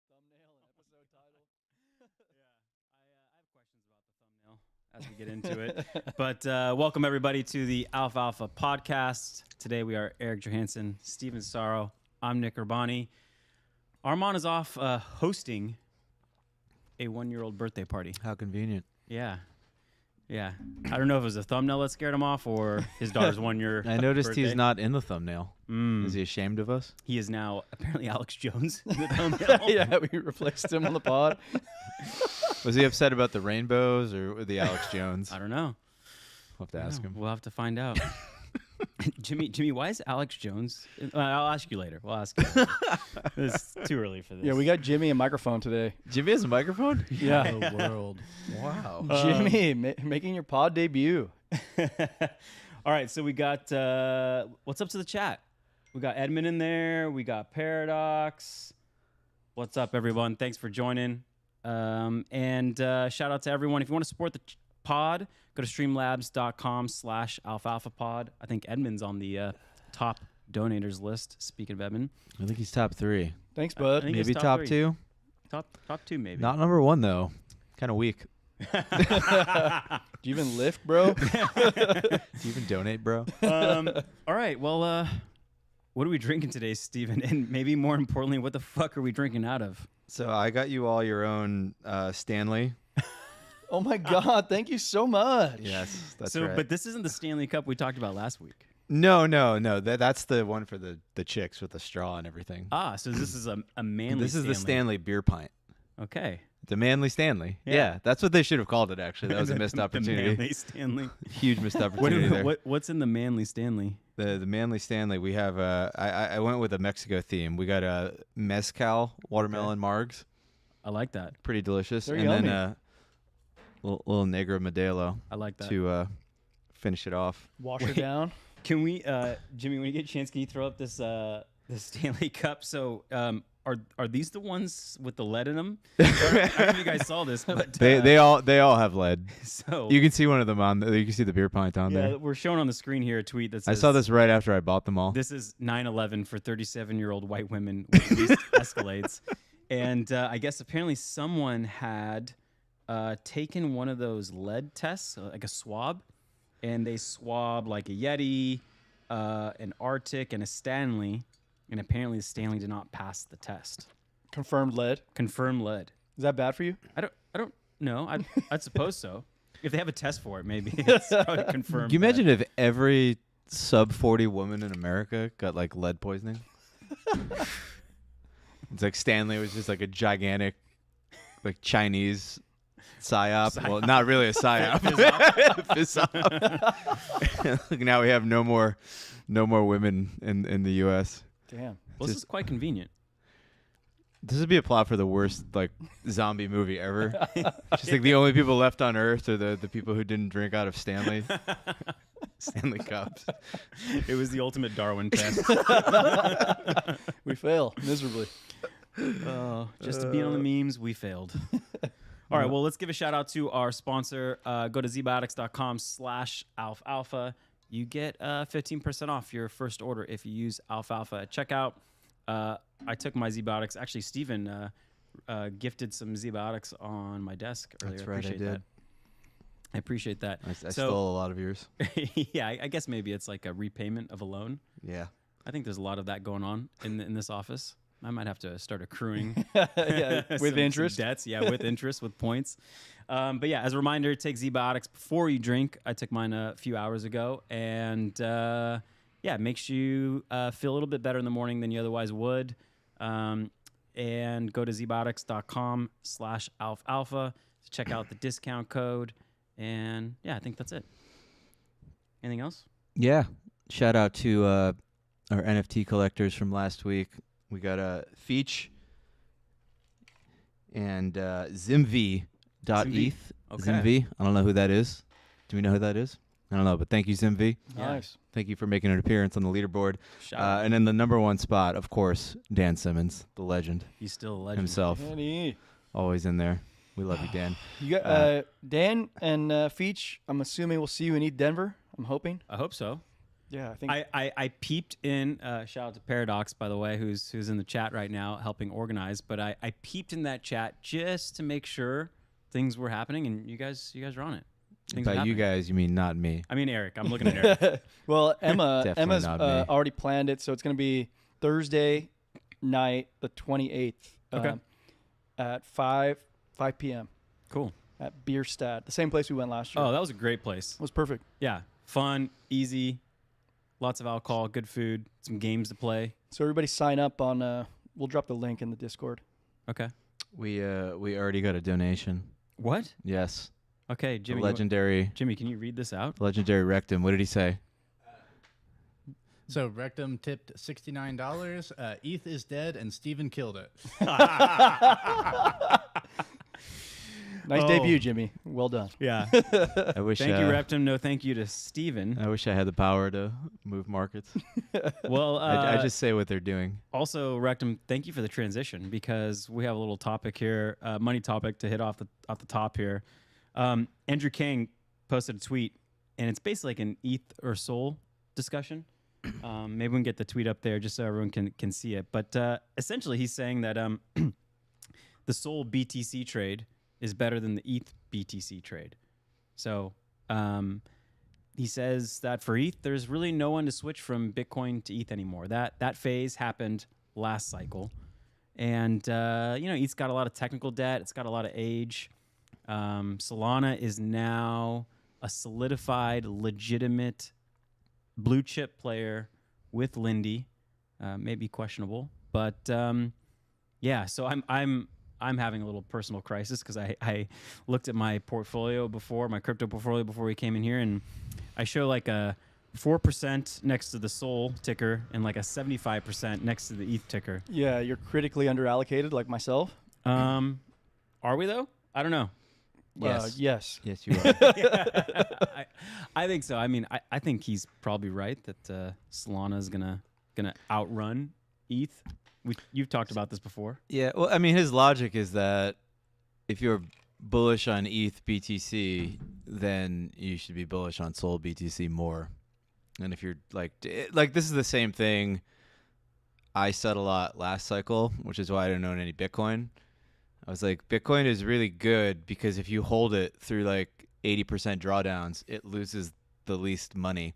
thumbnail and episode title. I have questions about the thumbnail as we get into it. But welcome, everybody, to the Alfalfa podcast. Today we are Eric Johansson, Steven Sorrow. I'm Nick Urbani. Armand is off hosting a 1-year-old birthday party. How convenient. Yeah. I don't know if it was a thumbnail that scared him off or his daughter's 1 year. I noticed birthday. he's not in the thumbnail. Is he ashamed of us? He is now apparently Alex Jones in the thumbnail. Yeah, we replaced him on the pod. Was he upset about the rainbows or the Alex Jones? I don't know. We'll have to ask him. We'll have to find out. Jimmy, why is Alex Jones? I'll ask you later. We'll ask you. It's too early for this. Yeah, we got Jimmy a microphone today. Jimmy has a microphone? Yeah. The world. Wow. Jimmy, making your pod debut. All right, so we got what's up to the chat? We got Edmund in there. We got Paradox. What's up, everyone? Thanks for joining. And shout out to everyone. If you want to support the pod, go to streamlabs.com/alfalfapod. I think Edmund's on the top donators list. Speaking of Edmund, I think he's top 3. Thanks, I bud. think Maybe he's top three. 2. top 2 maybe. Not number 1, though. Kind of weak. Do you even lift, bro? Do you even donate, bro? All right, well, what are we drinking today, Steven? And maybe more importantly, what the fuck are we drinking out of? So I got you all your own Stanley. Oh my God! Thank you so much. Yes, that's so, right. but this isn't the Stanley Cup we talked about last week. No. That's the one for the chicks with the straw and everything. Ah, so this is a manly This is the Stanley beer pint. Okay. The Manly Stanley. Yeah. Yeah, that's what they should have called it, actually. That was a missed The opportunity. manly Stanley. Huge missed opportunity there. What's in the manly Stanley? The Manly Stanley, we have I went with a Mexico theme. We got a mezcal watermelon margs, I like that. pretty delicious, They're and yummy. then little Negro Modelo I like that. to finish it off. Wash her Wait. down. Can we, Jimmy, when you get a chance, can you throw up this Stanley Cup? So, are these the ones with the lead in them? I don't know if you guys saw this, but They all have lead. so You can see one of them on. You can see the beer pint on yeah, there. we're showing on the screen here a tweet that I says, saw this right after I bought them all. This is 9/11 for 37-year-old white women with least Escalades, and I guess apparently someone had taken one of those lead tests, like a swab, and they swabbed like a Yeti, an Arctic, and a Stanley, and apparently the Stanley did not pass the test. Confirmed lead. Confirmed lead. Is that bad for you? I don't know. I'd suppose so. If they have a test for it, maybe it's probably confirmed. Can you bad. imagine if every sub 40 woman in America got like lead poisoning? It's like Stanley was just like a gigantic, like Chinese psyop. Well, not really a psyop. Fizz op. Now we have no more women in the U.S. Damn. Well, this is quite convenient. This would be a plot for the worst like zombie movie ever. Just like the only people left on Earth are the people who didn't drink out of Stanley cups. It was the ultimate Darwin test. We fail miserably. Just to be on the memes, we failed. All right, well, let's give a shout out to our sponsor. Go to zbiotics.com/alfalfa. You get 15% off your first order if you use Alfalfa at checkout. I took my Z-Biotics. Actually, Steven gifted some Z-Biotics on my desk earlier. That's right, I appreciate did. that. I appreciate that. I So- stole a lot of yours. Yeah, I guess maybe it's like a repayment of a loan. Yeah. I think there's a lot of that going on in this office. I might have to start accruing Yeah, with some interest. debts. Yeah, with interest, with points. But yeah, as a reminder, take Z-Biotics before you drink. I took mine a few hours ago, and yeah, it makes you feel a little bit better in the morning than you otherwise would. And go to zbiotics.com/alfalfa to check out the discount code. And yeah, I think that's it. Anything else? Yeah. Shout out to our NFT collectors from last week. We got Feech and Zimv.eth. Okay. Zimv. I don't know who that is. Do we know who that is? I don't know, but thank you, Zimv. Yeah. Nice. Thank you for making an appearance on the leaderboard. Shout out. And in the number 1 spot, of course, Dan Simmons, the legend He's still a legend. himself. Danny. Always in there. We love you, Dan. You got Dan and Feech. I'm assuming we'll see you in East Denver. I'm hoping. I hope so. Yeah, I think I peeped in. Shout out to Paradox, by the way, who's in the chat right now helping organize. But I peeped in that chat just to make sure things were happening, and you guys were on it. Things were By you happening. guys, you mean not me. I mean Eric. I'm looking at Eric. well, Definitely Emma's not me. already planned it, so it's going to be Thursday night, the 28th, Okay. at 5 p.m. Cool. at Bierstadt, the same place we went last year. Oh, that was a great place. It was perfect. Yeah, fun, easy, lots of alcohol, good food, some games to play. So everybody sign up on. We'll drop the link in the Discord. Okay. We already got a donation. What? Yes. Okay, The Jimmy. legendary Can you read this out? Rectum. What did he say? So Rectum tipped $69. ETH is dead, and Steven killed it. Nice debut, Jimmy. Well done. Yeah. I wish. Thank you, Reptum. No, thank you to Steven. I wish I had the power to move markets. Well, I just say what they're doing. also, Rectum, thank you for the transition because we have a little topic here, money topic to hit off the top here. Andrew Kang posted a tweet, and it's basically like an ETH or Sol discussion. Maybe we can get the tweet up there just so everyone can see it. But essentially, he's saying that the Sol BTC trade is better than the ETH BTC trade. So he says that for ETH, there's really no one to switch from Bitcoin to ETH anymore. That phase happened last cycle. And, ETH's got a lot of technical debt. It's got a lot of age. Solana is now a solidified, legitimate blue chip player with Lindy. Maybe questionable. But, so I'm having a little personal crisis because I looked at my portfolio before, my crypto portfolio before we came in here, and I show like a 4% next to the Sol ticker and like a 75% next to the ETH ticker. Yeah, you're critically underallocated, like myself. Are we though? I don't know. Yes. Yes. Yes, you are. I think so. I mean, I think he's probably right that Solana is gonna outrun ETH. You've talked about this before. Yeah, well, I mean, his logic is that if you're bullish on ETH BTC, then you should be bullish on Sol BTC more. And if you're like this is the same thing I said a lot last cycle, which is why I didn't own any Bitcoin. I was like, Bitcoin is really good because if you hold it through like 80% drawdowns, it loses the least money.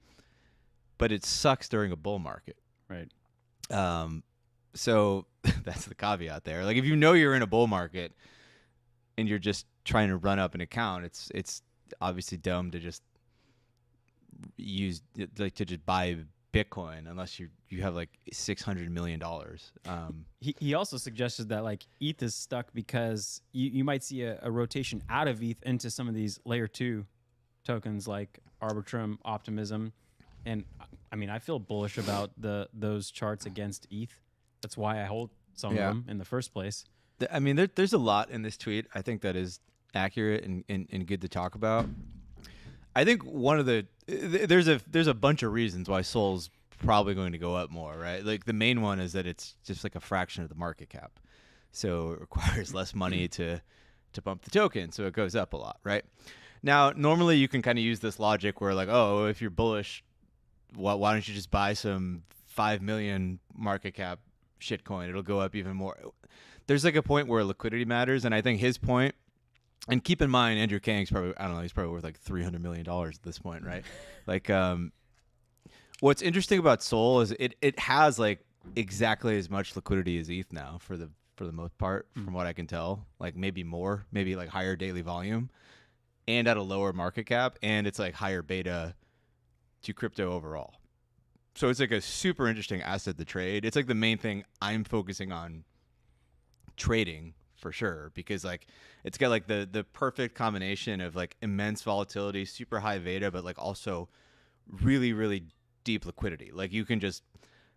But it sucks during a bull market. Right. So that's the caveat there. Like if you know you're in a bull market and you're just trying to run up an account, it's obviously dumb to just buy Bitcoin unless you have like $600 million. He also suggested that like ETH is stuck because you might see a rotation out of ETH into some of these layer 2 tokens like Arbitrum, Optimism, and I mean I feel bullish about those charts against ETH. That's why I hold some of them in the first place. I mean, there's a lot in this tweet I think that is accurate and good to talk about. I think one of there's a bunch of reasons why Sol's probably going to go up more, right? Like the main one is that it's just like a fraction of the market cap, so it requires less money to pump the token, so it goes up a lot, right? Now, normally you can kind of use this logic where like, oh, if you're bullish, why don't you just buy some 5 million market cap shitcoin? It'll go up even more. There's like a point where liquidity matters, and I think his point. And keep in mind, Andrew Kang's probably, I don't know, he's probably worth like $300 million at this point, right? Like, what's interesting about Sol is it has like exactly as much liquidity as ETH now for the most part, from what I can tell. Like maybe more, maybe like higher daily volume, and at a lower market cap, and it's like higher beta to crypto overall. So it's like a super interesting asset to trade. It's like the main thing I'm focusing on trading for sure, because like it's got like the perfect combination of like immense volatility, super high beta, but like also really, really deep liquidity. Like you can just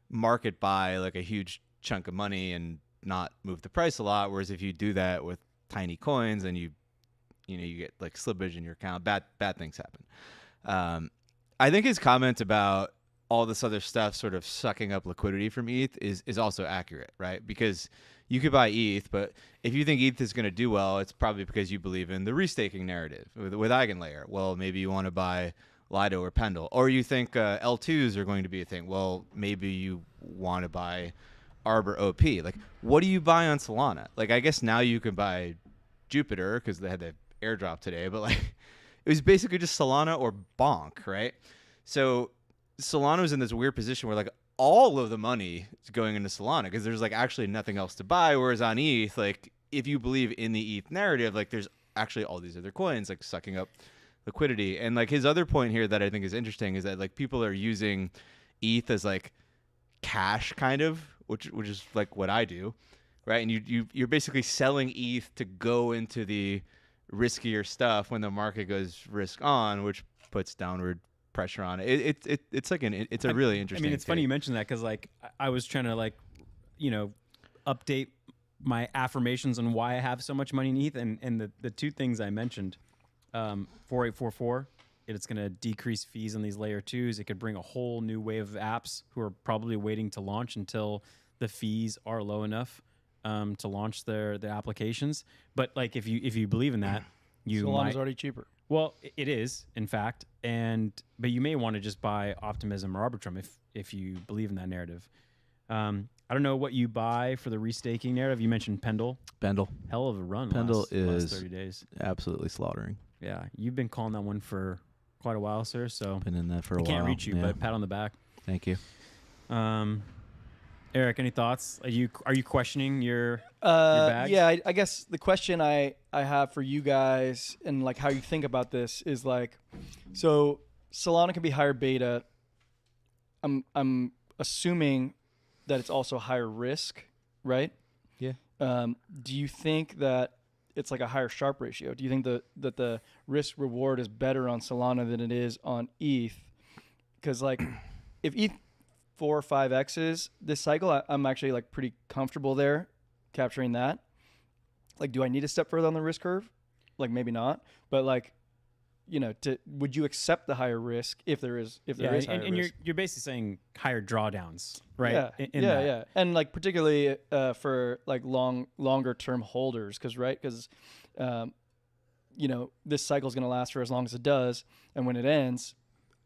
market buy like a huge chunk of money and not move the price a lot. Whereas if you do that with tiny coins and you get like slippage in your account, bad things happen. I think his comment about all this other stuff sort of sucking up liquidity from ETH is also accurate, right? Because you could buy ETH, but if you think ETH is going to do well, it's probably because you believe in the restaking narrative with Eigenlayer. Well, maybe you want to buy Lido or Pendle, or you think L2s are going to be a thing. Well, maybe you want to buy Arbor OP. Like, what do you buy on Solana? Like, I guess now you can buy Jupiter because they had the airdrop today, but like, it was basically just Solana or Bonk, right? So Solana's in this weird position where like all of the money is going into Solana because there's like actually nothing else to buy. Whereas on ETH, like if you believe in the ETH narrative, like there's actually all these other coins like sucking up liquidity. And like his other point here that I think is interesting is that like people are using ETH as like cash kind of, which is like what I do, right? And you're basically selling ETH to go into the riskier stuff when the market goes risk on, which puts downward pressure on it. It's like it's a really interesting. I mean, it's funny you mentioned that because like I was trying to like, update my affirmations on why I have so much money in ETH, and the two things I mentioned, 4844, it's going to decrease fees on these layer 2s. It could bring a whole new wave of apps who are probably waiting to launch until the fees are low enough to launch their applications. But like if you believe in that, Solana's already cheaper. Well, it is, in fact, but you may want to just buy Optimism or Arbitrum if you believe in that narrative. I don't know what you buy for the restaking narrative. You mentioned Pendle. Hell of a run. Pendle last is 30 days. absolutely slaughtering. Yeah, you've been calling that one for quite a while, sir. So Been in that for a I while. can't reach you, Yeah. but pat on the back. Thank you. Eric, any thoughts? Are you questioning your bags? Yeah, I guess the question I have for you guys and like how you think about this is like, so Solana can be higher beta. I'm assuming that it's also higher risk, right? Yeah. Do you think that it's like a higher Sharpe ratio? Do you think that the risk reward is better on Solana than it is on ETH? Because like if ETH 4 or 5x's this cycle, I'm actually like pretty comfortable there capturing that. Like, do I need to step further on the risk curve? Like maybe not, but like, would you accept the higher risk if there is higher and risk? you're basically saying higher drawdowns, right? Yeah, In that. yeah, and like particularly for like longer term holders, because this cycle is going to last for as long as it does, and when it ends,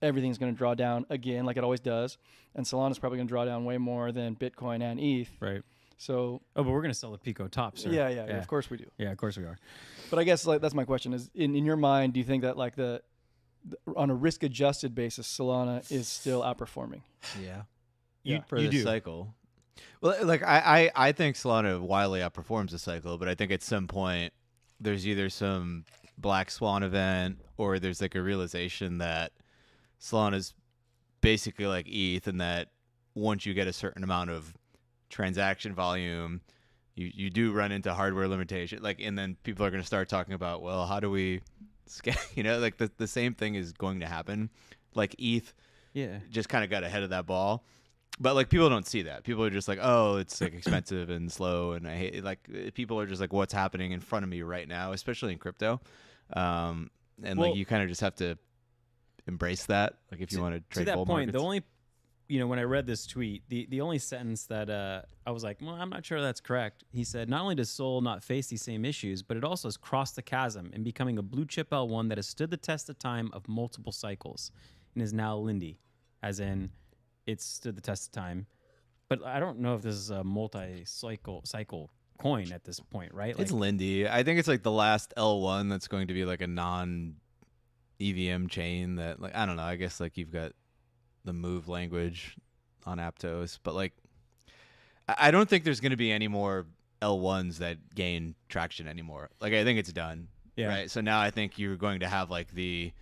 everything's going to draw down again, like it always does, and Solana's probably going to draw down way more than Bitcoin and ETH. Right. So. Oh, but we're going to sell the Pico top, sir. Yeah, of course we do. Yeah, of course we are. But I guess like that's my question: is in your mind, do you think that like the on a risk adjusted basis, Solana is still outperforming? Yeah. For you this do. cycle. Well, like I think Solana wildly outperforms the cycle, but I think at some point there's either some black swan event or there's like a realization that Solana's basically like ETH, and that once you get a certain amount of transaction volume, you do run into hardware limitation. Like, and then people are going to start talking about, well, how do we scale? Like the same thing is going to happen. Like ETH, just kind of got ahead of that ball. But like people don't see that. People are just like, oh, it's like expensive and slow, and I hate it. Like people are just like, what's happening in front of me right now, especially in crypto. Like you kind of just have to embrace that. Like if you want to trade to that bull point, markets. the only when I read this tweet, the only sentence that I was like, well, I'm not sure that's correct. He said, not only does Sol not face these same issues, but it also has crossed the chasm in becoming a blue chip L1 that has stood the test of time of multiple cycles and is now Lindy, as in it's stood the test of time. But I don't know if this is a multi-cycle coin at this point, right? It's Lindy. I think it's like the last L1 that's going to be like a non-EVM chain that, like, I don't know. I guess like you've got the move language on Aptos, but like I don't think there's going to be any more L1s that gain traction anymore. Like I think it's done. Yeah. Right. So now I think you're going to have like the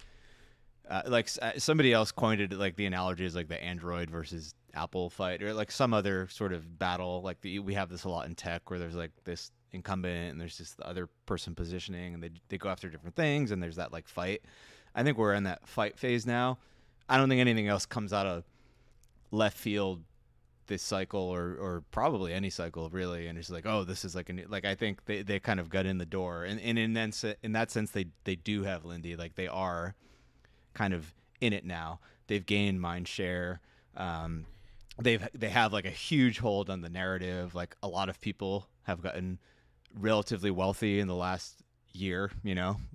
somebody else coined it, like the analogy is like the Android versus Apple fight, or like some other sort of battle. Like we have this a lot in tech where there's like this incumbent and there's just the other person positioning, and they go after different things, and there's that like fight. I think we're in that fight phase now. I don't think anything else comes out of left field this cycle, or probably any cycle really, and it's like, oh, this is like like I think they kind of got in the door, and in that sense they do have Lindy. Like they are kind of in it now. They've gained mind share. They have like a huge hold on the narrative. Like a lot of people have gotten relatively wealthy in the last year,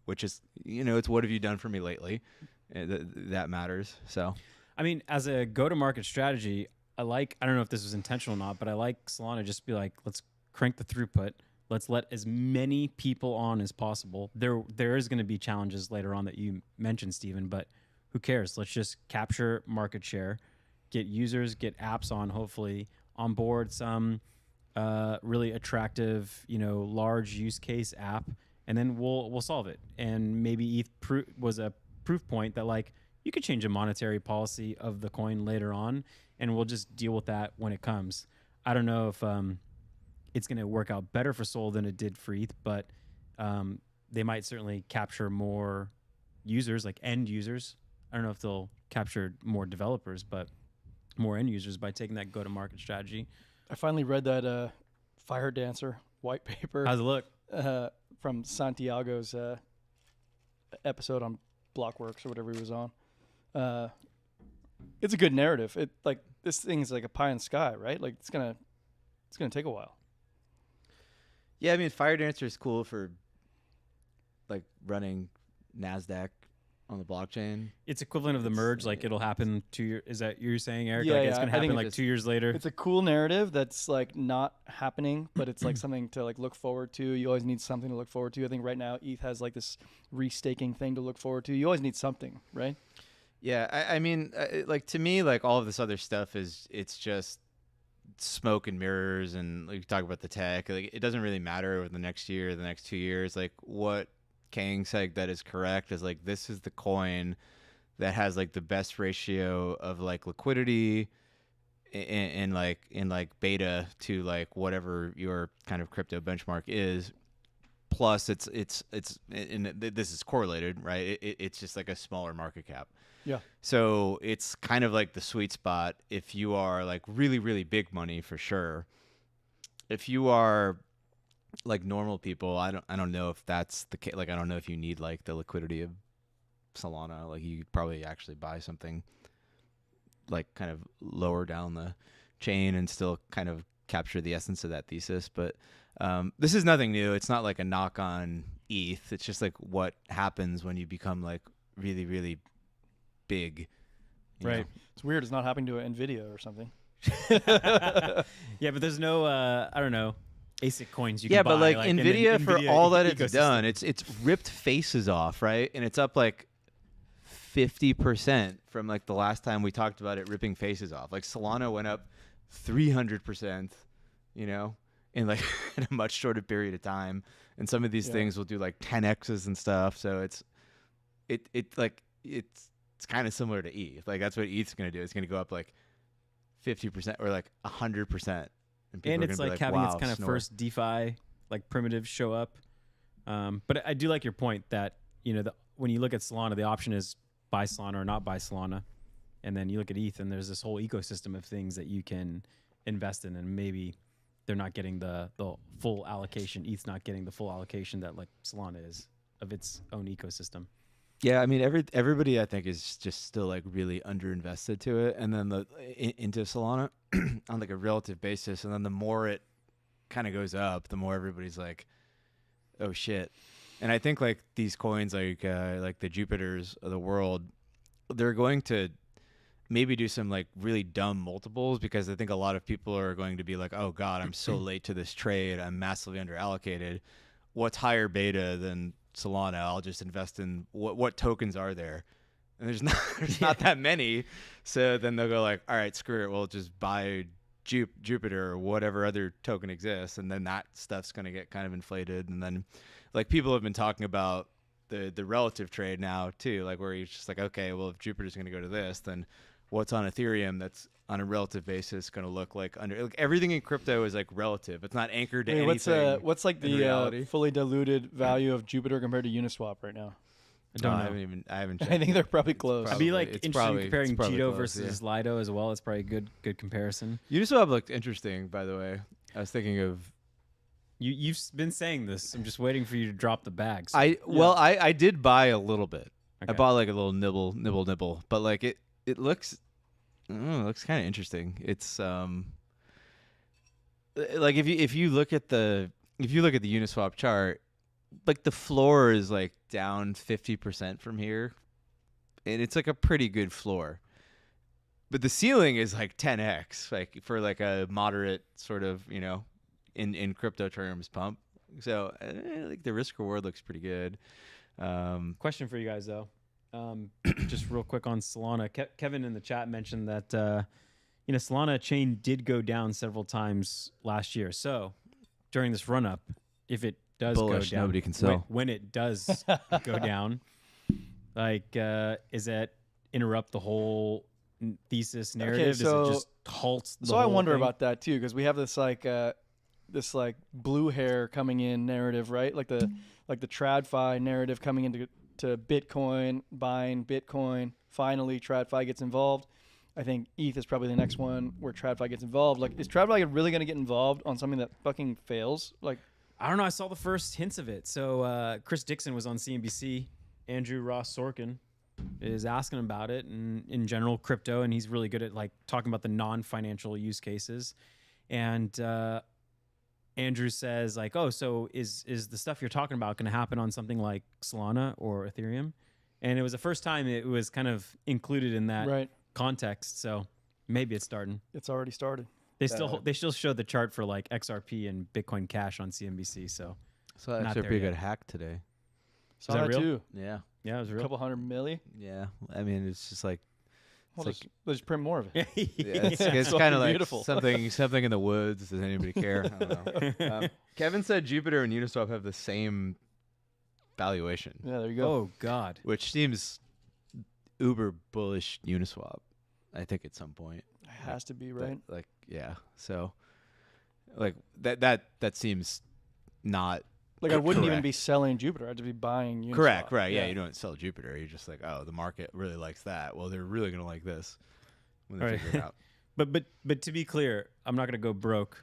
which is, it's what have you done for me lately? that matters. So I mean, as a go-to-market strategy, I don't know if this was intentional or not, but I like Solana just be like, let's crank the throughput. Let's let as many people on as possible. There is going to be challenges later on that you mentioned, Stephen, but who cares? Let's just capture market share, get users, get apps on, hopefully on board some really attractive, large use case app, and then we'll solve it. And maybe ETH was a proof point that like you could change the monetary policy of the coin later on, and we'll just deal with that when it comes. I don't know if it's going to work out better for Sol than it did for ETH, but they might certainly capture more users, like end users. I don't know if they'll capture more developers, but more end users by taking that go-to-market strategy. I finally read that Fire Dancer white paper. How's it look? From Santiago's episode on Blockworks or whatever he was on. It's a good narrative. It like this thing's like a pie in the sky, right? Like it's gonna take a while. yeah, I mean, Fire Dancer is cool for like running NASDAQ on the blockchain. It's equivalent of the merge, like it'll happen 2 years. Is that you're saying, Eric? Yeah, like it's yeah, gonna I think happen like 2 years later. It's a cool narrative that's like not happening, but it's like something to like look forward to. You always need something to look forward to. I think right now ETH has like this restaking thing to look forward to. You always need something, right? Yeah, I mean, like to me, like all of this other stuff it's just smoke and mirrors, and like you talk about the tech. Like it doesn't really matter over the next year, the next 2 years. Like what Kang said that is correct is like this is the coin that has like the best ratio of like liquidity in like beta to like whatever your kind of crypto benchmark is. Plus, it's and this is correlated, right? It's just like a smaller market cap. Yeah. So it's kind of like the sweet spot if you are like really, really big money for sure. If you are like normal people, I don't know if that's the case. Like I don't know if you need like the liquidity of Solana. Like you could probably actually buy something like kind of lower down the chain and still kind of capture the essence of that thesis. But this is nothing new. It's not like a knock on ETH. It's just like what happens when you become like really, really big. you Right. know? It's weird. It's not happening to Nvidia or something. Yeah, but there's no I don't know, ASIC coins you can buy. But like in the Nvidia, for NVIDIA all that it's ecosystem. done, it's ripped faces off, right? And it's up like 50% from like the last time we talked about it ripping faces off. Like Solana went up 300%, in like in a much shorter period of time. And some of these things will do like 10x's and stuff. So it's kind of similar to ETH. Like that's what ETH's going to do. It's going to go up like 50% or like 100%. And it's like having its kind of first DeFi like primitive show up. But I do like your point that when you look at Solana, the option is buy Solana or not buy Solana, and then you look at ETH and there's this whole ecosystem of things that you can invest in, and maybe they're not getting the full allocation. ETH's not getting the full allocation that like Solana is of its own ecosystem. Yeah, I mean everybody I think is just still like really underinvested to it, and then into Solana on like a relative basis, and then the more it kind of goes up, the more everybody's like, oh shit. And I think like these coins like the Jupiters of the world, they're going to maybe do some like really dumb multiples, because I think a lot of people are going to be like, oh god, I'm so late to this trade, I'm massively underallocated. What's higher beta than Solana? I'll just invest in what tokens are there, and there's not that many. So then they'll go like, all right, screw it, we'll just buy Jupiter or whatever other token exists, and then that stuff's going to get kind of inflated. And then like people have been talking about the relative trade now too, like where you're just like, okay, well if Jupiter's going to go to this, then what's on Ethereum that's on a relative basis going to look like everything in crypto is like relative. It's not anchored to anything. What's like the fully diluted value of Jupiter compared to Uniswap right now? I don't know. I haven't checked. I think they're probably close. I'd be like It's interested probably- in comparing it's probably Jito close, versus Lido as well. It's probably a good comparison. Uniswap looked interesting, by the way. I was thinking of You've been saying this. I'm just waiting for you to drop the bags. I did buy a little bit. Okay. I bought like a little nibble, but like it looks kind of interesting. It's like if you look at the Uniswap chart, like the floor is like down 50% from here, and it's like a pretty good floor. But the ceiling is like 10x, like for like a moderate sort of, in crypto terms pump. So like the risk reward looks pretty good. Question for you guys though, just real quick on Solana. Kevin in the chat mentioned that Solana chain did go down several times last year. So during this run up, if it does Bullish, go down, nobody can sell. When it does go down, like is that interrupt the whole thesis narrative? so- Does it just halt the So whole I wonder thing? about that too, because we have this blue hair coming in narrative, right? Like the TradFi narrative coming into Bitcoin, buying Bitcoin. Finally, TradFi gets involved. I think ETH is probably the next one where TradFi gets involved. Like, is TradFi really going to get involved on something that fucking fails? Like, I don't know. I saw the first hints of it. So Chris Dixon was on CNBC. Andrew Ross Sorkin is asking about it and in general crypto, and he's really good at like talking about the non-financial use cases. And Andrew says like, oh, so is the stuff you're talking about going to happen on something like Solana or Ethereum? And it was the first time it was kind of included in that right? context. So maybe it's starting. It's already started. They still showed the chart for like XRP and Bitcoin Cash on CNBC. So So Not XRP there yet. got hacked today. Saw that that real? too. Yeah. yeah, it was A real. couple $100 million. Yeah. I mean, it's just like, Well, It's let's just print more of it. yeah, it's It's kind of fucking like beautiful. something in the woods. Does anybody care? I don't know. Kevin said Jupiter and Uniswap have the same valuation, Yeah, there you go. Oh God. which seems uber bullish Uniswap. I think at some point. It has to be, But, right? like, yeah. So, like that seems not Like, I wouldn't even correct. be selling Jupiter. I'd just be buying Uniswap. correct. Right? Yeah. You don't sell Jupiter. You're just like, oh, the market really likes that. Well, they're really gonna like this when they Right. figure it out. But to be clear, I'm not gonna go broke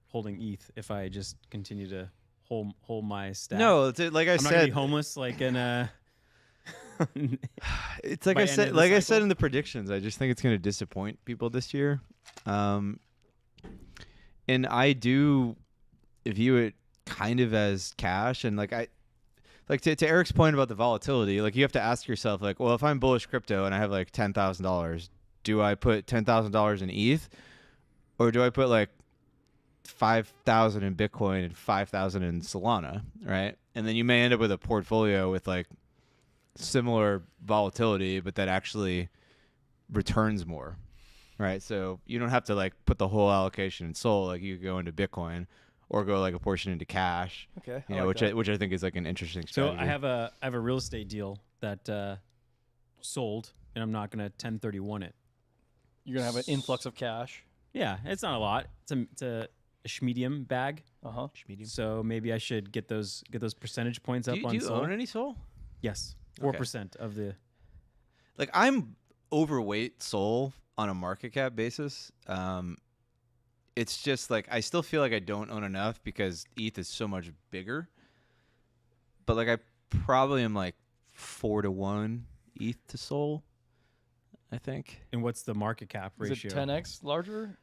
holding ETH if I just continue to hold my stack. No, like I I'm not gonna said, be homeless like in a. it's like by I end said, of the I said cycle. in the predictions. I just think it's going to disappoint people this year, and I do view it kind of as cash. And like to Eric's point about the volatility, like you have to ask yourself, like, well, if I'm bullish crypto and I have like $10,000, do I put $10,000 in ETH, or do I put like 5,000 in Bitcoin and 5,000 in Solana, right? And then you may end up with a portfolio with like similar volatility, but that actually returns more, right? So you don't have to like put the whole allocation in Sol. Like you could go into Bitcoin or go like a portion into cash, Okay. you know, which I think is like an interesting So strategy. I have a real estate deal that sold, and I'm not gonna 1031 it. You're going to have an influx of cash. Yeah, it's not a lot. It's a schmedium bag. Uh-huh. So maybe I should get those percentage points up do on you Sol. own any Sol? Yes, Okay. 4% of the. Like I'm overweight Sol on a market cap basis. It's just like I still feel like I don't own enough because ETH is so much bigger. But like I probably am like 4-to-1 ETH to Sol, I think. And what's the market cap Is ratio? it 10x larger?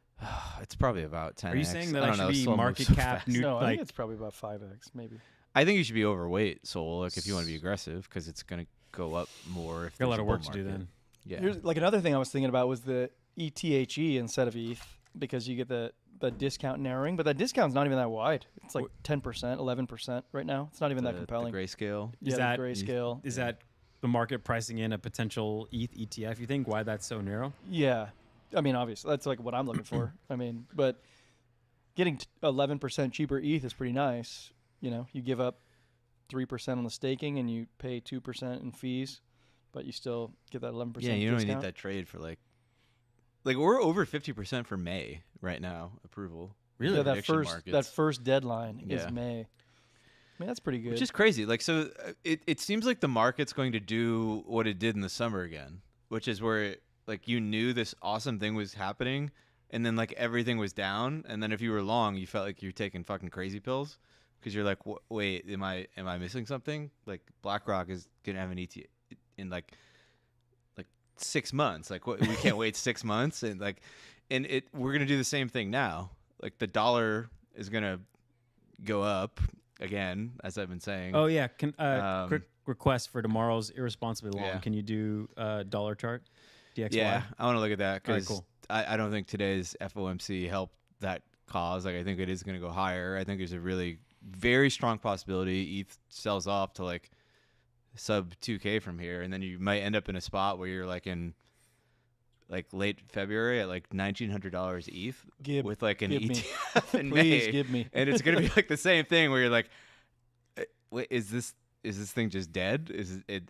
It's probably about 10. Are you saying that I I don't should know, be Sol moves market so cap fast. new? No, I like think it's probably about 5x, maybe. I think you should be overweight Sol, like if you want to be aggressive, because it's gonna go up more. If got a lot there's of bull work to do market. then. Yeah. Here's like another thing I was thinking about was the ETHE instead of ETH, because you get the discount narrowing, but that discount's not even that wide. It's like 10%, 11% right now. It's not even that The compelling. grayscale. Yeah, Is that- the grayscale. Is that the market pricing in a potential ETH ETF? You think why that's so narrow? Yeah. I mean, obviously, that's like what I'm looking for. I mean, but getting 11% cheaper ETH is pretty nice. You know, you give up 3% on the staking and you pay 2% in fees, but you still get that 11% Yeah, you don't discount. even need that trade for like we're over 50% for May right now approval. Yeah, that Prediction first markets. deadline is Yeah. May. I mean, that's pretty good. Which is crazy. Like, so it seems like the market's going to do what it did in the summer again, which is where like you knew this awesome thing was happening, and then like everything was down, and then if you were long, you felt like you're taking fucking crazy pills because you're like, wait, am I missing something? Like BlackRock is gonna have an ETF in like 6 months. Like, what, we can't wait 6 months, and we're gonna do the same thing now. Like the dollar is gonna go up again, as I've been saying. Oh yeah, request for tomorrow's irresponsibly long. Yeah. Can you do dollar chart? DXY. Yeah, I want to look at that All right, because cool. I don't think today's FOMC helped that cause. Like, I think it is going to go higher. I think there's a really very strong possibility ETH sells off to like sub 2K from here, and then you might end up in a spot where you're like in like late February at like $1,900 ETH with like an give me. ETF in Please May, give me. and it's gonna be like the same thing where you're like, wait, is this thing just dead?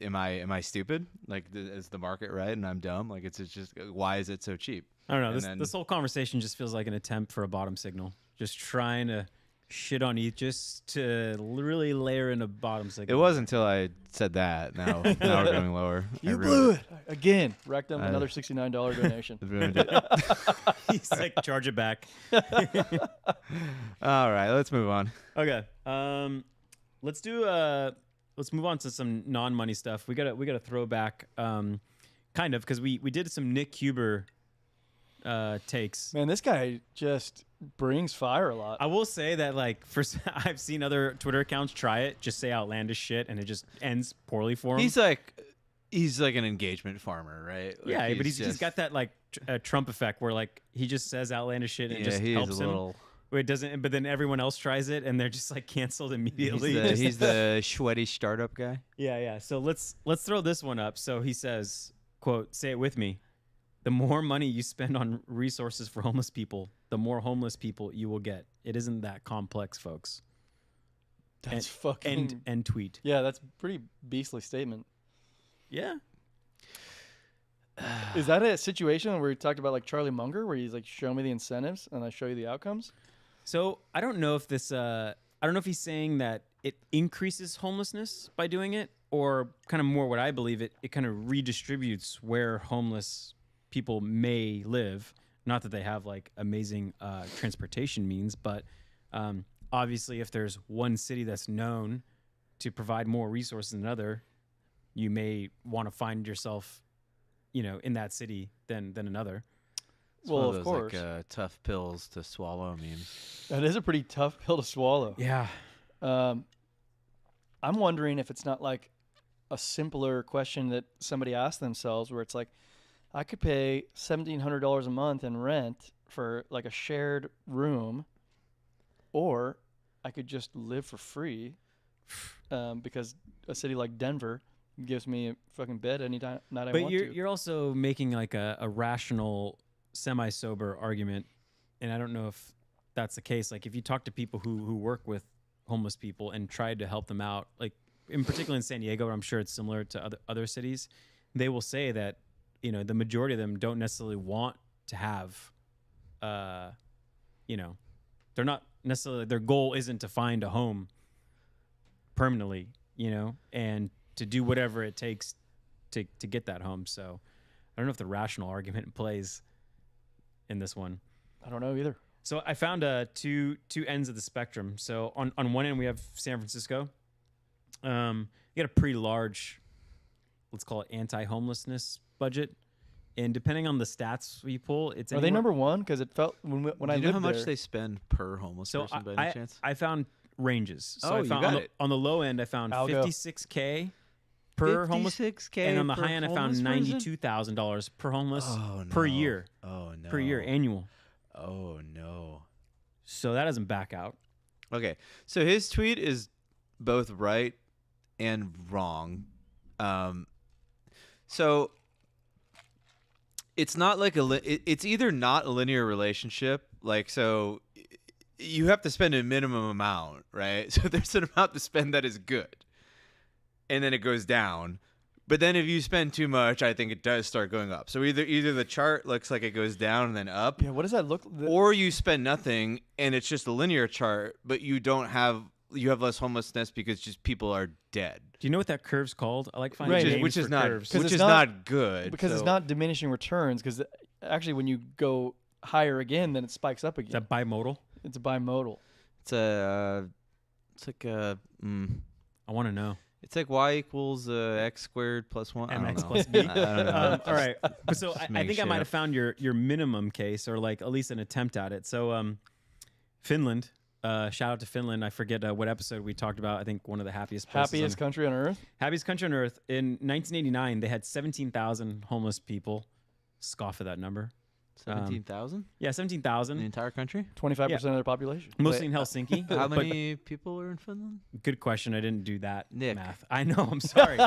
Am I stupid? Like, is the market right and I'm dumb? Like, it's just why is it so cheap? I don't know. And This whole conversation just feels like an attempt for a bottom signal. Just trying to shit on ETH just to really layer in a bottom It signal. was until I said that. Now we're going lower. I You ruined blew it again. Racked up another $69 donation. Ruined it. He's like, charge it back. All right, let's move on. Okay. Let's move on to some non-money stuff. We got a throwback, kind of, because we did some Nick Huber takes. Man, this guy just brings fire a lot. I will say that, like, I've seen other Twitter accounts try it, just say outlandish shit, and it just ends poorly for him. He's like an engagement farmer, right? Like, yeah, but he's just got that like Trump effect where like he just says outlandish shit and it just he helps is a him. little. Where it doesn't, but then everyone else tries it and they're just like canceled immediately. He's the sweaty startup guy. Yeah. So let's throw this one up. So he says, quote, say it with me. The more money you spend on resources for homeless people, the more homeless people you will get. It isn't that complex, folks. That's fucking End tweet. Yeah, that's a pretty beastly statement. Yeah. Is that a situation where we talked about like Charlie Munger, where he's like, show me the incentives and I show you the outcomes? So I don't know if this. I don't know if he's saying that it increases homelessness by doing it, or kind of more what I believe it kind of redistributes where homeless people may live. Not that they have like amazing transportation means, but obviously, if there's one city that's known to provide more resources than another, you may want to find yourself, in that city than another. It's Well, one of those, course. like, tough pills to swallow memes. That is a pretty tough pill to swallow. Yeah. I'm wondering if it's not like a simpler question that somebody asked themselves, where it's like, I could pay $1,700 a month in rent for like a shared room, or I could just live for free, because a city like Denver gives me a fucking bed anytime night I But want to. you're also making like a rational, semi-sober argument, and I don't know if that's the case. Like, if you talk to people who work with homeless people and tried to help them out, like in particular in San Diego, I'm sure it's similar to other cities, they will say that the majority of them don't necessarily want to have, they're not necessarily, their goal isn't to find a home permanently, and to do whatever it takes to get that home. So I don't know if the rational argument plays in this one. I don't know either. So I found two ends of the spectrum. So on one end we have San Francisco. You got a pretty large, let's call it anti-homelessness budget, and depending on the stats you pull, it's Are they number one? Because it felt when I Do you lived know how much there, they spend per homeless So person by any chance? I found ranges. So Oh, I you found got on, it. on the low end I found I'll go. $56K per homeless, 56K and on the per high end I found homeless person? $92,000 per homeless Oh, per no. year. Oh no. Per year, annual. Oh no. So that doesn't back out. Okay, so his tweet is both right and wrong. So it's not like it's either not a linear relationship, like, so you have to spend a minimum amount, right? So there's an amount to spend that is good, and then it goes down. But then if you spend too much, I think it does start going up. So either the chart looks like it goes down and then up, yeah. What does that look? or you spend nothing and it's just a linear chart, but you have less homelessness because just people are dead, Do you know what that curve's called? I like finding Right. names which is for not curves. Because which it's is not- not good because it's So- not diminishing returns. Because actually, when you go higher again, then it spikes up Is again. that bimodal? It's a bimodal. It's like I want to know. it's like y equals x squared plus 1. I don't MX know. plus B. I don't know. All right. But so I make think I shit might up. have found your minimum case, or like at least an attempt at it. So Finland, Shout out to Finland. I forget what episode we talked about. I think one of the happiest places Happiest country on earth. happiest country on earth. In 1989, they had 17,000 homeless people. Scoff at that number. 17,000 Yeah, in the 17,000. entire country. 25% of their population. Mostly in Helsinki. How but- many people are in Finland? Good question. I didn't do that Nick. math. I know. I'm sorry.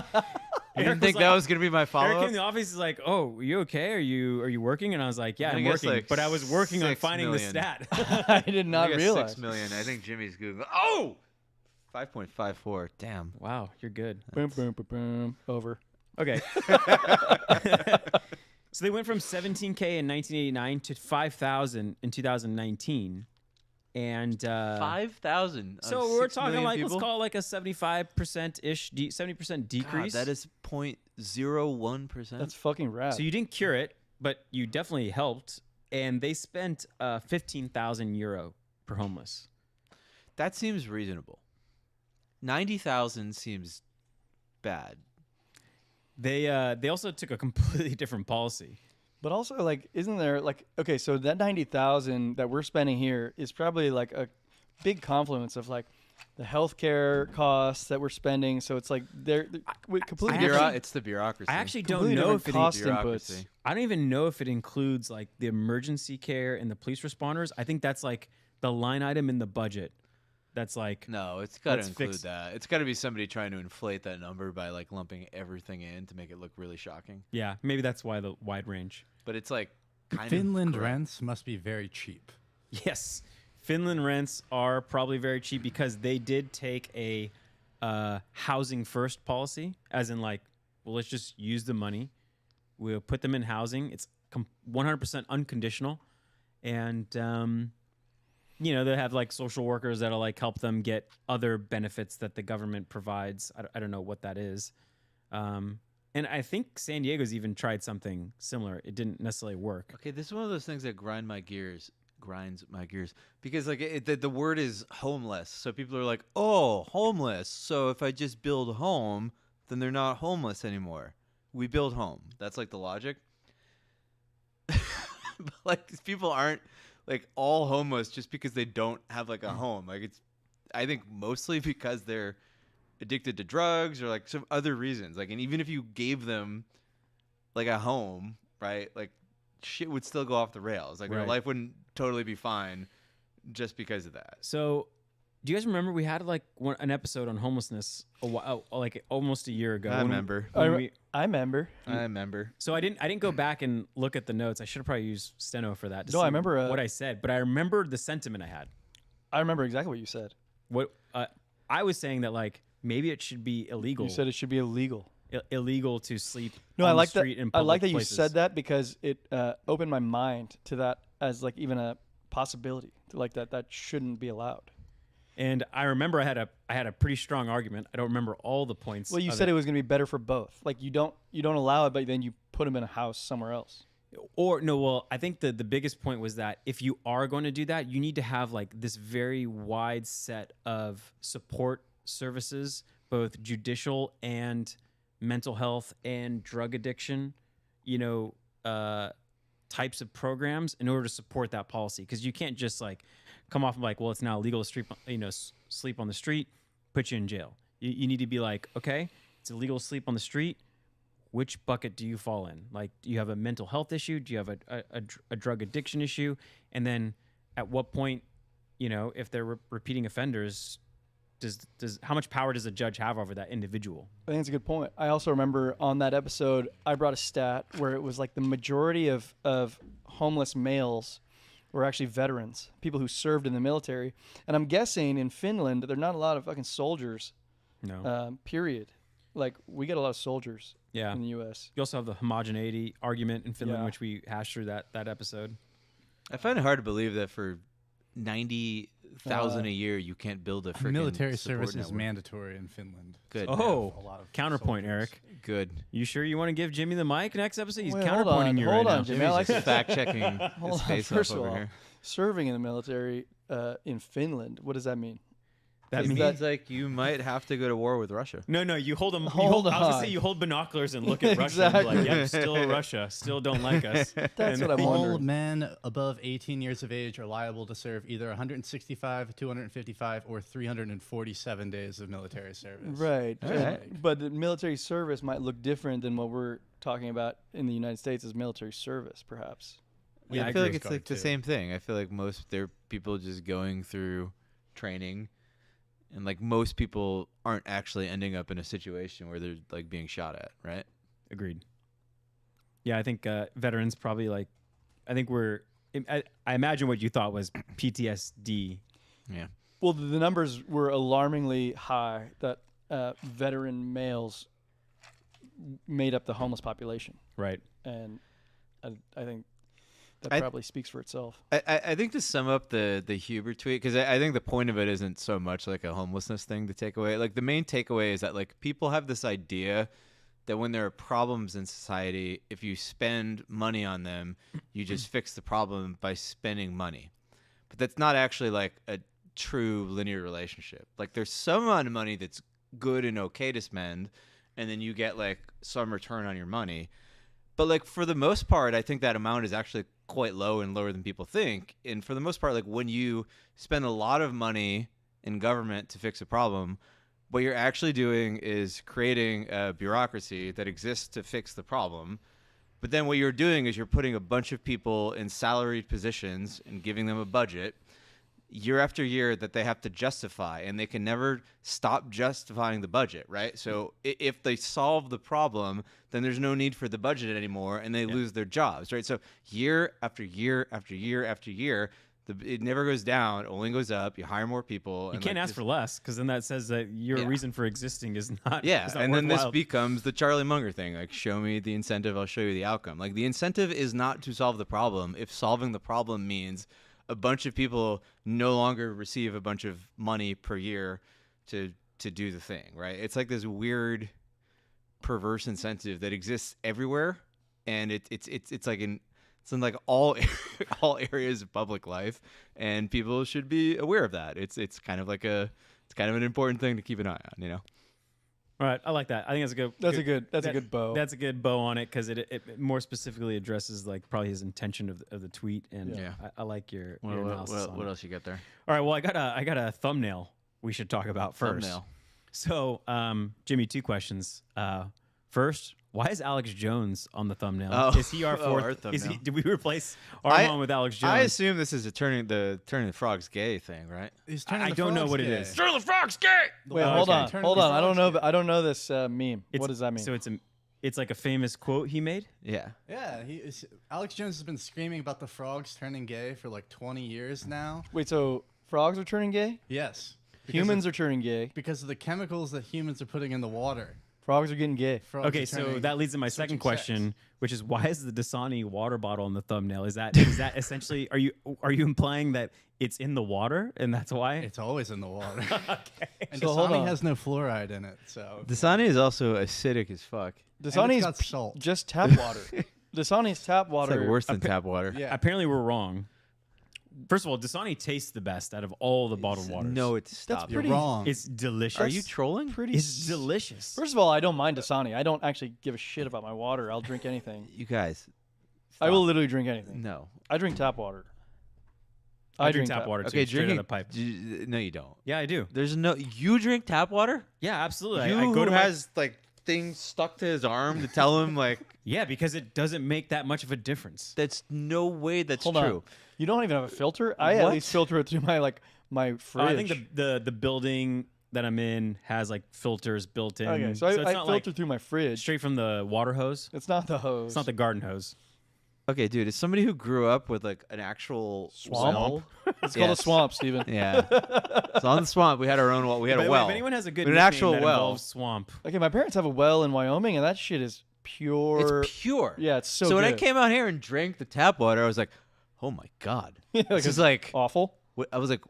You didn't think that was gonna be my Eric came in follow-up? the office. He's like, "Oh, are you okay? Are you working?" And I was like, "Yeah, I I'm guess, working." like, But I was working on 6 finding million. the stat. I did I not think it's realize. 6 million. I think Jimmy's Google. Oh, 5.54. Damn. Wow, you're good. Boom, boom, boom, boom. Over. Okay. So they went from 17K in 1989 to 5,000 in 2019, and 5,000. so we're talking like let's call it like a 75% ish, 70% decrease. God, that is 0.01%. That's fucking rad. So you didn't cure it, but you definitely helped, and they spent 15,000 euro per homeless. That seems reasonable. 90,000 seems bad. They also took a completely different policy. But also, like, isn't there like okay? So that 90,000 that we're spending here is probably like a big confluence of like the healthcare costs that we're spending. So it's like they're completely I different. actually- It's the bureaucracy. I actually Completely don't know different if it. cost bureaucracy. inputs. I don't even know if it includes like the emergency care and the police responders. I think that's like the line item in the budget. That's like No, it's got to Let's include fix- that. It's got to be somebody trying to inflate that number by like lumping everything in to make it look really shocking. yeah, maybe that's why the wide range. But it's like kind Finland of rents must be very cheap. Yes, Finland rents are probably very cheap because they did take a housing first policy, as in like, well, let's just use the money, we'll put them in housing. It's 100% unconditional, and you know, they have like social workers that'll like help them get other benefits that the government provides. I don't know what that is. And I think San Diego's even tried something similar. It didn't necessarily work. Okay, this is one of those things that grinds my gears because like the word is homeless. So people are like, "Oh, homeless. So if I just build a home, then they're not homeless anymore. We build home." That's like the logic. But like people aren't like all homeless just because they don't have like a home. Like it's I think mostly because they're addicted to drugs or like some other reasons. Like, and even if you gave them like a home, right? Like shit would still go off the rails. Like their Right. life wouldn't totally be fine just because of that. So, do you guys remember we had like an episode on homelessness like almost a year ago? I when- remember. when I we- remember. I remember. So I didn't go back and look at the notes. I should have probably used Steno for that. To No, I see remember, what I said, but I remembered the sentiment I had. I remember exactly what you said. What I was saying that like maybe it should be illegal. You said it should be illegal. Illegal to sleep. No, on I like the street in that. I like public that you places. said that because it opened my mind to that as like even a possibility. Like that shouldn't be allowed. And I remember I had a pretty strong argument. I don't remember all the points. Well, you of said it was going to be better for both. Like you don't allow it, but then you put them in a house somewhere else. Or no, well, I think the biggest point was that if you are going to do that, you need to have like this very wide set of support services, both judicial and mental health and drug addiction, types of programs in order to support that policy. Because you can't just like come off and like, well, it's now illegal to sleep on the street, put you in jail. You need to be like, okay, it's illegal to sleep on the street. Which bucket do you fall in? Like, do you have a mental health issue? Do you have a drug addiction issue? And then at what point, if they're repeating offenders, how much power does a judge have over that individual? I think it's a good point. I also remember on that episode, I brought a stat where it was like the majority of homeless males were actually veterans, people who served in the military. And I'm guessing in Finland, there are not a lot of fucking soldiers, No. period. Like, we get a lot of soldiers Yeah. in the U.S. You also have the homogeneity argument in Finland, Yeah. which we hashed through that episode. I find it hard to believe that for 90,000 a year you can't build a freaking Military support service is network. mandatory in Finland. Good. Oh, a lot of counterpoint, soldiers. Eric. Good. You sure you want to give Jimmy the mic next episode? He's Wait, hold counterpointing on, you hold right on, now. Jimmy. Jimmy's I like just fact checking Hold his on. face First off of over all, here. serving in the military in Finland, what does that mean? That It means means like you might have to go to war with Russia. no. You hold them. Hold I was gonna on. say you hold binoculars and look at Russia. And be like, Exactly. yep, still Russia. Still don't like us. That's And what I'm All wondering. men above 18 years of age are liable to serve either 165, 255, or 347 days of military service. Right. All right. But the military service might look different than what we're talking about in the United States as military service, perhaps. Yeah, I I feel agree. like it's like the same thing. I feel like they're people just going through training, and like most people aren't actually ending up in a situation where they're like being shot at, right? Agreed. Yeah, I think veterans probably like. I think I imagine what you thought was PTSD. Yeah. Well, the numbers were alarmingly high that veteran males made up the homeless population. Right. And I think that I- probably speaks for itself. I think to sum up the Huber tweet, because I think the point of it isn't so much like a homelessness thing to take away. Like the main takeaway is that like people have this idea that when there are problems in society, if you spend money on them, you just fix the problem by spending money. But that's not actually like a true linear relationship. Like there's some amount of money that's good and okay to spend, and then you get like some return on your money. But like for the most part, I think that amount is actually quite low and lower than people think. And for the most part, like when you spend a lot of money in government to fix a problem, what you're actually doing is creating a bureaucracy that exists to fix the problem. But then what you're doing is you're putting a bunch of people in salaried positions and giving them a budget year after year that they have to justify, and they can never stop justifying the budget, right? So if they solve the problem, then there's no need for the budget anymore, and they lose their jobs, right? So year after year after year after year, it never goes down, it only goes up. You hire more people. You can't ask for less because then that says that your reason for existing is not. Yeah, is not and then this worthwhile. becomes the Charlie Munger thing. Like, show me the incentive, I'll show you the outcome. Like, the incentive is not to solve the problem if solving the problem means a bunch of people no longer receive a bunch of money per year to do the thing, right? It's like this weird perverse incentive that exists everywhere, and it's like in like all areas of public life, and people should be aware of that. It's kind of an important thing to keep an eye on, you know. All right, I like that. I think that's a good. That's a good bow. That's a good bow on it because it more specifically addresses like probably his intention of the tweet, and Yeah. I like your analysis on What it. else you got there? All right, well I got a thumbnail we should talk about first. Thumbnail. So, Jimmy, two questions. First, why is Alex Jones on the thumbnail? Oh. Is he our fourth? Our thumbnail. Did we replace Armand with Alex Jones? I assume this is a turning the frogs gay thing, right? He's turning I the don't know frogs what it gay. is. Turn the frogs gay. Wait, Oh, hold okay. on. Turn Hold the on. I don't frogs know. gay. I don't know this meme. What does that mean? So it's like a famous quote he made. Yeah. Yeah, Alex Jones has been screaming about the frogs turning gay for like 20 years now. Wait, so frogs are turning gay? Yes. Humans are turning gay. Because of the chemicals that humans are putting in the water. Frogs are getting gay. Frogs Okay, are so turning- that leads to my second switching question, sex. which is why is the Dasani water bottle in the thumbnail? Is that essentially are you implying that it's in the water and that's why? It's always in the water. And So hold Dasani on. has no fluoride in it, so Dasani is also acidic as fuck. Dasani's got salt. just tap water. Dasani's tap It's water. like worse than tap water. yeah. Apparently we're wrong. First of all, Dasani tastes the best out of all the bottled waters. No, it's stop. You're pretty- wrong. It's delicious. Are you trolling? pretty. It's delicious. First of all, I don't mind Dasani. I don't actually give a shit about my water. I'll drink anything. You guys. I will stop. literally drink anything. No. I drink tap water. I drink tap water too, Okay, straight out drinking of the pipe. No, you don't. Yeah, I do. There's no. You drink tap water? Yeah, absolutely. You I go to my, has like things stuck to his arm to tell him like yeah, because it doesn't make that much of a difference. that's no way that's Hold true. on. You don't even have a filter? I at What? least filter it through my fridge. I think the building that I'm in has like filters built in. Okay, so it's I not filter like through my fridge. straight from the water hose. It's not the hose. It's not the garden hose. Okay, dude, as somebody who grew up with like an actual Swamp? well, It's called a Yes. swamp, Steven. yeah, so on the swamp we had our own well. We had By a the way, well. if anyone has a good But an nickname actual that well. involves swamp, Okay, my parents have a well in Wyoming, and that shit is pure. It's pure. Yeah, it's so So when I good. came out here and drank the tap water, I was like, oh my god, Like, this is it's like. awful. I was like,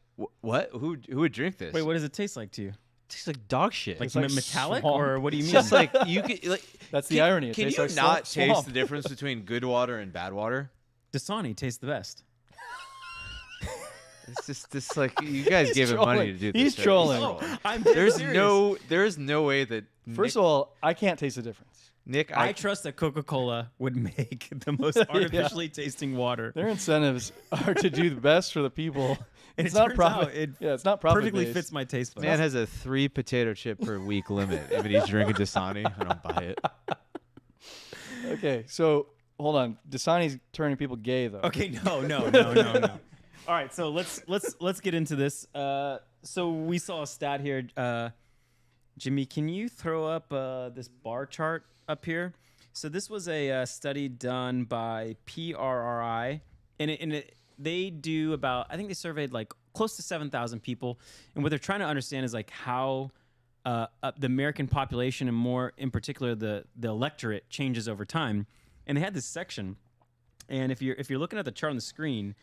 what? Who would drink this? wait, what does it taste like to you? It tastes like dog shit. Like, It's like metallic, swamp. or what do you It's mean? just like you could like. That's the irony. It Can tastes you like not swamp. taste the difference between good water and bad water? Dasani tastes the best. It's just this like you guys gave him money to do this. He's right? trolling. I'm dead There's serious. there's no way that First of all, I can't taste the difference. Nick, I trust that Coca-Cola would make the most artificially tasting water. Their incentives are to do the best for the people. And It's it not turns profit. out it Yeah, it's not profit. perfectly based. fits my taste buds. man has a 3 potato chip per week limit. If he's drinking Dasani, I don't buy it. Okay, so hold on. Dasani's turning people gay though. Okay, no. All right, so let's get into this. So we saw a stat here. Jimmy, can you throw up this bar chart up here? So this was a study done by PRRI, and they do about, I think they surveyed like close to 7,000 people, and what they're trying to understand is like how the American population, and more in particular the electorate, changes over time. And they had this section, and if you're looking at the chart on the screen,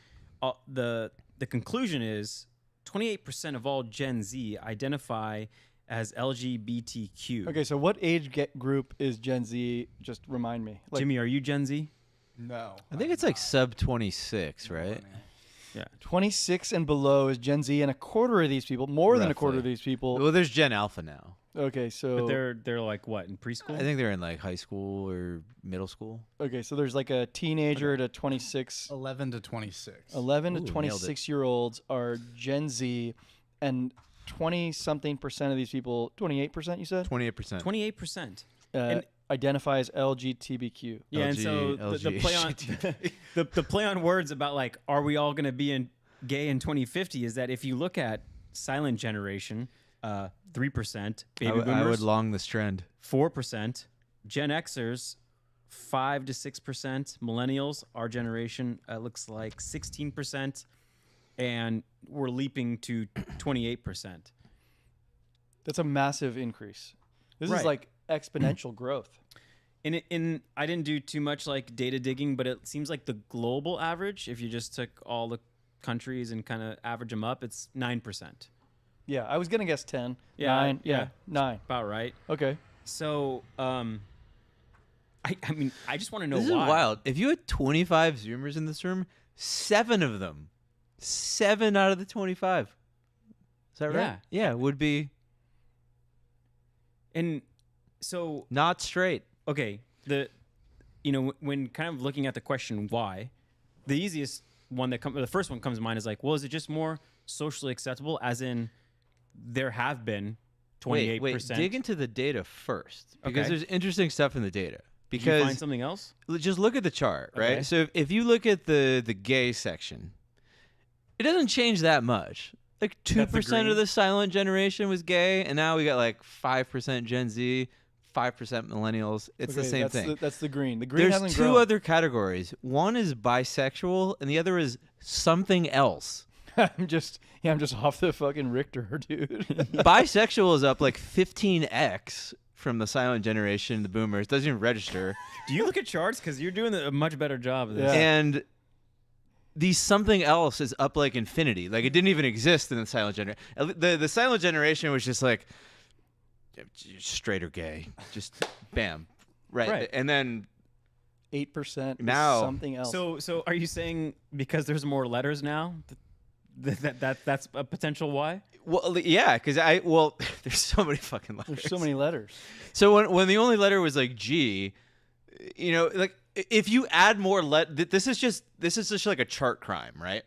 the conclusion is 28% of all Gen Z identify as LGBTQ. Okay, so what age group is Gen Z? Just remind me. Like Jimmy, are you Gen Z? No. I think it's like sub 26, right? Yeah. 26 and below is Gen Z, and a quarter of these people, more than a quarter of Roughly. these people. Well, there's Gen Alpha now. Okay, But so they're like what, in preschool? I think they're in like high school or middle school. okay, so there's like a teenager to 26. 11 to 26. 11 Ooh, to nailed it. 26-year-olds are Gen Z, and 20-something% of these people, 28% you said, 28%. 28%. identify as LGBTQ. Yeah, and so the play on the play on words about like, are we all going to be gay in 2050? Is that if you look at silent generation, 3%, baby boomers, I would long this trend. 4%, Gen Xers, 5 to 6%, millennials, our generation, looks like 16%, and we're leaping to 28%. That's a massive increase. This Right. is like exponential growth. In I didn't do too much like data digging, but it seems like the global average, if you just took all the countries and kind of average them up, it's 9%. Yeah, I was gonna guess 10. Yeah, 9. yeah. Yeah, 9. About right. Okay. So, I mean, I just want to know This why. is wild. If you had 25 Zoomers in this room, 7 of them, 7 out of the 25. Is that right? Yeah. Yeah, would be And so, not straight. okay, when kind of looking at the question why, the easiest one the first one comes to mind is like, well, is it just more socially acceptable? As in, there have been 28%. Wait, dig into the data first because Okay. there's interesting stuff in the data. Did you Because find something else? just look at the chart, right? Okay. So if you look at the gay section, it doesn't change that much. Like 2% green? of the silent generation was gay, and now we got like 5% Gen Z, 5% millennials. It's the Okay, same that's thing. that's the green. The green There's hasn't 2 grown. other categories. One is bisexual, and the other is something else. I'm just off the fucking Richter, dude. Bisexual is up like 15x from the silent generation, the boomers. Doesn't even register. Do you look at charts? Because you're doing a much better job of this. Yeah. And the something else is up like infinity. Like it didn't even exist in the silent generation. The silent generation was just like straight or gay. Just bam. Right. And then 8% Now- is something else. So are you saying because there's more letters now, that's a potential why? well yeah, because there's so many fucking letters. there's so many letters. So when the only letter was like G, like if you add more this is just like a chart crime, right?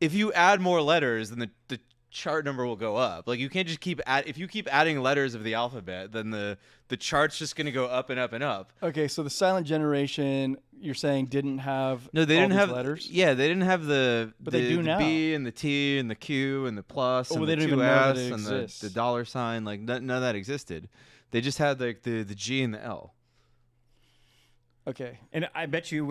If you add more letters, then the chart number will go up. Like you can't just if you keep adding letters of the alphabet, then the chart's just gonna go up and up and up. Okay, so the silent generation, you're saying didn't have No, they all didn't these have letters. Yeah, they didn't have the they do the now. B and the T and the Q and the plus Oh, and they the don't even know that 2S it and exists. the dollar sign. Like none of that existed. They just had like the G and the L. Okay. And I bet you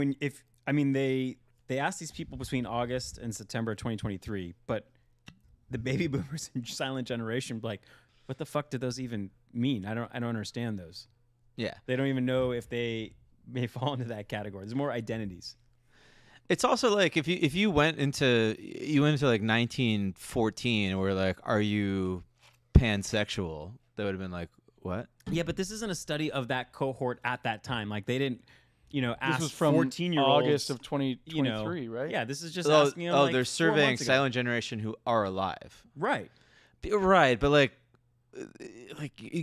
they asked these people between August and September 2023, but the baby boomers and silent generation, like, what the fuck do those even mean? I don't understand those. Yeah. They don't even know if they may fall into that category. There's more identities. It's also like if you went into like 1914 and were like, are you pansexual? That would have been like, what? Yeah, but this isn't a study of that cohort at that time. Like they didn't, This asked was from 14-year-olds, August of 2023, right? Yeah, this is just Oh, asking them. oh, like, they're 4 surveying months ago. silent generation who are alive. Right. Right, but like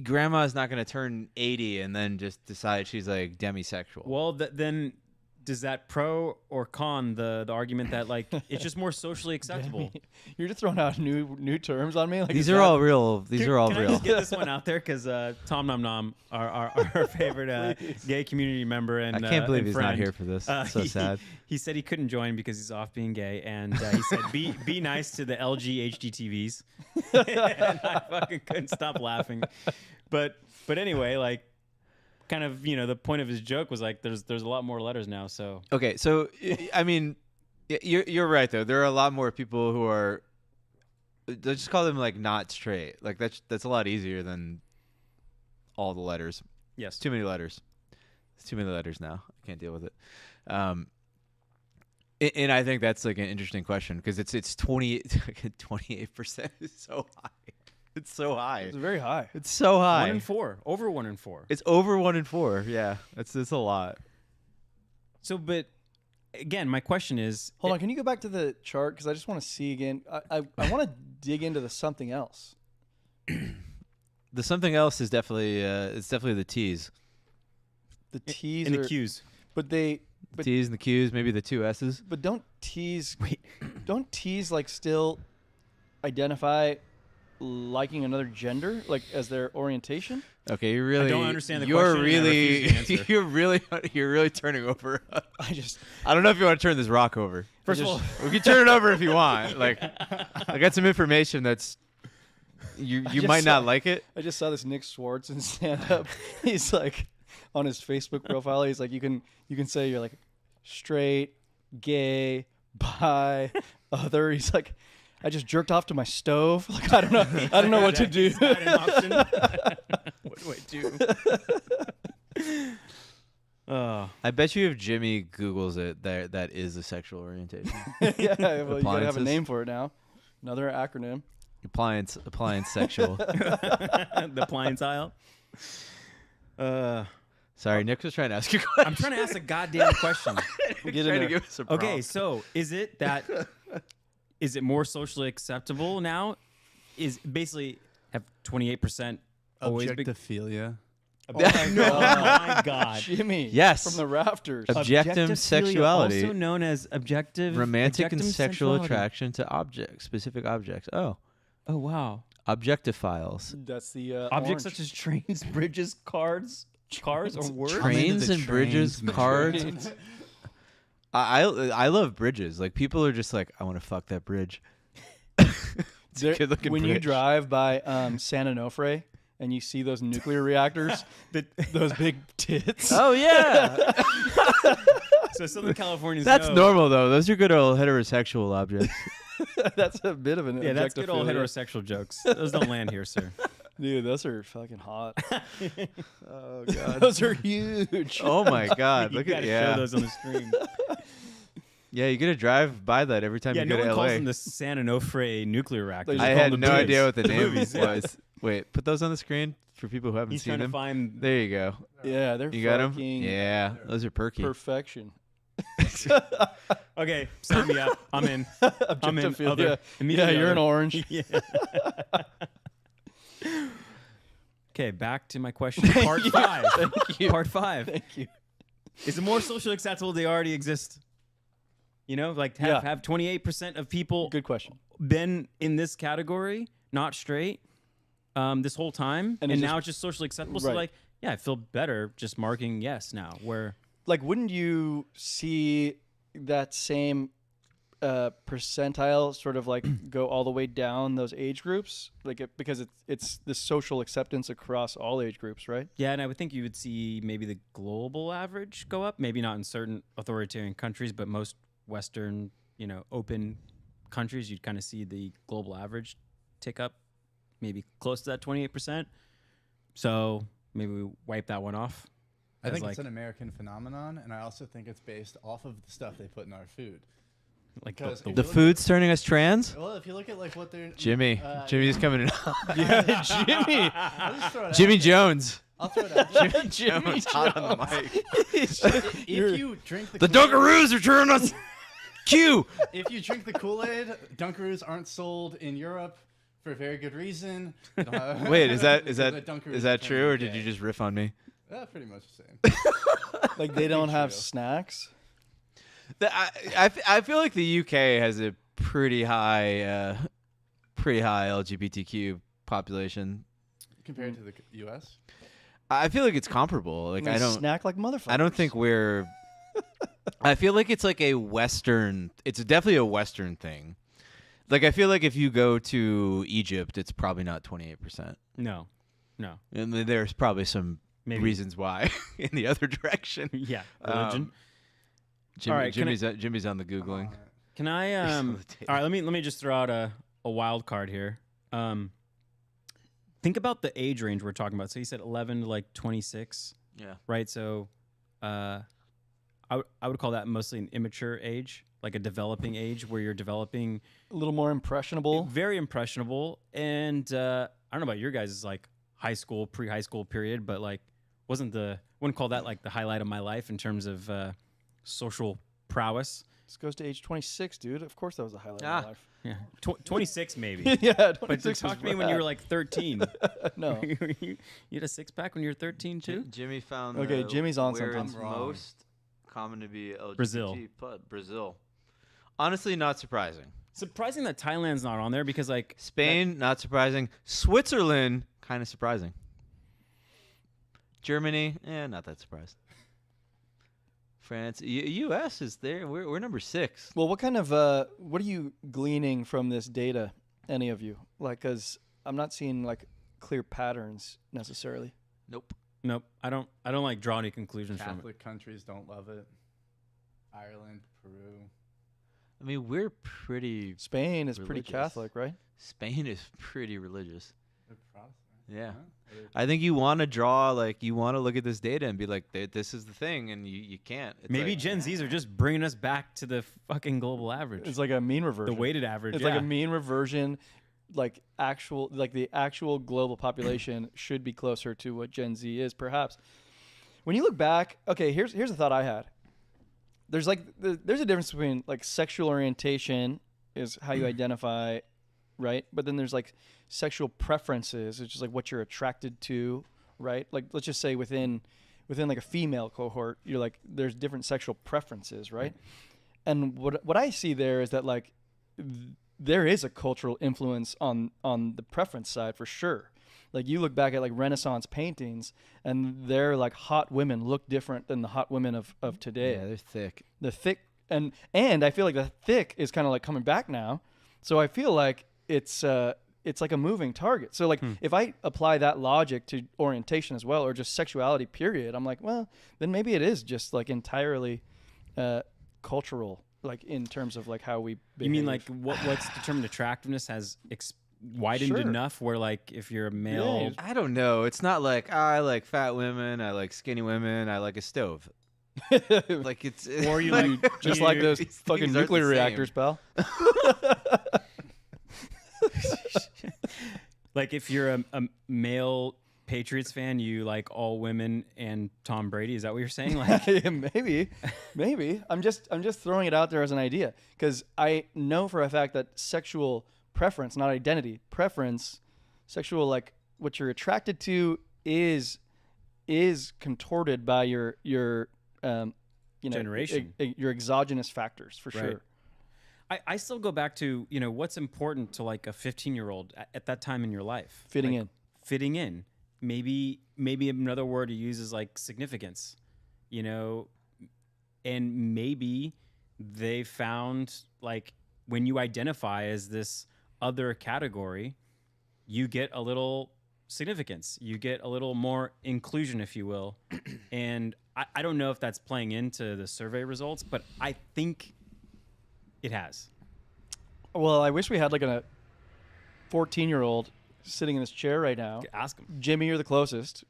grandma's not going to turn 80 and then just decide she's like demisexual. Well, then does that pro or con the argument that like it's just more socially acceptable? You're just throwing out new terms on me. Like, These is are that- all real. These are all Can I real. just get this one out there? Because Tom Nom Nom, our favorite gay community member, and I can't believe and he's friend, not here for this. It's so sad. He said he couldn't join because he's off being gay, and he said be nice to the LG HDTVs. And I fucking couldn't stop laughing. But anyway, like, kind of, the point of his joke was like there's a lot more letters now. So Okay, so I mean, you're right though. There are a lot more people who are. Let's just call them like not straight. Like that's a lot easier than all the letters. yes, Too many letters. It's too many letters now. I can't deal with it. And I think that's like an interesting question because it's 28% is so high. It's so high. It's very high. It's so high. 1 in 4, over 1 in 4. It's over 1 in 4. Yeah, it's a lot. So, but again, my question is, Hold on, can you go back to the chart? Because I just want to see again. I want to dig into the something else. The something else is definitely it's definitely the T's. The T's in are, the Q's. but they, The T's and the Q's, maybe the 2 S's. but don't T's, Wait. don't T's like still identify liking another gender, like as their orientation? Okay, you really. I don't understand the you're question, and I really, refuse to answer. you're really turning over. I don't know if you want to turn this rock over. First of all, We can turn it over if you want. Like, I got some information that's you just might not saw- like it. I just saw this Nick Swartz in stand up. He's like on his Facebook profile. He's like, you can say you're like straight, gay, bi, other. He's like, I just jerked off to my stove. Like I don't know what to do. Is that an option? What do I do? I bet you if Jimmy Googles it, that is a sexual orientation. Yeah, well, you gotta have a Appliances. name for it now. Another acronym. appliance sexual. The appliance aisle. Sorry, Nick was trying to ask you a question. I'm trying to ask a goddamn question. Get trying in to there. give us a Okay, prompt. so is it more socially acceptable now? Is basically have 28% always been? Objectophilia. Oh my Oh god, my god. Jimmy! Yes. from the rafters. Objective Objectophilia, sexuality. also known as objective Romantic and objective sexual sensuality. attraction to specific objects. Oh, Oh wow. objectophiles. That's the Objects orange. such as trains, bridges, cars or words. Trains the and bridges, trains, man. cards. Trains. I love bridges. Like people are just like, I want to fuck that bridge. There- good looking when you bridge. drive by San Onofre and you see those nuclear reactors, those big tits. Oh yeah, So Southern Californians. that's know, normal though. Those are good old heterosexual objects. That's a bit of an Yeah, that's good old objectophilia. heterosexual jokes. Those don't land here, sir. Dude, those are fucking hot. Oh god. Those are huge. Oh my god. You Look gotta at show those on the screen. Yeah, you gotta drive by that every time Yeah, you no go one to calls LA. them the San Onofre nuclear reactors. They I just call had them no the idea what the name movies, yeah. was. Wait, put those on the screen for people who haven't He's seen trying to them. find. There you go. Yeah, they're You got them? fucking Yeah, those are perky. perfection. Okay, sign me up. I'm in. I'm in. Objectophilia. Other. Yeah, Immediately you're other. an orange. Yeah. Okay, back to my question. Part 5. Thank you. Part 5. Thank you. Is it more socially acceptable they already exist? You know, like Yeah. have 28% of people Good question. been in this category, not straight, this whole time, And and it's now just- it's just socially acceptable. So Right. like, yeah, I feel better just marking yes now. Where Like, wouldn't you see that same percentile sort of like go all the way down those age groups? Like, because it's the social acceptance across all age groups, right? yeah, and I would think you would see maybe the global average go up. Maybe not in certain authoritarian countries, but most Western, open countries, you'd kind of see the global average tick up, maybe close to that 28%. So maybe we wipe that one off. I as think like, it's an American phenomenon, and I also think it's based off of the stuff they put in our food. like because the, if The you look food's turning us trans? Well, if you look at like what they're Jimmy's coming in. Yeah, Jimmy. I'll just throw it Jimmy out there. Jones. I'll throw it out there. Jones hot on the mic. If you drink The Dunkaroos are turning us. Q. If you drink the Kool-Aid, Dunkaroos aren't sold in Europe for a very good reason. Wait, is that true, or did you just riff on me? Pretty much the same. Like they don't have true. snacks. I feel like the UK has a pretty high LGBTQ population. Compared to the U.S.? I feel like it's comparable. Like They I don't snack like motherfuckers. I don't think we're. I feel like it's like a Western. It's definitely a Western thing. Like I feel like if you go to Egypt, it's probably not 28%. No. And there's probably some Maybe. reasons why in the other direction. Yeah. Religion. Jimmy, All right, Jimmy's on the googling. Can I all right, let me just throw out a wild card here. Think about the age range we're talking about. So you said 11 to like 26. Yeah. Right? So I would call that mostly an immature age, like a developing age where you're developing A little more impressionable. very impressionable. And I don't know about your guys' like high school, pre-high school period, but like wouldn't call that like the highlight of my life in terms of social prowess. This goes to age 26, dude. Of course that was a highlight of my life. Yeah. 26 maybe. Yeah, 26 But talk to me when you were like 13. No. You had a six-pack when you were 13 too? Jimmy found. Okay, Jimmy's on where something. it's most common to be LGBT. Brazil. Brazil. Honestly, not surprising. Surprising that Thailand's not on there because like Spain, not surprising. Switzerland, kind of surprising. Germany, not that surprised. France, U.S. is there. We're number 6. Well, what kind of what are you gleaning from this data? Any of you? Like, because I'm not seeing like clear patterns necessarily. Nope. Nope. I don't like draw any conclusions from it. Catholic countries don't love it. Ireland, Peru. I mean, we're pretty. Spain is pretty Religious. Catholic, right? Spain is pretty religious. They're Protestant. Yeah. Huh? I think you want to draw, like, you want to look at this data and be like, this is the thing, and you can't. It's Maybe like, Gen Zs are just bringing us back to the fucking global average. It's like a mean reversion. The weighted average. It's yeah. like a mean reversion. Like the actual global population should be closer to what Gen Z is, perhaps. When you look back, okay, here's a thought I had. There's a difference between like sexual orientation is how you identify, right? But then there's like sexual preferences, which is like what you're attracted to, right? Like let's just say within like a female cohort, you're like there's different sexual preferences, right? And what I see there is that like there is a cultural influence on the preference side for sure. Like you look back at like Renaissance paintings and their like hot women look different than the hot women of today. Yeah, they're thick. The thick and I feel like the thick is kind of like coming back now. So I feel like it's like a moving target. So like if I apply that logic to orientation as well, or just sexuality period, I'm like, well, then maybe it is just like entirely cultural, like in terms of like how we behave. You mean like what's determined attractiveness has widened Sure. enough where like if you're a male, I don't know. It's not like I like fat women, I like skinny women, I like a stove. Like it's or you You like just like those these fucking things aren't the nuclear same. reactors, pal. like if you're a male Patriots fan, you like all women and Tom Brady. Is that what you're saying? Like Yeah, maybe. I'm just throwing it out there as an idea because I know for a fact that sexual preference, not identity, preference, sexual like what you're attracted to is contorted by your Generation. your exogenous factors for Right. sure. I still go back to, what's important to like a 15-year-old at that time in your life. Fitting Like, in. Fitting in. Maybe another word to use is like significance, and maybe they found like when you identify as this other category, you get a little significance, you get a little more inclusion, if you will. And I don't know if that's playing into the survey results, but I think it has. Well, I wish we had like a 14-year-old sitting in this chair right now. Ask them. Jimmy, you're the closest.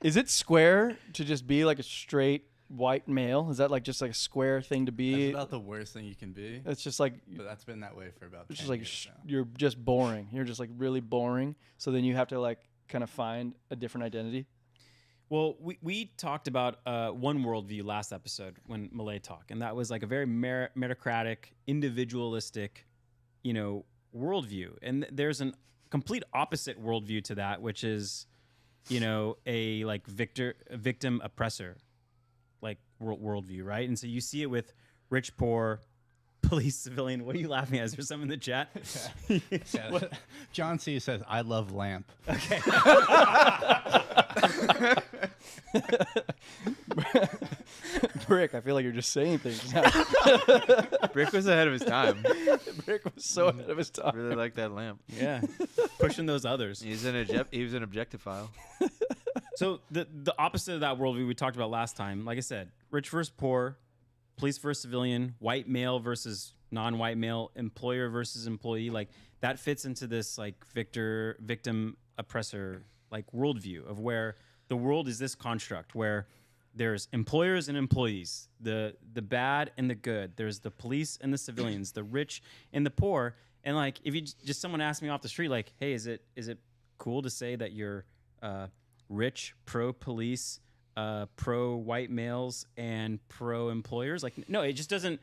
Is it square to just be like a straight white male? Is that like just like a square thing to be? That's about the worst thing you can be. It's just like But that's been that way for about 10 it's just like years now. you're just boring. You're just like really boring. So then you have to like kind of find a different identity? Well, we talked about one worldview last episode when Malay talked, and that was like a very meritocratic, individualistic, worldview. And there's a complete opposite worldview to that, which is, a like victim oppressor, like worldview, right? And so you see it with rich, poor, police, civilian. What are you laughing at? Is there some in the chat? Yeah. John C says, "I love lamp." Okay. Brick, I feel like you're just saying things now. Brick was ahead of his time. Brick was so ahead of his time. Really like that lamp. Yeah, pushing those others. He was an objectophile. So the opposite of that worldview we talked about last time, like I said, rich versus poor, police versus civilian, white male versus non-white male, employer versus employee, like that fits into this like victim oppressor like worldview of where the world is this construct where there's employers and employees, the bad and the good. There's the police and the civilians, the rich and the poor. And like if you just someone asked me off the street, like, hey, is it cool to say that you're rich, pro-police, pro-white males, and pro-employers? Like, no, it just doesn't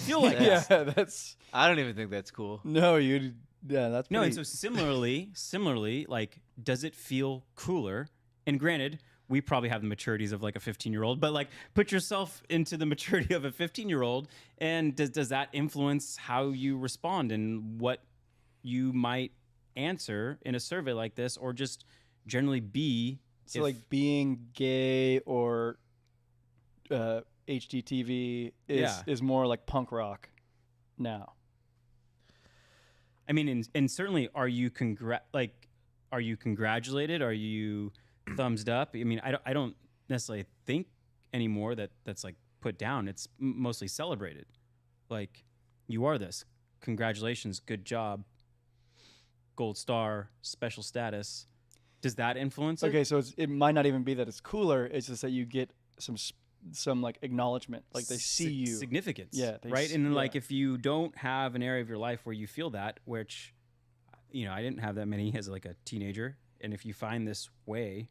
feel like Yeah, that. that's I don't even think that's cool. no, you. Yeah, that's No, pretty, and so similarly, like, does it feel cooler? And granted, we probably have the maturities of like a 15-year-old, but like, put yourself into the maturity of a 15-year-old, and does that influence how you respond and what you might answer in a survey like this, or just generally be? so like being gay or HGTV is more like punk rock now. I mean, and certainly, are you congratulated? Are you thumbs up? I mean, I don't necessarily think anymore that's like put down. It's mostly celebrated. Like, you are this. Congratulations, good job. Gold star, special status. Does that influence it? Okay, so it might not even be that it's cooler. It's just that you get some like acknowledgement, like they see you. Significance. Yeah, right. And then like yeah. if you don't have an area of your life where you feel that, which, I didn't have that many as like a teenager. And if you find this way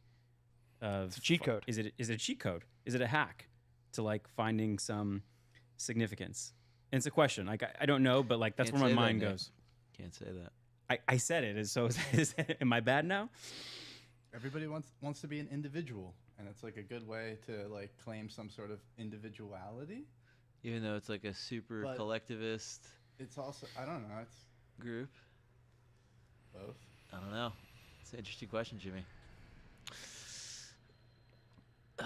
of It's a cheat code. is it a cheat code? Is it a hack to like finding some significance? And it's a question. Like I don't know, but like that's Can't where my say that, mind Nick. goes. Can't say that. I said it. So am I bad now? Everybody wants to be an individual, and it's like a good way to like claim some sort of individuality. Even though it's like a super But- collectivist It's also, I don't know, it's group. both. I don't know. It's an interesting question, Jimmy. I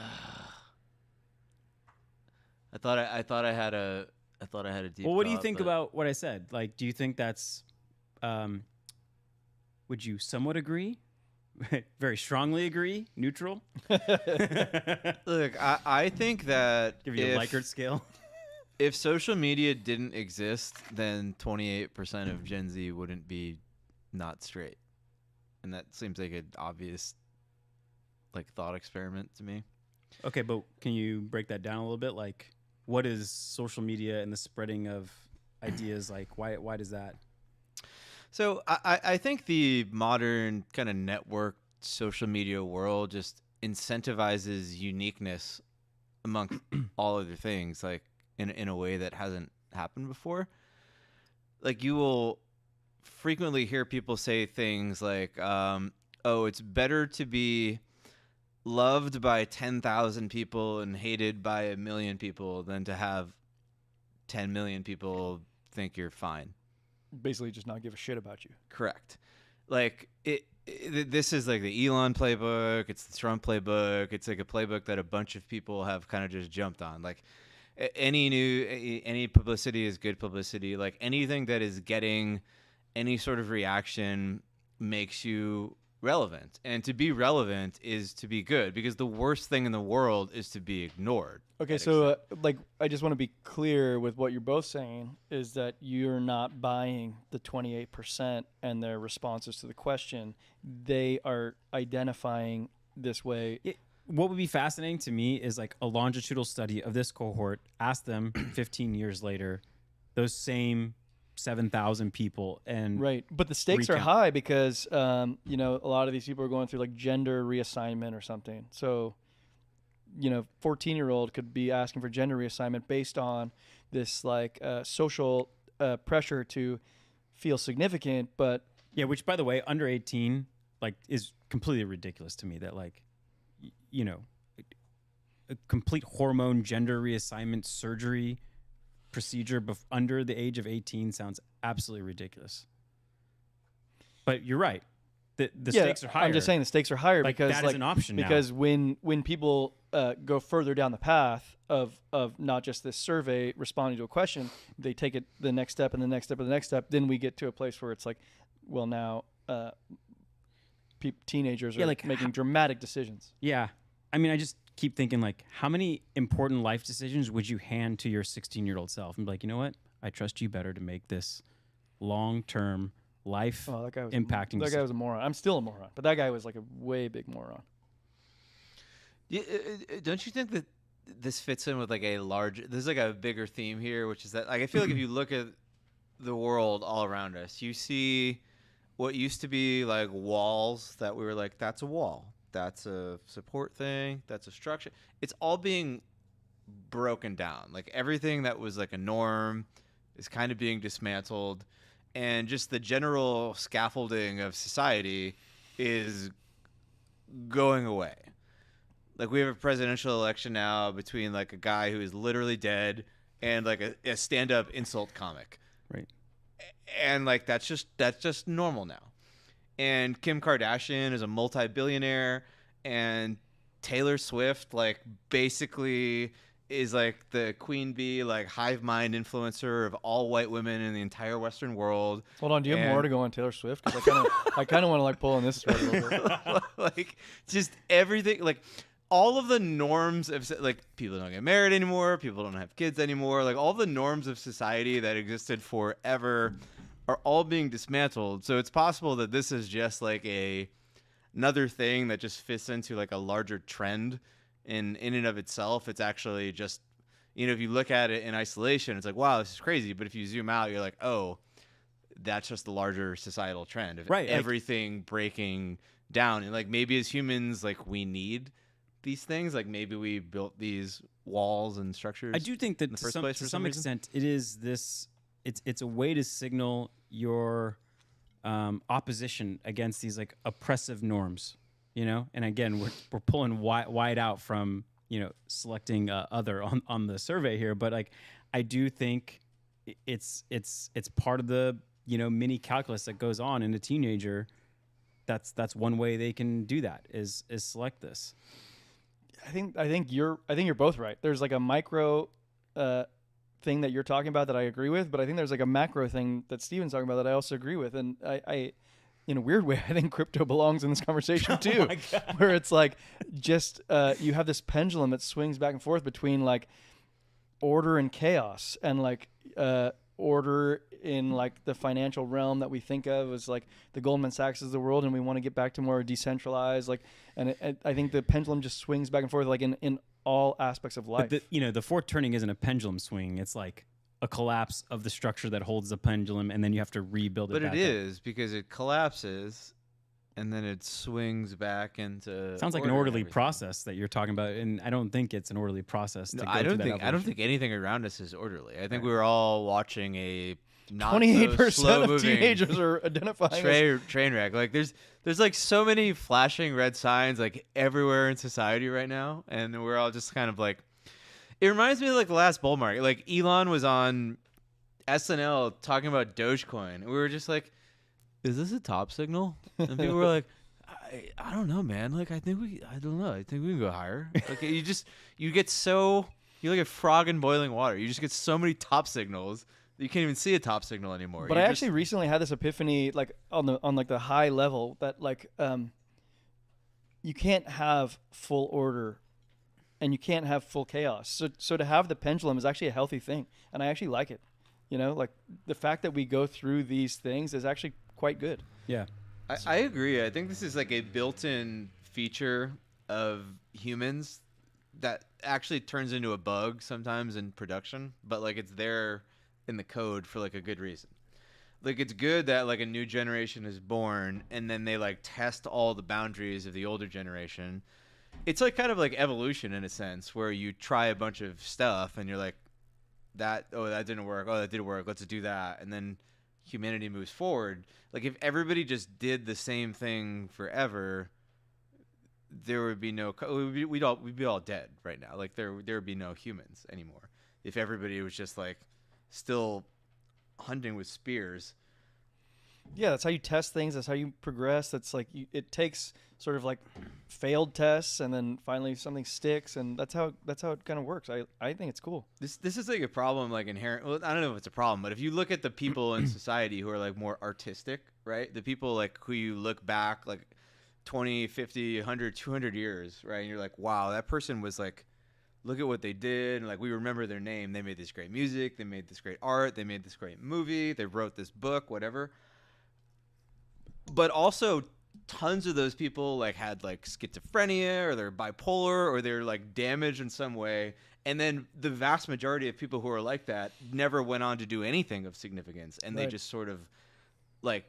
thought I had a deep. Well, what do you thought, think but about what I said? Like, do you think that's? Would you somewhat agree? Very strongly agree? Neutral? Look, I think that Give you a Likert scale. if social media didn't exist, then 28% of Gen Z wouldn't be not straight, and that seems like an obvious, like, thought experiment to me. Okay, but can you break that down a little bit? Like, what is social media and the spreading of ideas like? Why does that? So I think the modern kind of network social media world just incentivizes uniqueness among all other things, like in a way that hasn't happened before. Like, you will frequently hear people say things like, "Oh, it's better to be loved by 10,000 people and hated by 1 million people than to have 10 million people think you're fine." Basically, just not give a shit about you. Correct. Like, this is like the Elon playbook. It's the Trump playbook. It's like a playbook that a bunch of people have kind of just jumped on. Like, any publicity is good publicity. Like, anything that is getting any sort of reaction makes you relevant. And to be relevant is to be good, because the worst thing in the world is to be ignored. Okay, so like I just want to be clear with what you're both saying is that you're not buying the 28% and their responses to the question. They are identifying this way. What would be fascinating to me is like a longitudinal study of this cohort. Ask them 15 years later, those same 7,000 people, and Right. But the stakes are recount. high because, you know, a lot of these people are going through like gender reassignment or something. So, you know, 14-year-old could be asking for gender reassignment based on this like social pressure to feel significant. But Yeah, which by the way, under 18, like, is completely ridiculous to me. That like, you know, a complete hormone gender reassignment surgery procedure under the age of 18 sounds absolutely ridiculous. But you're right. The stakes are higher. I'm just saying the stakes are higher Like, because that is like an option now. because when people go further down the path of not just this survey responding to a question, they take it the next step and the next step and the next step. Then we get to a place where it's like, well, now teenagers are like, making dramatic decisions. Yeah. I mean, I just keep thinking, like, how many important life decisions would you hand to your 16-year-old self and be like, you know what? I trust you better to make this long-term life Oh, that guy was impacting. That guy was a moron. I'm still a moron, but that guy was like a way big moron. Yeah, don't you think that this fits in with like a large? There's like a bigger theme here, which is that like I feel like if you look at the world all around us, you see what used to be like walls that we were like, that's a wall, that's a support thing, that's a structure. It's all being broken down. Like everything that was like a norm is kind of being dismantled, and just the general scaffolding of society is going away. Like we have a presidential election now between like a guy who is literally dead and like a stand-up insult comic. Right. And like that's just normal now. And Kim Kardashian is a multi-billionaire, and Taylor Swift like basically is like the queen bee, like hive mind influencer of all white women in the entire Western world. Hold on, do you have more to go on Taylor Swift? 'Cause I kind of want to like pull on this thread a little bit. Like just everything, like all of the norms of like people don't get married anymore, people don't have kids anymore, like all the norms of society that existed forever are all being dismantled. So it's possible that this is just like another thing that just fits into like a larger trend in and of itself. It's actually just, you know, if you look at it in isolation, it's like, wow, this is crazy. But if you zoom out, you're like, oh, that's just the larger societal trend of Right, like- everything breaking down. And like maybe as humans, like we need these things. Like maybe we built these walls and structures. I do think that in the to first some, place to for some some reason. extent it is this. It's a way to signal your opposition against these like oppressive norms, you know. And again, we're pulling wide out from, you know, selecting other on the survey here, but like I do think it's part of the, you know, mini calculus that goes on in a teenager. That's one way they can do that is select this. I think you're both right. There's like a micro thing that you're talking about that I agree with, but I think there's like a macro thing that Steven's talking about that I also agree with. And I in a weird way, I think crypto belongs in this conversation too, where it's like just you have this pendulum that swings back and forth between like order and chaos, and like order in like the financial realm that we think of as like the Goldman Sachs of the world, and we want to get back to more decentralized, like, and I think the pendulum just swings back and forth like in all aspects of life. But the fork turning isn't a pendulum swing. It's like a collapse of the structure that holds the pendulum, and then you have to rebuild it. But back it up. is because it collapses and then it swings back into. Sounds like an order and orderly everything. process that you're talking about, and I don't think it's an orderly process. No, To go I don't through that think evolution. anything around us is orderly. I think we were all watching a not 28% so of slow-moving teenagers are identifying as train wreck. Like there's like so many flashing red signs like everywhere in society right now, and we're all just kind of like. It reminds me of like the last bull market. Like Elon was on SNL talking about Dogecoin, and we were just like, "Is this a top signal?" And people were like, I don't know, man. Like I don't know. I think we can go higher. Like you get so you're like a frog in boiling water. You just get so many top signals that you can't even see a top signal anymore. But I actually recently had this epiphany, like on like the high level, that like you can't have full order, and you can't have full chaos. So to have the pendulum is actually a healthy thing, and I actually like it. You know, like the fact that we go through these things is actually quite good. Yeah. I agree. I think this is like a built-in feature of humans that actually turns into a bug sometimes in production, but like it's there in the code for like a good reason. like it's good that like a new generation is born and then they like test all the boundaries of the older generation. It's like kind of like evolution in a sense where you try a bunch of stuff and you're like that didn't work. Oh, that did work. Let's do that. And then humanity moves forward. Like if everybody just did the same thing forever, there would be no we'd be all dead right now. Like there would be no humans anymore if everybody was just like still hunting with spears. Yeah, that's how you test things. That's how you progress. That's like it takes sort of like failed tests, and then finally something sticks, and that's how it kind of works. I think it's cool. This is like a problem, like inherent. Well, I don't know if it's a problem, but if you look at the people in society who are like more artistic, right? The people like who you look back like 20, 50, 100, 200 years, right? And you're like, wow, that person was like, look at what they did. And like, we remember their name. They made this great music. They made this great art. They made this great movie. They wrote this book, whatever. But also tons of those people like had like schizophrenia or they're bipolar or they're like damaged in some way. And then the vast majority of people who are like that never went on to do anything of significance. And they just sort of like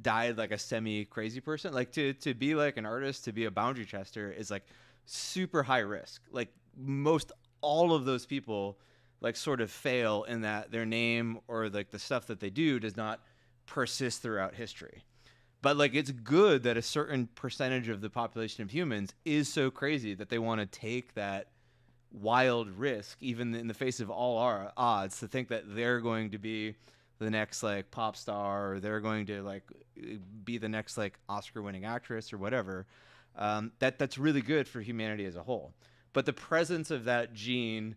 died like a semi-crazy person. Like to be like an artist, to be a boundary tester is like super high risk. Like most all of those people like sort of fail in that their name or like the stuff that they do does not persist throughout history. But like it's good that a certain percentage of the population of humans is so crazy that they want to take that wild risk, even in the face of all our odds, to think that they're going to be the next like pop star or they're going to like be the next like Oscar-winning actress or whatever. That's really good for humanity as a whole. But the presence of that gene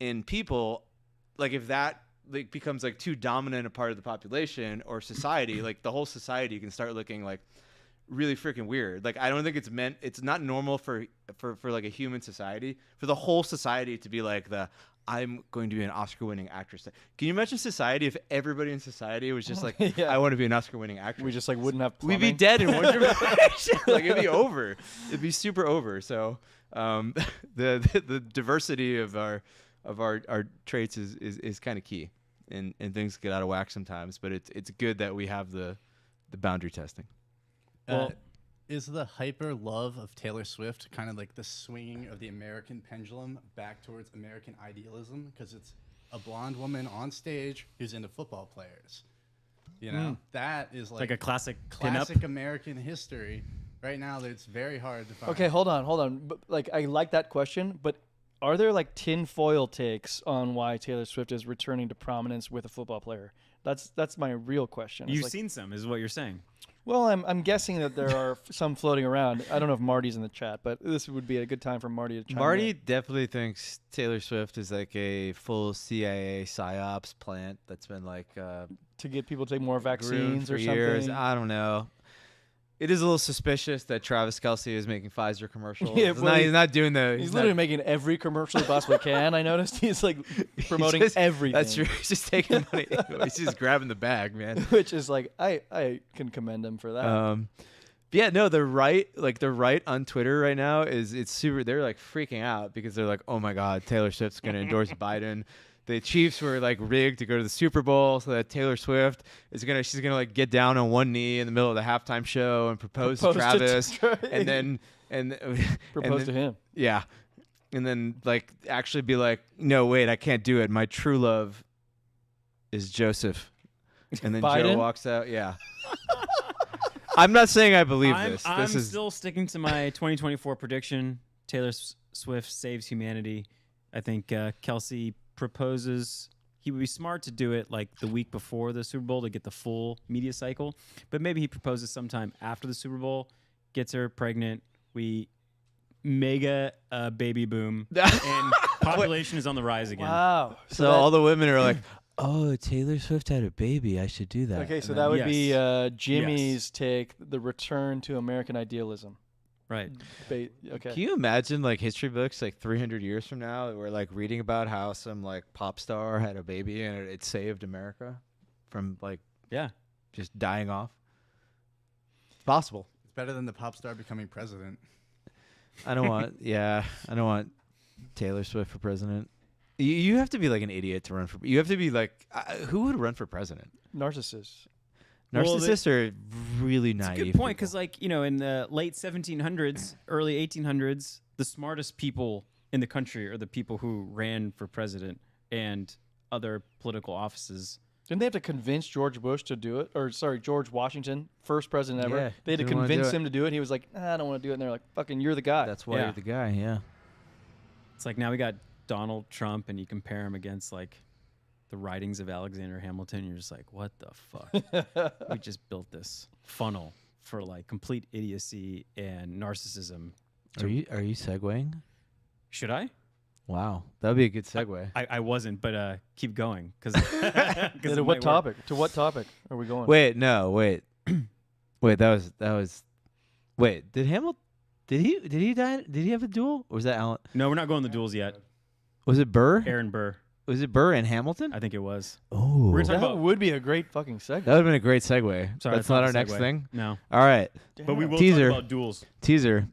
in people, like if that like becomes like too dominant a part of the population or society, like the whole society can start looking like really freaking weird. Like I don't think it's not normal for like a human society for the whole society to be like I'm going to be an Oscar-winning actress. Can you imagine society if everybody in society was just like, Yeah. I want to be an Oscar-winning actress? We just like wouldn't have We'd plumbing. be dead in one generation. Like it'd be over. It'd be super over. So the diversity of our traits is kind of key, and things get out of whack sometimes. But it's good that we have the boundary testing. Well, is the hyper love of Taylor Swift kind of like the swinging of the American pendulum back towards American idealism? Because it's a blonde woman on stage who's into football players. You know, that is like a classic American history. Right now, it's very hard to find. Okay, hold on. But, like, I like that question, but are there like tinfoil takes on why Taylor Swift is returning to prominence with a football player? That's my real question. You've seen some, is what you're saying. Well, I'm guessing that there are some floating around. I don't know if Marty's in the chat, but this would be a good time for Marty to chime Marty in. definitely thinks Taylor Swift is like a full CIA psyops plant that's been like To get people to take more groomed vaccines for or something. years. I don't know. It is a little suspicious that Travis Kelce is making Pfizer commercials. Yeah, well, he's not doing the. He's not- literally making every commercial he possibly can. I noticed he's like promoting just- everything. That's true. He's just taking money. He's just grabbing the bag, man. Which is like I can commend him for that. But yeah, no, the right on Twitter right now it's super. They're like freaking out because they're like, oh my God, Taylor Swift's going to endorse Biden. The Chiefs were like rigged to go to the Super Bowl so that Taylor Swift she's gonna like get down on one knee in the middle of the halftime show and propose to Travis, and then Propose to him. Yeah, and then like actually be like, no, wait, I can't do it. My true love is Joseph, and then Joe Biden? walks out. Yeah. I'm not saying I believe this. I'm This is still sticking to my 2024 prediction. Taylor Swift saves humanity. I think Kelce proposes. He would be smart to do it like the week before the Super Bowl to get the full media cycle. But maybe he proposes sometime after the Super Bowl, gets her pregnant. We mega baby boom, and population is on the rise again. Wow. so all the women are like, oh, Taylor Swift had a baby. I should do that. Okay, so And that then- would be Yes. Jimmy's take, the return to American idealism. Right. Okay. Can you imagine like history books like 300 years from now that we're like reading about how some like pop star had a baby and it saved America from like Yeah. just dying off? It's possible. It's better than the pop star becoming president. I don't want Taylor Swift for president. You have to be like an idiot to run for. You have to be like, who would run for president? Narcissists. Well, Narcissists are really It's a naive. good point, because people. like, in the late 1700s, early 1800s, the smartest people in the country are the people who ran for president and other political offices. Didn't they have to convince George Bush to do it? Or, sorry, George Washington, first president ever. Yeah, They had to didn't wanna do convince it. him to do it. And he was like, I don't want to do it. And they're like, fucking, you're the guy. That's why Yeah. you're the guy. Yeah. It's like now we got Donald Trump, and you compare him against like the writings of Alexander Hamilton. You're just like, what the fuck? We just built this funnel for like complete idiocy and narcissism. Are you segueing? Should I? Wow, that would be a good segue. I wasn't, but keep going, because To what topic? To what topic are we going? Wait, no, wait, wait. That was. Wait, did Hamilton? Did he die? Did he have a duel? Or was that Alan? No, we're not going to the duels yet. Was it Burr? Aaron Burr, Was it Burr and Hamilton? I think it was. Oh, We're gonna That talk about. would be a great fucking segue. that would have been a great segue. Sorry, that's not our the next segue. thing. No, All right, but we will Teaser. talk about duels. teaser.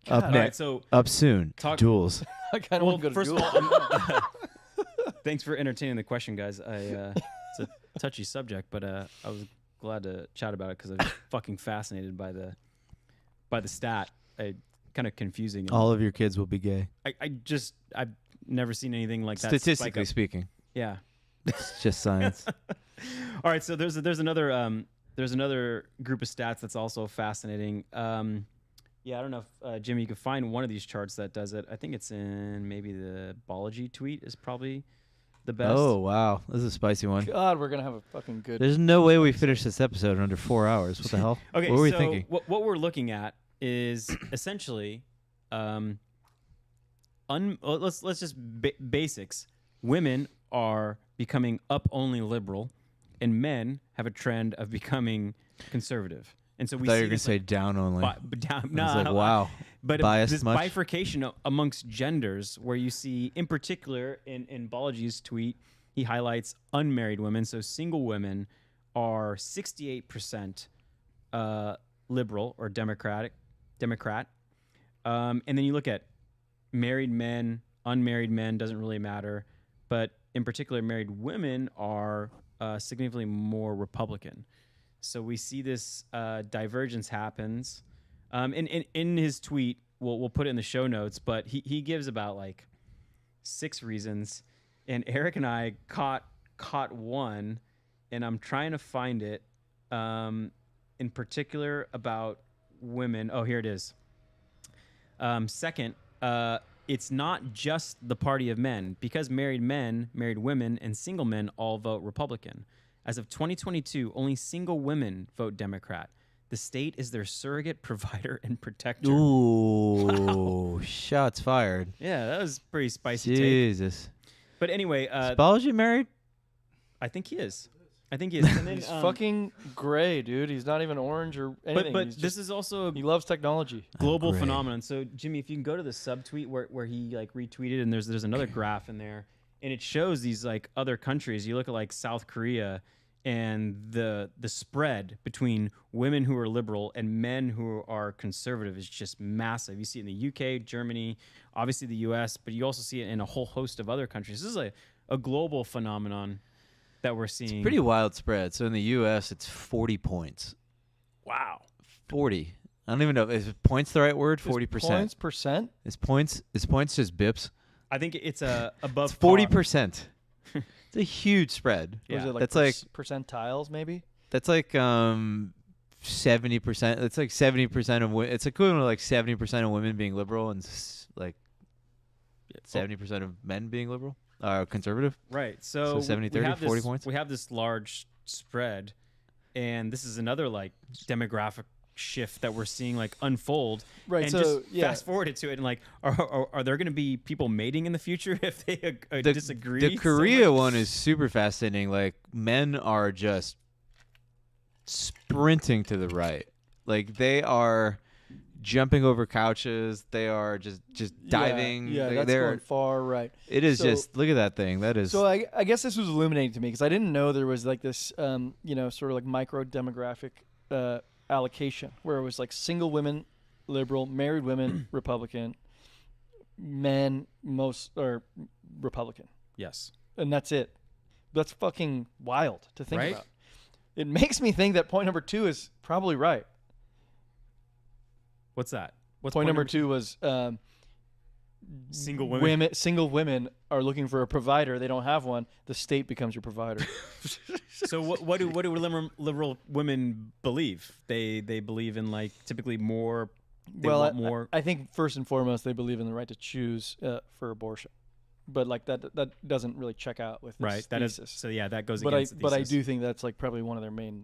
God, Up All right, next. so Up soon. Talk- Duels. I kind of well, want to go to first of duel. all, thanks for entertaining the question, guys. It's a touchy subject, but I was glad to chat about it because I was fucking fascinated by the stat. Kind of confusing. And All of your kids will be gay. I've never seen anything like that. Statistically spike up. speaking, Yeah. it's just science. All right, so there's another group of stats that's also fascinating. Yeah, I don't know if Jimmy, you can find one of these charts that does it. I think it's in maybe the Bology tweet is probably the best. Oh wow, this is a spicy one. God, we're going to have a fucking good. There's no way we finish this episode in under 4 hours. What the hell? Okay, what were we so thinking? what we're looking at is essentially, let's just basics. Women are becoming up only liberal, and men have a trend of becoming conservative. And so we I thought see you were gonna this, say down only. down, I was like, no, wow. but biased this much? bifurcation amongst genders, where you see, in particular, in Balaji's tweet, he highlights unmarried women. So single women are 68% liberal or Democrat. And then you look at married men, unmarried men, doesn't really matter. But in particular, married women are significantly more Republican. So we see this divergence happens. In his tweet, we'll put it in the show notes, but he gives about like 6 reasons. And Eric and I caught one, and I'm trying to find it in particular about women. Oh, here it is. Second, it's not just the party of men, because married men, married women, and single men all vote Republican. As of 2022, only single women vote Democrat. The state is their surrogate provider and protector. Ooh, shots fired. Yeah, that was a pretty spicy take. Jesus. But anyway, Is Balaji married? I think he is. And then, He's fucking gray, dude. He's not even orange or anything. But He's this just- is also he loves technology. global Great. phenomenon. So Jimmy, if you can go to the subtweet where he like retweeted, and there's another graph in there, and it shows these like other countries. You look at like South Korea, and the spread between women who are liberal and men who are conservative is just massive. You see it in the UK, Germany, obviously the US, but you also see it in a whole host of other countries. This is a global phenomenon that we're seeing. Pretty wild spread. So in the U.S., it's 40 points. wow. 40. I don't even know. Is points the right word? 40%. Points percent? Is points just bips? I think it's above It's par. 40%. It's a huge spread. Yeah. Was it like That's like percentiles, maybe? That's like 70%. It's like 70% of women. It's equivalent to like 70% of women being liberal and like 70% of men being liberal, conservative. Right. So, 70, we 30, have 40 this, points? We have this large spread, and this is another like demographic shift that we're seeing like unfold. Right, And so, just yeah. fast forward it to it, and like, are there going to be people mating in the future if they disagree? The so Korea much? one is super fascinating. Like men are just sprinting to the right. Like they are jumping over couches. They are just diving. Yeah, They- that's they're- going far right. It is So- just look at that thing. That is So I guess this was illuminating to me because I didn't know there was like this, sort of like micro demographic allocation where it was like single women, liberal, married women, Republican, men, most or Republican. Yes. and that's it. That's fucking wild to think Right? about. It makes me think that point number 2 is probably right. What's that? What's Point number 2 was Single women. Single women are looking for a provider. They don't have one. The state becomes your provider. So what do liberal women believe? They believe in like typically more. They want more. I think first and foremost they believe in the right to choose for abortion, but like that doesn't really check out with this Right. That is thesis. so. Yeah, that goes but against. but I the thesis. do think that's like probably one of their main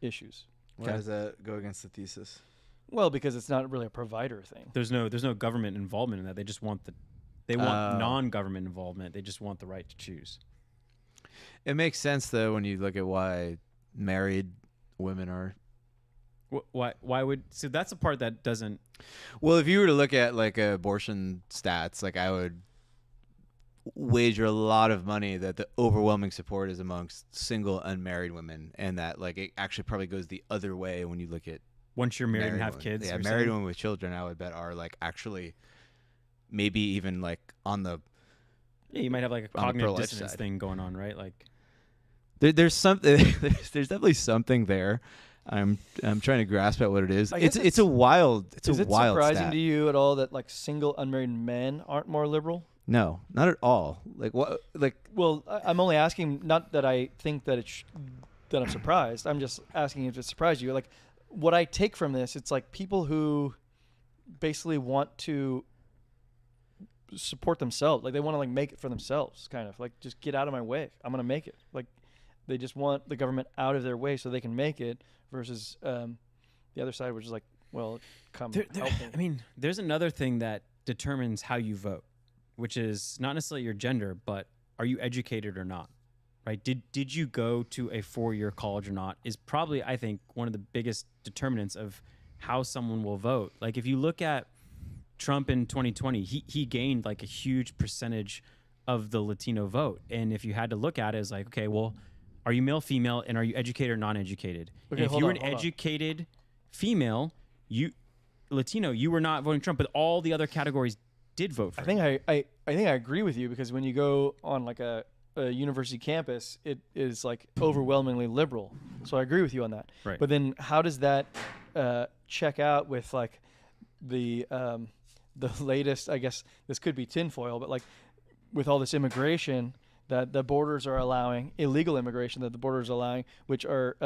issues. Why does that go against the thesis? Well, because it's not really a provider thing. There's no government involvement in that. They just want non-government involvement. They just want the right to choose. It makes sense though when you look at why married women are. Why would so that's the part that doesn't. Well, if you were to look at like abortion stats, like I would wager a lot of money that the overwhelming support is amongst single unmarried women, and that like it actually probably goes the other way when you look at Once you're married and have women. kids, Yeah, you're married saying? women with children, I would bet are like actually maybe even like on the Yeah, you might have like a on the cognitive pro-life dissonance side. thing going on, right? Like, there's something there's definitely something there. I'm trying to grasp at what it is. I guess It's a wild Is it wild surprising stat. to you at all that like single unmarried men aren't more liberal? No, not at all. Like what? Like Well, I'm only asking, not that I think that that I'm surprised. I'm just asking if it surprised you. Like, what I take from this, it's like people who basically want to support themselves. Like, they want to like make it for themselves, kind of like just get out of my way. I'm gonna make it. Like, they just want the government out of their way so they can make it. Versus the other side, which is like, well, come help me. I mean, there's another thing that determines how you vote, which is not necessarily your gender, but are you educated or not? Right? Did you go to a 4-year college or not? Is probably, I think, one of the biggest determinants of how someone will vote. Like if you look at Trump in 2020, he gained like a huge percentage of the Latino vote, and if you had to look at it, it's like, okay, well, are you male, female, and are you educated or non-educated? Okay, and if hold you were on, an hold on. educated female, Latino, you were not voting Trump, but all the other categories did vote for I him. think I think I agree with you, because when you go on like a university campus, it is like overwhelmingly liberal. So I agree with you on that. Right. But then how does that check out with like the latest? I guess this could be tinfoil, but like with all this immigration that the borders are allowing, illegal immigration that the borders are allowing, which are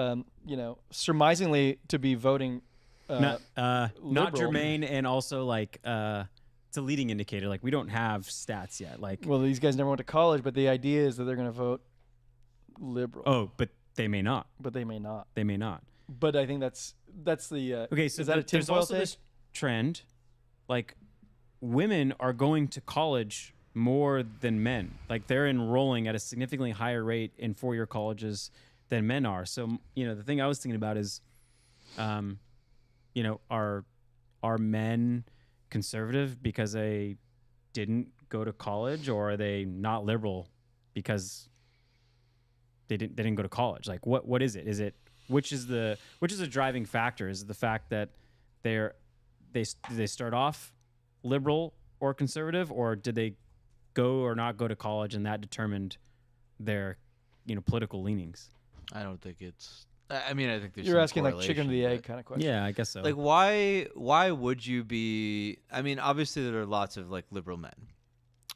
surmisingly to be voting. Not liberal. germane, and also like it's a leading indicator. Like we don't have stats yet. Like Well, these guys never went to college, but the idea is that they're going to vote liberal. oh, but they may not. But they may not. They may not. But I think that's the Okay, so is that a there's tinfoil also take? this trend, like women are going to college more than men. Like they're enrolling at a significantly higher rate in 4-year colleges than men are. So the thing I was thinking about is, are men conservative because they didn't go to college, or are they not liberal because they didn't go to college? Like what is it? Is it which is the driving factor? Is it the fact that they start off liberal or conservative, or did they go or not go to college and that determined their political leanings? I don't think it's. I mean, I think there's. You're some asking like chicken or the correlation, egg kind of question. Yeah, I guess so. Like why would you be? I mean, obviously there are lots of like liberal men,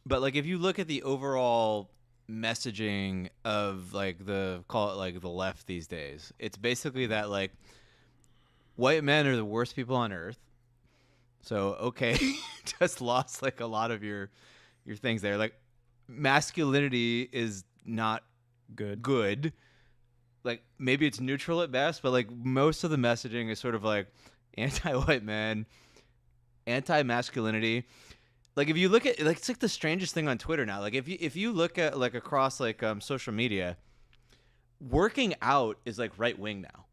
but like if you look at the overall messaging of like call it like the left these days, it's basically that like white men are the worst people on earth. So okay, just lost like a lot of your things there. Like masculinity is not good. Like maybe it's neutral at best, but like most of the messaging is sort of like anti-white men, anti-masculinity. Like if you look at like it's like the strangest thing on Twitter now. Like if you look at like across like social media, working out is like right wing now.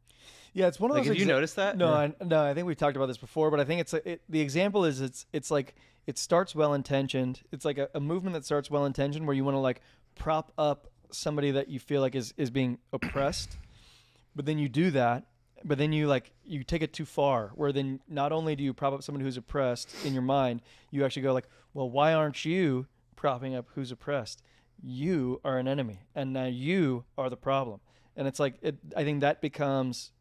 Yeah, it's one of Like those. have you noticed that? No, I think we've talked about this before, but I think the example is it's like it starts well intentioned. It's like a movement that starts well intentioned where you want to like prop up somebody that you feel like is being oppressed, but then you do that, but then you take it too far, where then not only do you prop up someone who's oppressed in your mind, you actually go like, well, why aren't you propping up who's oppressed? you are an enemy, and now you are the problem. And it's like I think that becomes.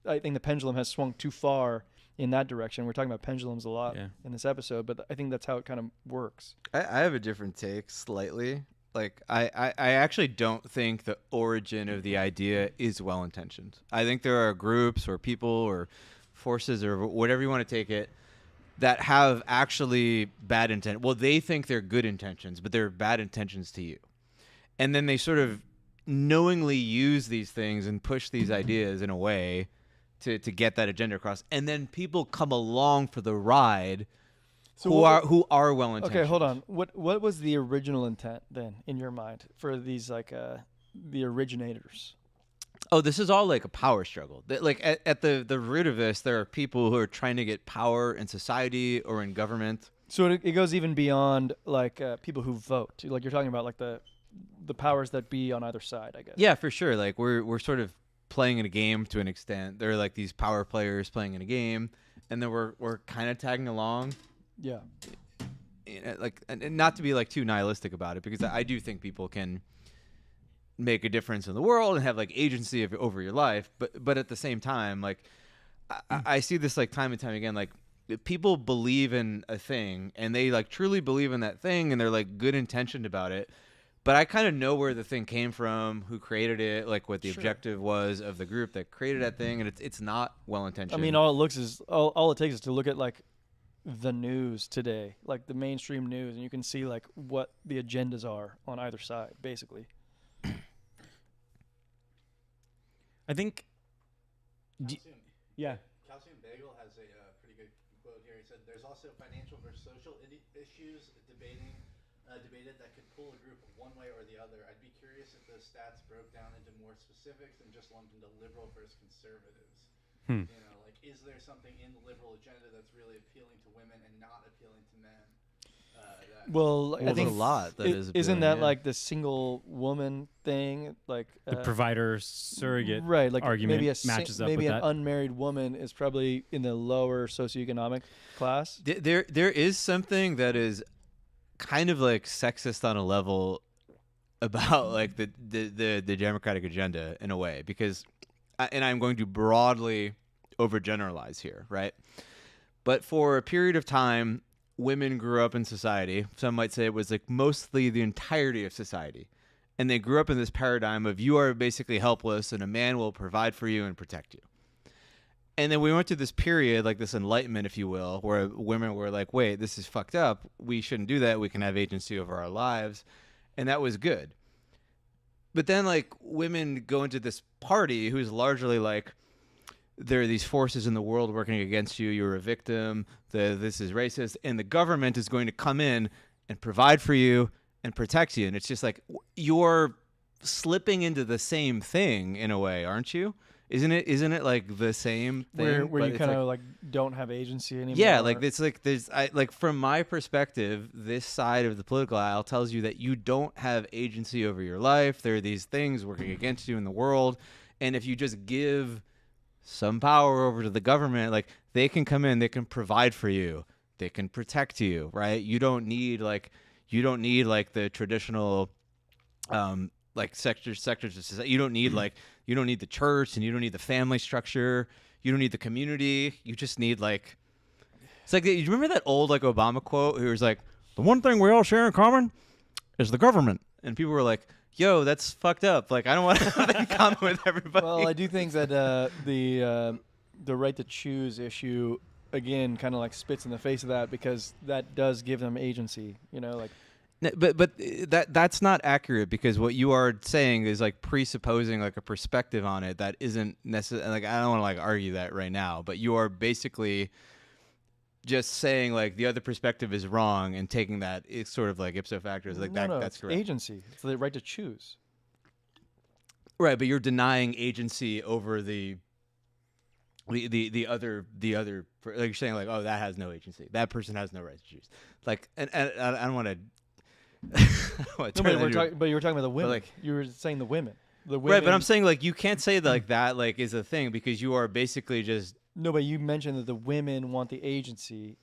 I think the pendulum has swung too far in that direction. We're talking about pendulums a lot in this episode, but I think that's how it kind of works. I have a different take slightly. Like I actually don't think the origin of the idea is well intentioned. I think there are groups or people or forces or whatever you want to take it that have actually bad intent. Well, they think they're good intentions, but they're bad intentions to you. And then they sort of knowingly use these things and push these ideas in a way to get that agenda across. And then people come along for the ride who are well intentioned. Okay, hold on. What was the original intent then in your mind for these like the originators? Oh, this is all like a power struggle. Like at the root of this, there are people who are trying to get power in society or in government. So it goes even beyond like people who vote. Like you're talking about like the powers that be on either side, I guess. Yeah, for sure. Like we're sort of playing in a game to an extent. There are like these power players playing in a game, and then we're kind of tagging along. Yeah. Like, and not to be like too nihilistic about it, because I do think people can make a difference in the world and have like agency over your life, but at the same time, like I see this like time and time again, like people believe in a thing and they like truly believe in that thing and they're like good intentioned about it, but I kind of know where the thing came from, who created it, like what the objective was of the group that created that thing, and it's not well intentioned. I mean, all it takes is to look at like the news today, like the mainstream news, and you can see like what the agendas are on either side, basically. I think. Calcium Bagel has a pretty good quote here. He said, "There's also financial versus social issues debated that could pull a group one way or the other. I'd be curious if those stats broke down into more specifics and just lumped into liberal versus conservatives. You know, like is there something in the liberal agenda that's really appealing to women and not appealing to men?" I think a lot that is isn't appealing, that yeah. like the single woman thing, like The provider surrogate right? Like argument maybe matches up maybe with an that. unmarried woman is probably in the lower socioeconomic class. There is something that is kind of like sexist on a level about like the Democratic agenda in a way, because and I'm going to broadly overgeneralize here, right? But for a period of time, women grew up in society. Some might say it was like mostly the entirety of society. And they grew up in this paradigm of you are basically helpless and a man will provide for you and protect you. And then we went through this period, like this enlightenment, if you will, where women were like, wait, this is fucked up. We shouldn't do that. We can have agency over our lives. And that was good. But then like women go into this party who's largely like, there are these forces in the world working against you. You're a victim. This is racist. And the government is going to come in and provide for you and protect you. And it's just like, you're slipping into the same thing in a way, aren't you? Isn't it like the same thing? Where you kind of like don't have agency anymore. Yeah, like it's like like from my perspective, this side of the political aisle tells you that you don't have agency over your life. There are these things working against you in the world. And if you just give some power over to the government, like they can come in, they can provide for you, they can protect you, right? You don't need like the traditional like sectors of society. You don't need the church, and you don't need the family structure, you don't need the community. You just need like, it's like, you remember that old like Obama quote who was like, the one thing we all share in common is the government, and people were like, yo, that's fucked up. Like, I don't want to have that in common with everybody. Well, I do think that the right to choose issue again kind of like spits in the face of that, because that does give them agency. You know, like. But that's not accurate, because what you are saying is like presupposing like a perspective on it that isn't necessarily, like, I don't want to like argue that right now, but you are basically just saying like the other perspective is wrong and taking that, it's sort of like ipso facto is like No, that's it's correct. agency. It's the right to choose. Right, but you're denying agency over the other, like you're saying like, oh, that has no agency. That person has no right to choose. Like, and I don't want to. But you were talking about the women. like, you were saying the women. The women. Right, but I'm saying like you can't say like that like is a thing, because you are basically just. No, but you mentioned that the women want the agency,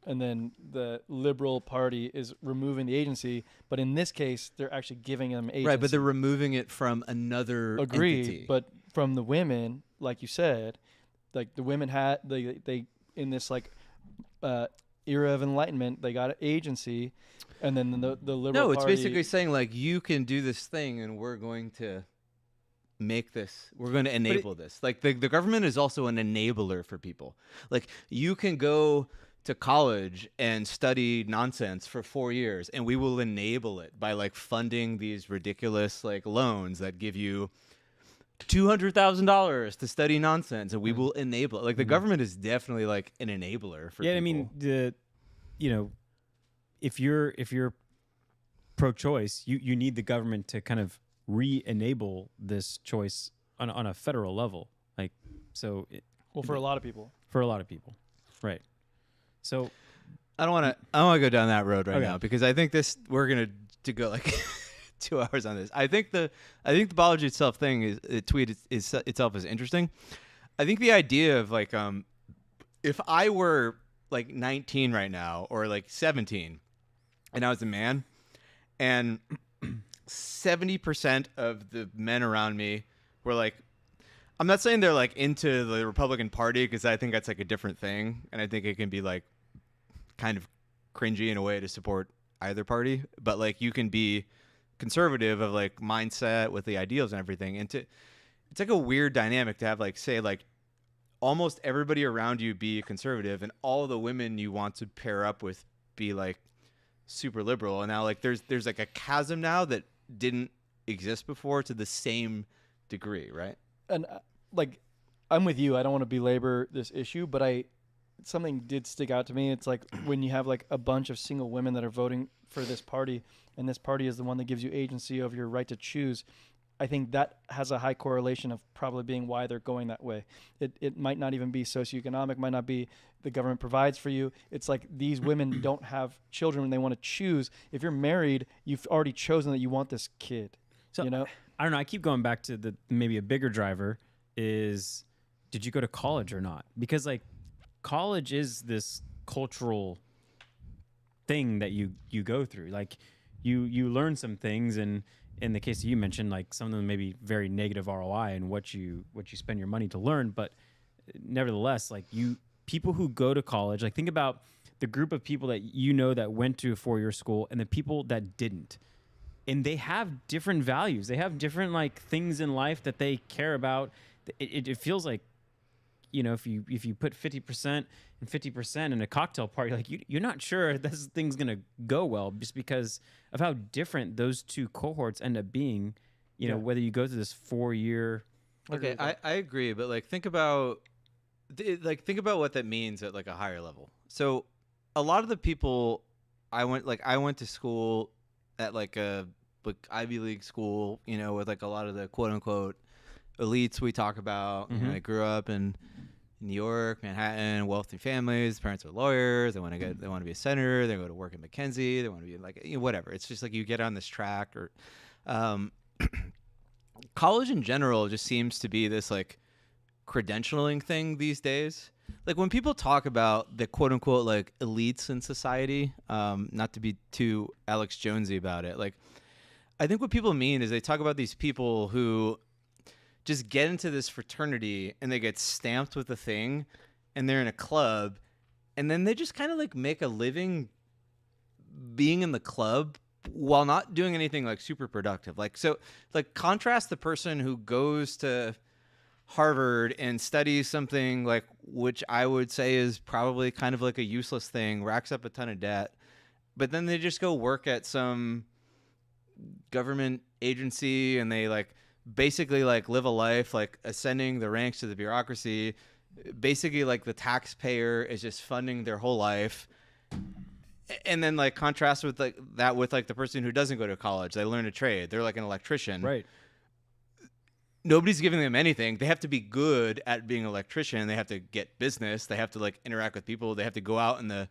and then the Liberal Party is removing the agency. But in this case, they're actually giving them agency. Right, but they're removing it from another Agreed, entity. but from the women, like you said, like the women had they in this like era of enlightenment, they got agency, and then the Liberal No, it's Party, basically saying like you can do this thing, and we're going to make this. We're going to enable this. Like the government is also an enabler for people. Like you can go to college and study nonsense for 4 years, and we will enable it by like funding these ridiculous like loans that give you $200,000 to study nonsense, and we will enable it. Like the government is definitely like an enabler for people. I mean, if you're pro-choice, you need the government to kind of re-enable this choice on a federal level. Like, so for a lot of people. For a lot of people, right? So I don't want to go down that road right Okay. now, because I think we're gonna to go like 2 hours on this. I think the biology itself thing itself is interesting. I think the idea of like if I were like 19 right now, or like 17, and I was a man, and 70% of the men around me were like, I'm not saying they're like into the Republican Party, because I think that's like a different thing, and I think it can be like kind of cringy in a way to support either party, but like you can be conservative of like mindset with the ideals and everything, and it's like a weird dynamic to have like say like almost everybody around you be a conservative, and all the women you want to pair up with be like super liberal, and now like there's like a chasm now that didn't exist before to the same degree, right? And like I'm with you. I don't want to belabor this issue, but something did stick out to me. It's like when you have like a bunch of single women that are voting for this party, and this party is the one that gives you agency over your right to choose. I think that has a high correlation of probably being why they're going that way. It might not even be socioeconomic, might not be the government provides for you. It's like these women don't have children when they want to choose. If you're married, you've already chosen that you want this kid. So you know? I don't know. I keep going back to maybe a bigger driver is, did you go to college or not? Because like college is this cultural thing that you go through. Like you learn some things, and in the case that you mentioned, like some of them may be very negative ROI and what you spend your money to learn, but nevertheless, like people who go to college, like think about the group of people that you know that went to a 4-year school and the people that didn't. And they have different values. They have different like things in life that they care about. It feels like, if you put 50% and 50% in a cocktail party, like you're not sure this thing's gonna go well, just because of how different those two cohorts end up being. Whether you go through this 4-year. Okay, I agree, but like think about what that means at like a higher level. So a lot of the people I went to school at like a Ivy League school, with like a lot of the quote unquote elites we talk about. Mm-hmm. I grew up in New York, Manhattan, wealthy families. Parents are lawyers. They want to be a senator. They go to work at McKinsey. They want to be like whatever. It's just like you get on this track. Or college in general just seems to be this like credentialing thing these days. Like when people talk about the quote unquote like elites in society, not to be too Alex Jonesy about it, like I think what people mean is they talk about these people who just get into this fraternity and they get stamped with a thing, and they're in a club, and then they just kind of like make a living being in the club while not doing anything like super productive. Like, so like contrast the person who goes to Harvard and studies something like, which I would say is probably kind of like a useless thing, racks up a ton of debt, but then they just go work at some government agency, and they like basically like live a life like ascending the ranks to the bureaucracy. Basically like the taxpayer is just funding their whole life. And then like contrast with like that with like the person who doesn't go to college. They learn a trade. They're like an electrician. Right. Nobody's giving them anything. They have to be good at being an electrician. They have to get business. They have to like interact with people. They have to go out in the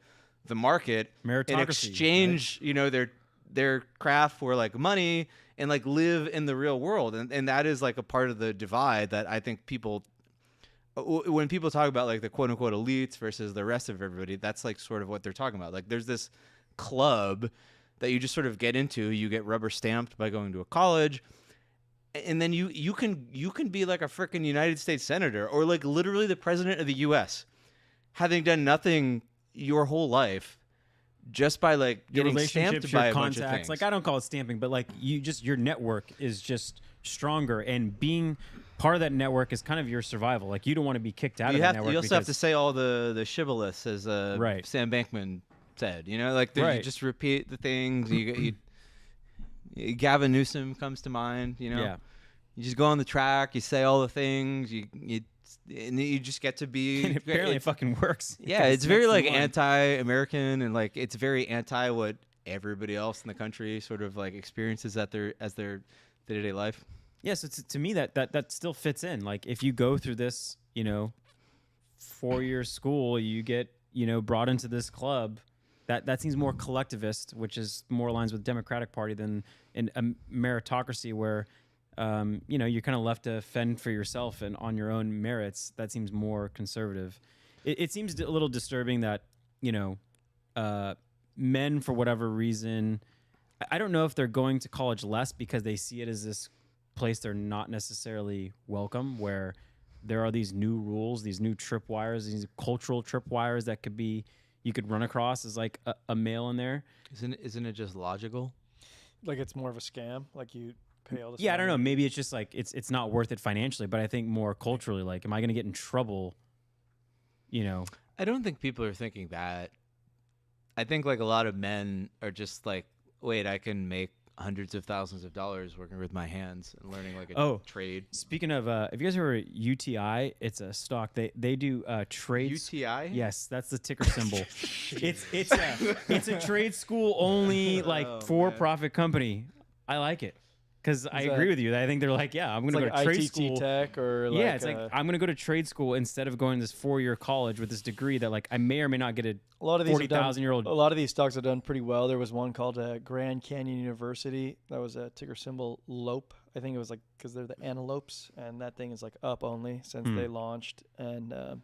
market and exchange, right? Their craft for like money, and like live in the real world. And that is like a part of the divide that I think people when people talk about like the quote unquote elites versus the rest of everybody, that's like sort of what they're talking about. Like there's this club that you just sort of get into. You get rubber stamped by going to a college, and then you can be like a freaking United States senator or like literally the president of the U.S. having done nothing your whole life, just by like Your getting relationships, stamped your by a bunch of contacts. things. Like I don't call it stamping, but like your network is just stronger, and being part of that network is kind of your survival. Like you don't want to be kicked out of that network. You also have to because- say all the shibboleths, as Right. Sam Bankman said. You know, like you Right. just repeat the things. Gavin Newsom comes to mind. You know, Yeah. you just go on the track. You say all the things. And you just get to be. And apparently it fucking works. Yeah, because it's very next in like line. anti-American, and like it's very anti what everybody else in the country sort of like experiences as their day-to-day life. Yeah, so to me that still fits in. Like if you go through this, 4-year school, you get, brought into this club. That seems more collectivist, which is more aligns with Democratic Party than in a meritocracy where you're kind of left to fend for yourself and on your own merits. That seems more conservative. It seems a little disturbing that, men, for whatever reason, I don't know if they're going to college less because they see it as this place they're not necessarily welcome, where there are these new rules, these new tripwires, these cultural tripwires that you could run across as like a male in there. Isn't it just logical? Like it's more of a scam. Like you pay all this. Yeah, I don't know. money. Maybe it's just like it's not worth it financially, but I think more culturally, like, am I going to get in trouble? I don't think people are thinking that. I think like a lot of men are just like, wait, I can make hundreds of thousands of dollars working with my hands and learning like a trade. Speaking of, if you guys heard of UTI, it's a stock. They do trades. UTI? Yes, that's the ticker symbol. it's a trade school only, like for-profit company. I like it because I agree with you. I think they're like, yeah, I'm going to It's go like to trade ITT school. Tech or like Yeah, it's like I'm going to go to trade school instead of going to this 4-year college with this degree that like I may or may not get a lot of these 40,000-year-old. A lot of these stocks have done pretty well. There was one called Grand Canyon University. That was a ticker symbol LOPE. I think it was like because they're the antelopes, and that thing is like up only since they launched. And I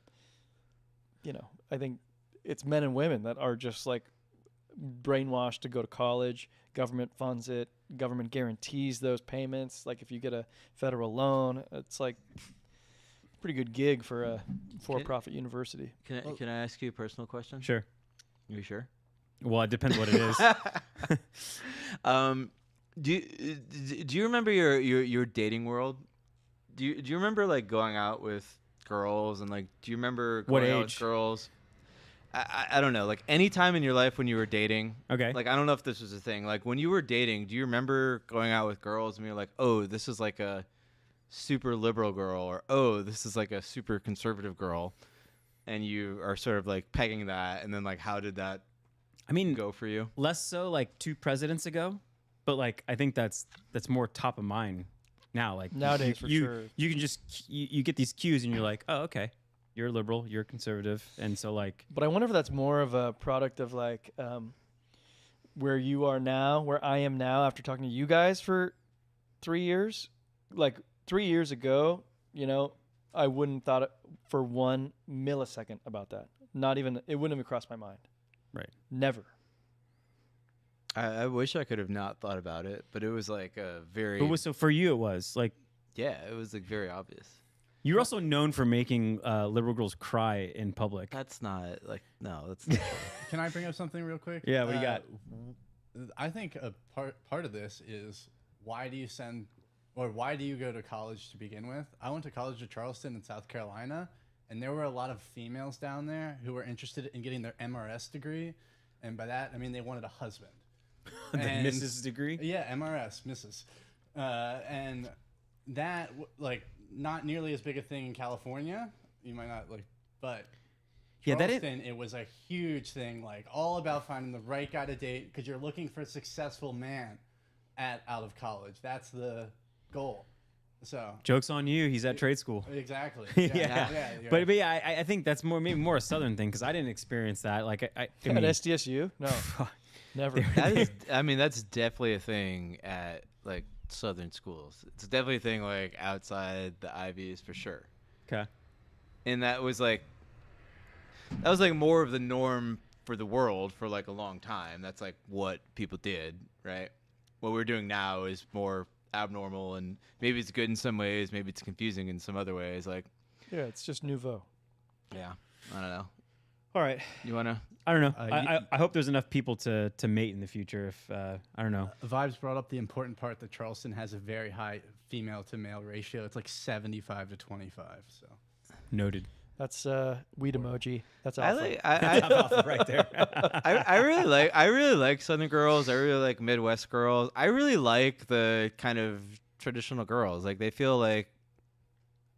think it's men and women that are just like brainwashed to go to college. Government funds it. Government guarantees those payments. Like if you get a federal loan, it's like a pretty good gig for a for-profit university. Can I ask you a personal question? Sure. Are you sure? Well, it depends what it is. Do you remember your dating world? Do you remember like going out with girls and like do you remember What going out with age? girls? I don't know, like any time in your life when you were dating. Okay. Like I don't know if this was a thing. Like when you were dating, do you remember going out with girls and you're like, oh, this is like a super liberal girl, or oh, this is like a super conservative girl, and you are sort of like pegging that, and then like how did that go for you? Less so like 2 presidents ago, but like I think that's more top of mind now. Like Nowadays, for sure. you can just you get these cues and you're like, oh, okay, you're liberal, you're conservative, and so like. But I wonder if that's more of a product of like where you are now, where I am now after talking to you guys for 3 years. Like 3 years ago, I wouldn't thought for 1 millisecond about that. Not even, it wouldn't have crossed my mind. Right. Never. I wish I could have not thought about it, but it was like a very So for you, it was like it was like very obvious. you're also known for making liberal girls cry in public. That's not like no. That's not Can I bring up something real quick? Yeah, what do you got? I think a part of this is why do you go to college to begin with? I went to college at Charleston in South Carolina, and there were a lot of females down there who were interested in getting their MRS degree, and by that I mean they wanted a husband. The Mrs. degree. Yeah, MRS, Mrs. And that like not nearly as big a thing in California. You might not like, but Yeah, that Charleston, it was a huge thing, like all about finding the right guy to date because you're looking for a successful man out of college. That's the goal. So Joke's on you. He's at trade school. exactly. Yeah. you're But right. yeah, I think that's maybe more a Southern thing because I didn't experience that. Like I At mean, SDSU? No. Never. that's definitely a thing at like Southern schools. It's definitely a thing like outside the Ivies for sure. okay. and that was like more of the norm for the world for like a long time. That's like what people did, right? What we're doing now is more abnormal, and maybe it's good in some ways, maybe it's confusing in some other ways. Like, Yeah, it's just nouveau. yeah, I don't know. All right. You wanna? I don't know. I hope there's enough people to mate in the future. If I don't know. Vibes brought up the important part that Charleston has a very high female to male ratio. It's like 75 to 25. So Noted. That's weed emoji. That's I alpha. like. Alfalfa right there. I really like Southern girls. I really like Midwest girls. I really like the kind of traditional girls. Like they feel like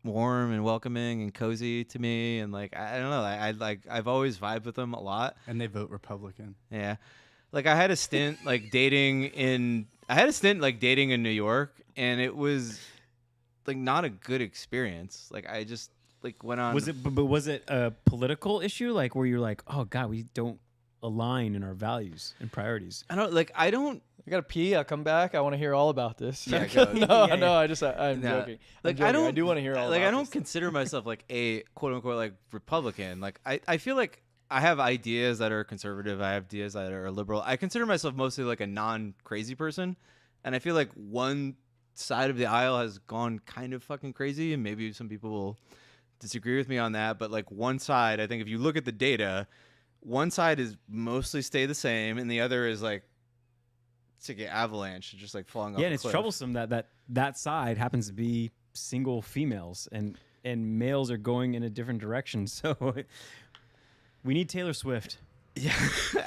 warm and welcoming and cozy to me, and like I don't know. I've always vibed with them a lot. and they vote Republican. Yeah, like I had a stint dating in New York, and it was like not a good experience. Like I just like went on. Was it a political issue, like where you're like, oh God, we don't align in our values and priorities? I don't. I gotta pee. I'll come back. I want to hear all about this. Yeah, go. no, Yeah, no. yeah. I'm Nah. joking. Like, I'm I joking. I don't- do want to hear all. Like about I don't this. consider myself like a quote unquote like Republican. Like I feel like I have ideas that are conservative. I have ideas that are liberal. I consider myself mostly like a non-crazy person, and I feel like one side of the aisle has gone kind of fucking crazy, and maybe some people will disagree with me on that. But like one side, I think if you look at the data, one side is mostly stay the same, and the other is like it's like an avalanche, just like falling off. Yeah, a and it's cliff. troublesome that side happens to be single females, and males are going in a different direction. So we need Taylor Swift. Yeah,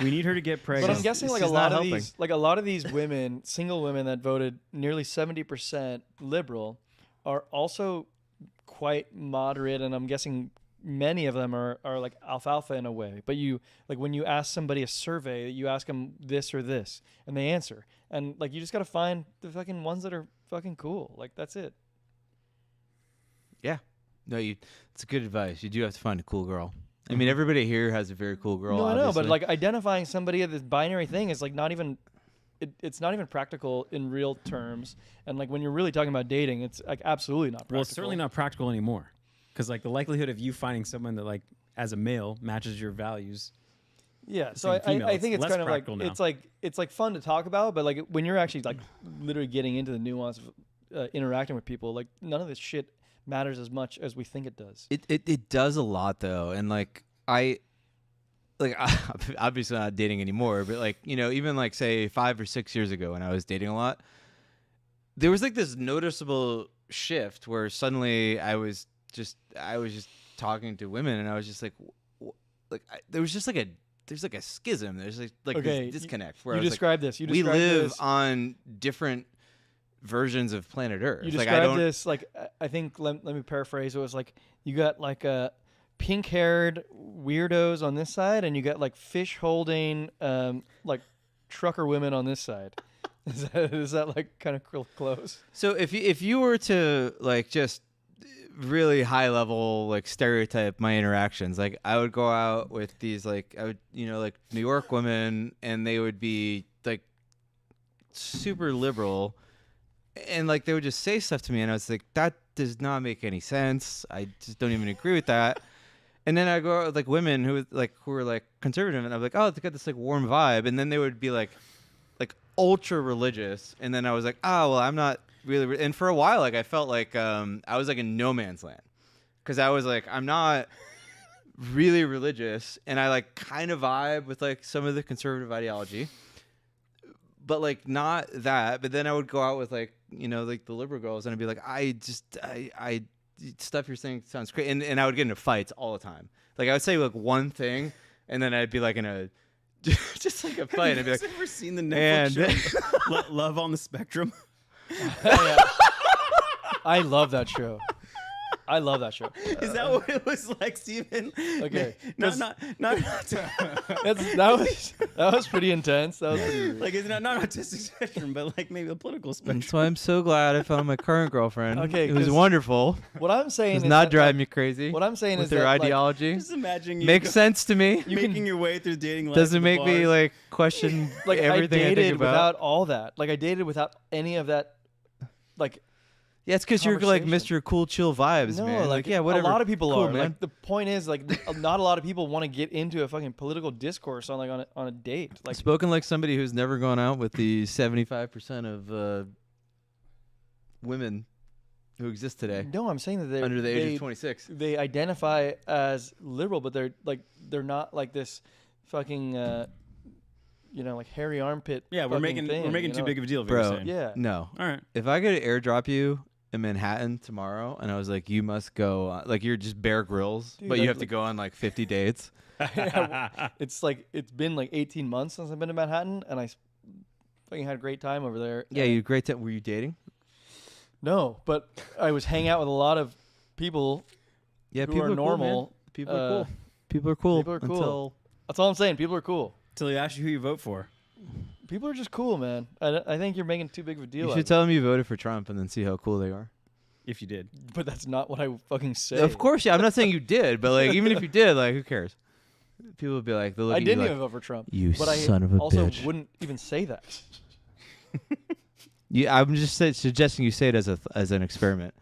We need her to get pregnant. But I'm guessing like she's a lot not of helping. these, like a lot of these women, single women that voted nearly 70% liberal, are also quite moderate, and I'm guessing many of them are like alfalfa in a way. But you like when you ask somebody a survey, you ask them this or this, and they answer, and like you just gotta find the fucking ones that are fucking cool. Like that's it. Yeah. No, it's good advice. You do have to find a cool girl. I mean, everybody here has a very cool girl. No, I know, but obviously. like identifying somebody at this binary thing is like not even. It's not even practical in real terms, and like when you're really talking about dating, it's like absolutely not practical. Well, it's certainly not practical anymore, because like the likelihood of you finding someone that like as a male matches your values. Yeah, so same female, I think it's it's less kind of like practical now. it's like fun to talk about, but like when you're actually like literally getting into the nuance of interacting with people, like none of this shit matters as much as we think it does. It does a lot though, and like I obviously not dating anymore, but like even like say 5 or 6 years ago when I was dating a lot, there was like this noticeable shift where suddenly I was just talking to women, and I was just like there was just like a schism. There's like Okay, this disconnect where You I was describe this. You like, we describe live this. on different versions of planet Earth. You like described I don't. this like I think let me paraphrase. It was like you got like a pink-haired weirdos on this side, and you got like fish-holding like trucker women on this side. Is that like kind of close? So if you were to like just really high level like stereotype my interactions, like I would go out with these like I would like New York women, and they would be like super liberal, and like they would just say stuff to me, and I was like, that does not make any sense. I just don't even agree with that. And then I go out with like women who were like conservative, and I'm like, oh, they got this like warm vibe, and then they would be like ultra religious, and then I was like, oh well, I'm not really. And for a while, like I felt like I was like in no man's land, because I was like, I'm not really religious, and I like kind of vibe with like some of the conservative ideology, but like not that. But then I would go out with like like the liberal girls, and I'd be like, I stuff you're saying sounds great, and I would get into fights all the time. Like I would say like one thing, and then I'd be like in a just like a fight. Have I'd be you like, ever seen the and Netflix show Love on the Spectrum? I love that show. I love that show. Is that what it was like, Steven? Okay. not That was pretty intense. That was pretty like it's not autistic spectrum, but like maybe a political spectrum. that's why I'm so glad I found my current girlfriend. Okay, it was 'cause wonderful. what I'm saying Does is not that, drive like, me crazy. What I'm saying with is their that like, ideology Just imagine you makes sense to me. making your way through dating life. Doesn't to make me bars. like question like everything I I dated think about. without all that. Like I dated without any of that. Like Yeah, it's because you're like conversation. Mr. Cool Chill vibes, No, man. like yeah, whatever. A lot of people Cool, are. man. Like the point is, like not a lot of people want to get into a fucking political discourse on on a date. Like Spoken like somebody who's never gone out with the 75% of women who exist today no, I'm saying that they're under the age of 26. They identify as liberal, but they're not like this fucking like hairy armpit. Yeah, we're making too big of a deal of what Bro. you're saying. Yeah. No. All right. If I could airdrop you in Manhattan tomorrow and I was like, you must go, like you're just Bear Grylls, Dude, but you I'd have to like- go on like 50 dates. It's been like 18 months since I've been to Manhattan, and I fucking had a great time over there. Yeah, and- you great time. Were you dating? No, but I was hanging out with a lot of people. Yeah, Who people are are normal, Cool, man. People are cool. uh, People are cool. people are cool. Until That's all I'm saying. People are cool. Till you ask you who you vote for. People are just cool, man. I think you're making too big of a deal. you out should of it. tell them you voted for Trump and then see how cool they are. If you did. But that's not what I fucking say. Of course, yeah. I'm not saying you did, but like even if you did, like who cares? People would be like, they'll look I at you didn't like, even vote for Trump. you But son I of a also bitch. wouldn't even say that. I'm just suggesting you say it as an experiment.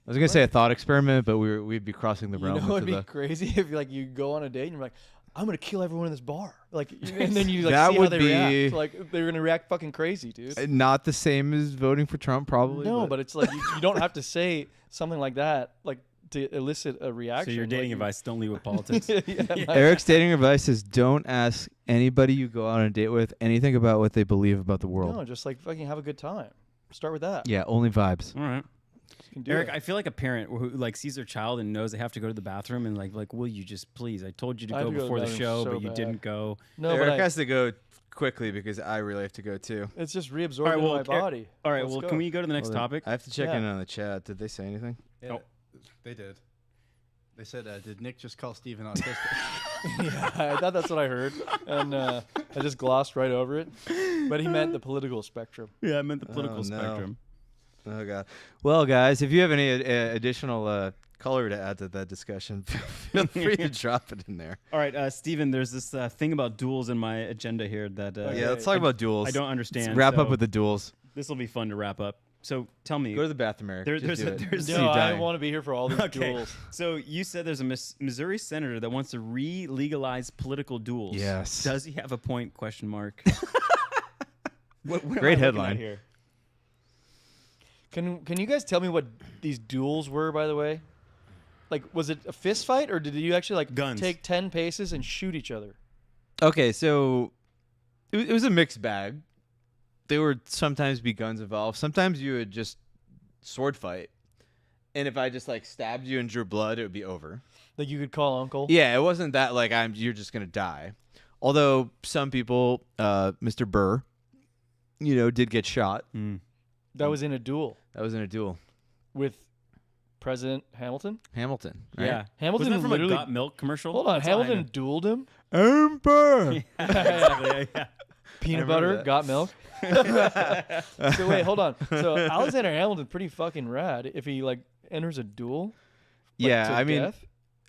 I was gonna say a thought experiment, but we'd be crossing the You realm know, it'd into be the. crazy if you go on a date and you're like, I'm gonna kill everyone in this bar, and then you That see how would they be- react. Like they're gonna react fucking crazy, dude. Not the same as voting for Trump, probably. No, but it's like you don't have to say something like that, like to elicit a reaction. So your dating like, advice, don't lead with politics. Eric's dating advice is don't ask anybody you go on a date with anything about what they believe about the world. No, just like fucking have a good time. Start with that. Yeah, only vibes. All right. You can do Eric, it. I feel like a parent who like sees their child and knows they have to go to the bathroom and like, will you just please? I told you to I have go to go to before the the bathroom show, so but you bad. didn't go. No, Eric but has to go quickly because I really have to go too. it's just reabsorbed All right, into well, my body. All right, Let's well, go. can we go to the next Well, then, topic? I have to check Yeah. in on the chat. Did they say anything? Yeah, they did. They said, did Nick just call Steven autistic? Yeah, I thought that's what I heard, and I just glossed right over it. But he meant the political spectrum. Yeah, I meant the political no. spectrum. Oh god. Well, guys, if you have any additional color to add to that discussion, feel free to drop it in there. All right, Steven, there's this thing about duels in my agenda here that Yeah, let's talk about duels. I don't understand. Let's wrap up so with the duels. This will be fun to wrap up. So tell me. Go to the bathroom, Eric. There- Just there's do a- it. there's- See No, you I dying. don't want to be here for all these Okay. duels. So you said there's a Missouri senator that wants to re-legalize political duels. Yes. Does he have a point? Question mark. What am I Great looking at headline. here. Can you guys tell me what these duels were, by the way? Like, was it a fist fight, or did you actually Guns. take 10 paces and shoot each other? Okay, so it was a mixed bag. There would sometimes be guns involved. Sometimes you would just sword fight. And if I just like stabbed you and drew blood, it would be over. Like you could call uncle? Yeah, it wasn't that like you're just gonna die. Although some people, Mr. Burr, did get shot. That was in a duel That was in a duel. with President Hamilton. Hamilton. Right? Yeah. Hamilton Wasn't that from literally- a Got Milk commercial? Hold on, That's all I Hamilton dueled him. Emperor. know. Exactly. Yeah. Peanut remember butter, that. got milk. So wait, hold on. So Alexander Hamilton, pretty fucking rad. If he enters a duel. Yeah, to I mean, death.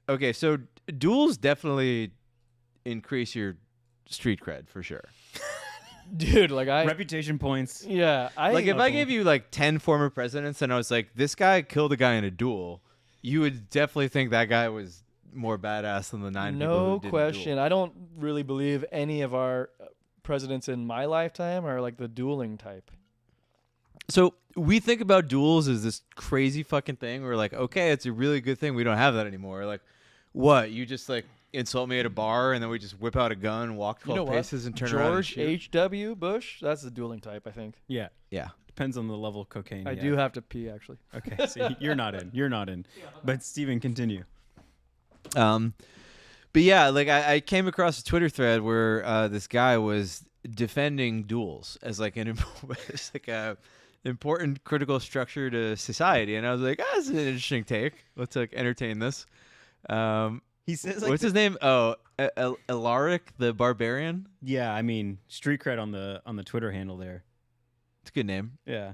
okay, so duels definitely increase your street cred for sure. Dude, I Reputation points. yeah, Like if I gave you 10 former presidents and I was like, this guy killed a guy in a duel, you would definitely think that guy was more badass than the 9 people who no didn't question. duel. I don't really believe any of our presidents in my lifetime are the dueling type. So we think about duels as this crazy fucking thing. We're like, okay, it's a really good thing. We don't have that anymore. Like, what? You just insult me at a bar and then we just whip out a gun and walk 12 You know what? paces and turn around and George shoot? H.W. Bush, that's the dueling type, I think. Yeah. Yeah. Depends on the level of cocaine. I yeah. do have to pee, actually. Okay, so you're not in. You're not in. But Steven, continue. But yeah, I came across a Twitter thread where this guy was defending duels as it's a important critical structure to society, and I was like, that's an interesting take. Let's entertain this. He says What's his name? Oh, Alaric the Barbarian. Yeah, I mean, street cred on the Twitter handle there. It's a good name. Yeah.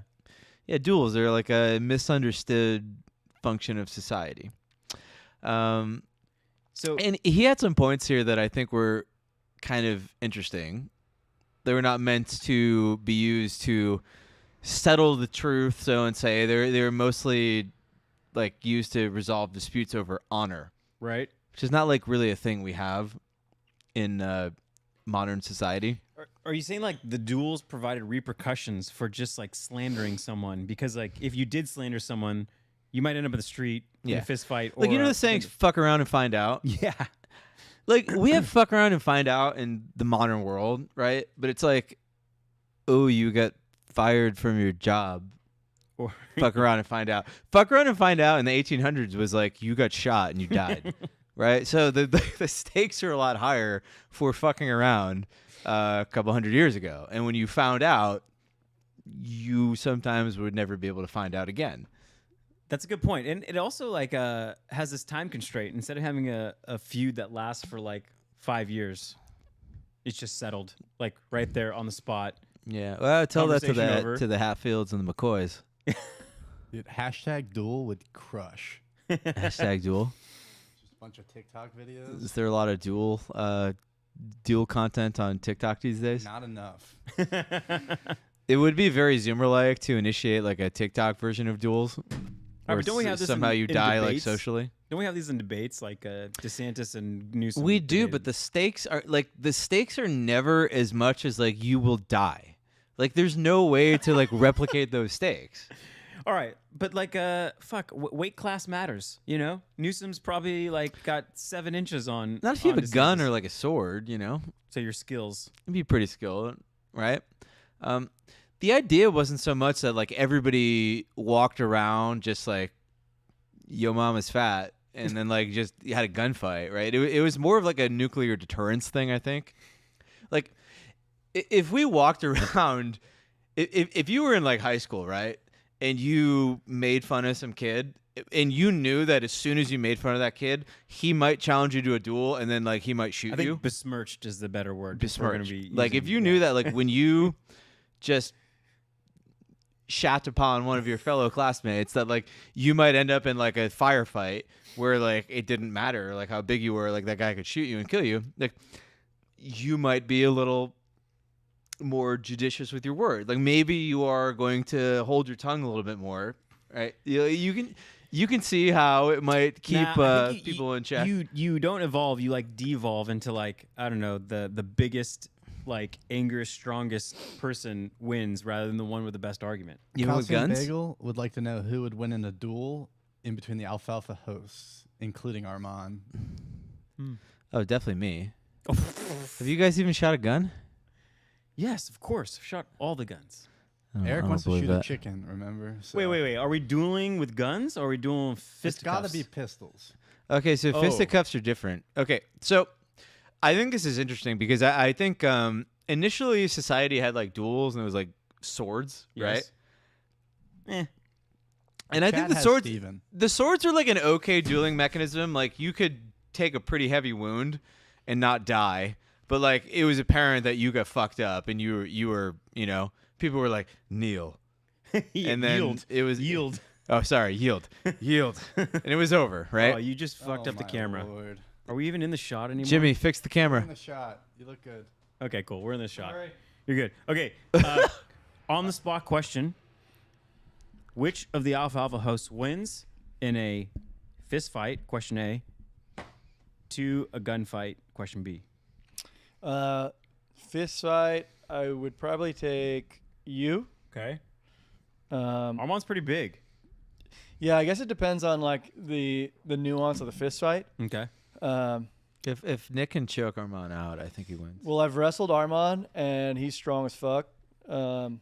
Yeah, duels are like a misunderstood function of society. So And he had some points here that I think were kind of interesting. They were not meant to be used to settle the truth, so and say. They're mostly like used to resolve disputes over honor, Right. which is not like really a thing we have in modern society. Are you saying like the duels provided repercussions for just like slandering someone? Because like if you did slander someone, you might end up in the street in Yeah. a fist fight. Like, or, the saying, fuck around and find out. Yeah. Like, we have fuck around and find out in the modern world, right? But it's like, oh, you got fired from your job. Or Fuck around and find out. Fuck around and find out in the 1800s was like, you got shot and you died, right? So the stakes are a lot higher for fucking around a couple hundred years ago. And when you found out, you sometimes would never be able to find out again. That's a good point. And it also like has this time constraint. Instead of having a feud that lasts for like 5 years, it's just settled like right there on the spot. Yeah. Well, tell that Conversation over. to the Hatfields and the McCoys. Dude, hashtag duel would crush. Hashtag duel. Just a bunch of TikTok videos. Is there a lot of duel content on TikTok these days? Not enough. It would be very Zoomer-like to initiate like a TikTok version of duels. But Or don't we have this somehow in- you in die like debates? socially? Don't we have these in debates like DeSantis and Newsom? We do, debated? but the stakes are never as much as like you will die. Like there's no way to like replicate those stakes. All right, but like weight class matters. You know, Newsom's probably like got 7 inches on. Not if you on have a gun DeSantis. or like a sword, you know. So your skills. You'd be pretty skilled, right? The idea wasn't so much that like everybody walked around just like, yo, mama's fat, and then like just you had a gunfight, right? It was more of like a nuclear deterrence thing, I think. Like, if we walked around, if you were in like high school, right, and you made fun of some kid, and you knew that as soon as you made fun of that kid, he might challenge you to a duel, and then like he might shoot I think you. besmirched is the better word. if we're gonna Besmirched. be Like if using- you knew that, like when you just shat upon one of your fellow classmates, that like you might end up in like a firefight where like it didn't matter like how big you were, like that guy could shoot you and kill you. Like you might be a little more judicious with your word. Like maybe you are going to hold your tongue a little bit more, right? You can see how it might keep Nah, I think people in check. You don't evolve. You like devolve into like I don't know the biggest like angriest strongest person wins rather than the one with the best argument. Even with Calcium guns? Bagel would like to know who would win in a duel in between the Alfalfa hosts, including Armand. Oh, definitely me. Have you guys even shot a gun? Yes, of course. I've shot all the guns. I Eric don't wants to believe shoot a that. chicken, remember? So Wait. Are we dueling with guns or are we dueling It's fisticuffs? got to be pistols. Okay, so Oh. fisticuffs are different. Okay, so I think this is interesting because I think initially society had like duels and it was like swords, right? Yes. And I think Chad the has swords, Steven. the swords are like an okay dueling mechanism. Like you could take a pretty heavy wound and not die, but like it was apparent that you got fucked up and you were people were like kneel, and then yield. it was Yield. Oh, sorry, yield, and it was over, right? Oh, you just fucked Oh up the my camera. Lord. Are we even in the shot anymore? Jimmy, fix the You're camera. in the shot. You look good. Okay, cool. We're in the shot. Sorry. You're good. Okay. On the spot question. Which of the Alfalfa hosts wins in a fist fight? Question A. To a gunfight? Question B. Fist fight, I would probably take you. Okay. Um, Armand's pretty big. yeah, I guess it depends on like the nuance of the fist fight. Okay. If Nick can choke Armand out, I think he wins. Well, I've wrestled Armand, and he's strong as fuck.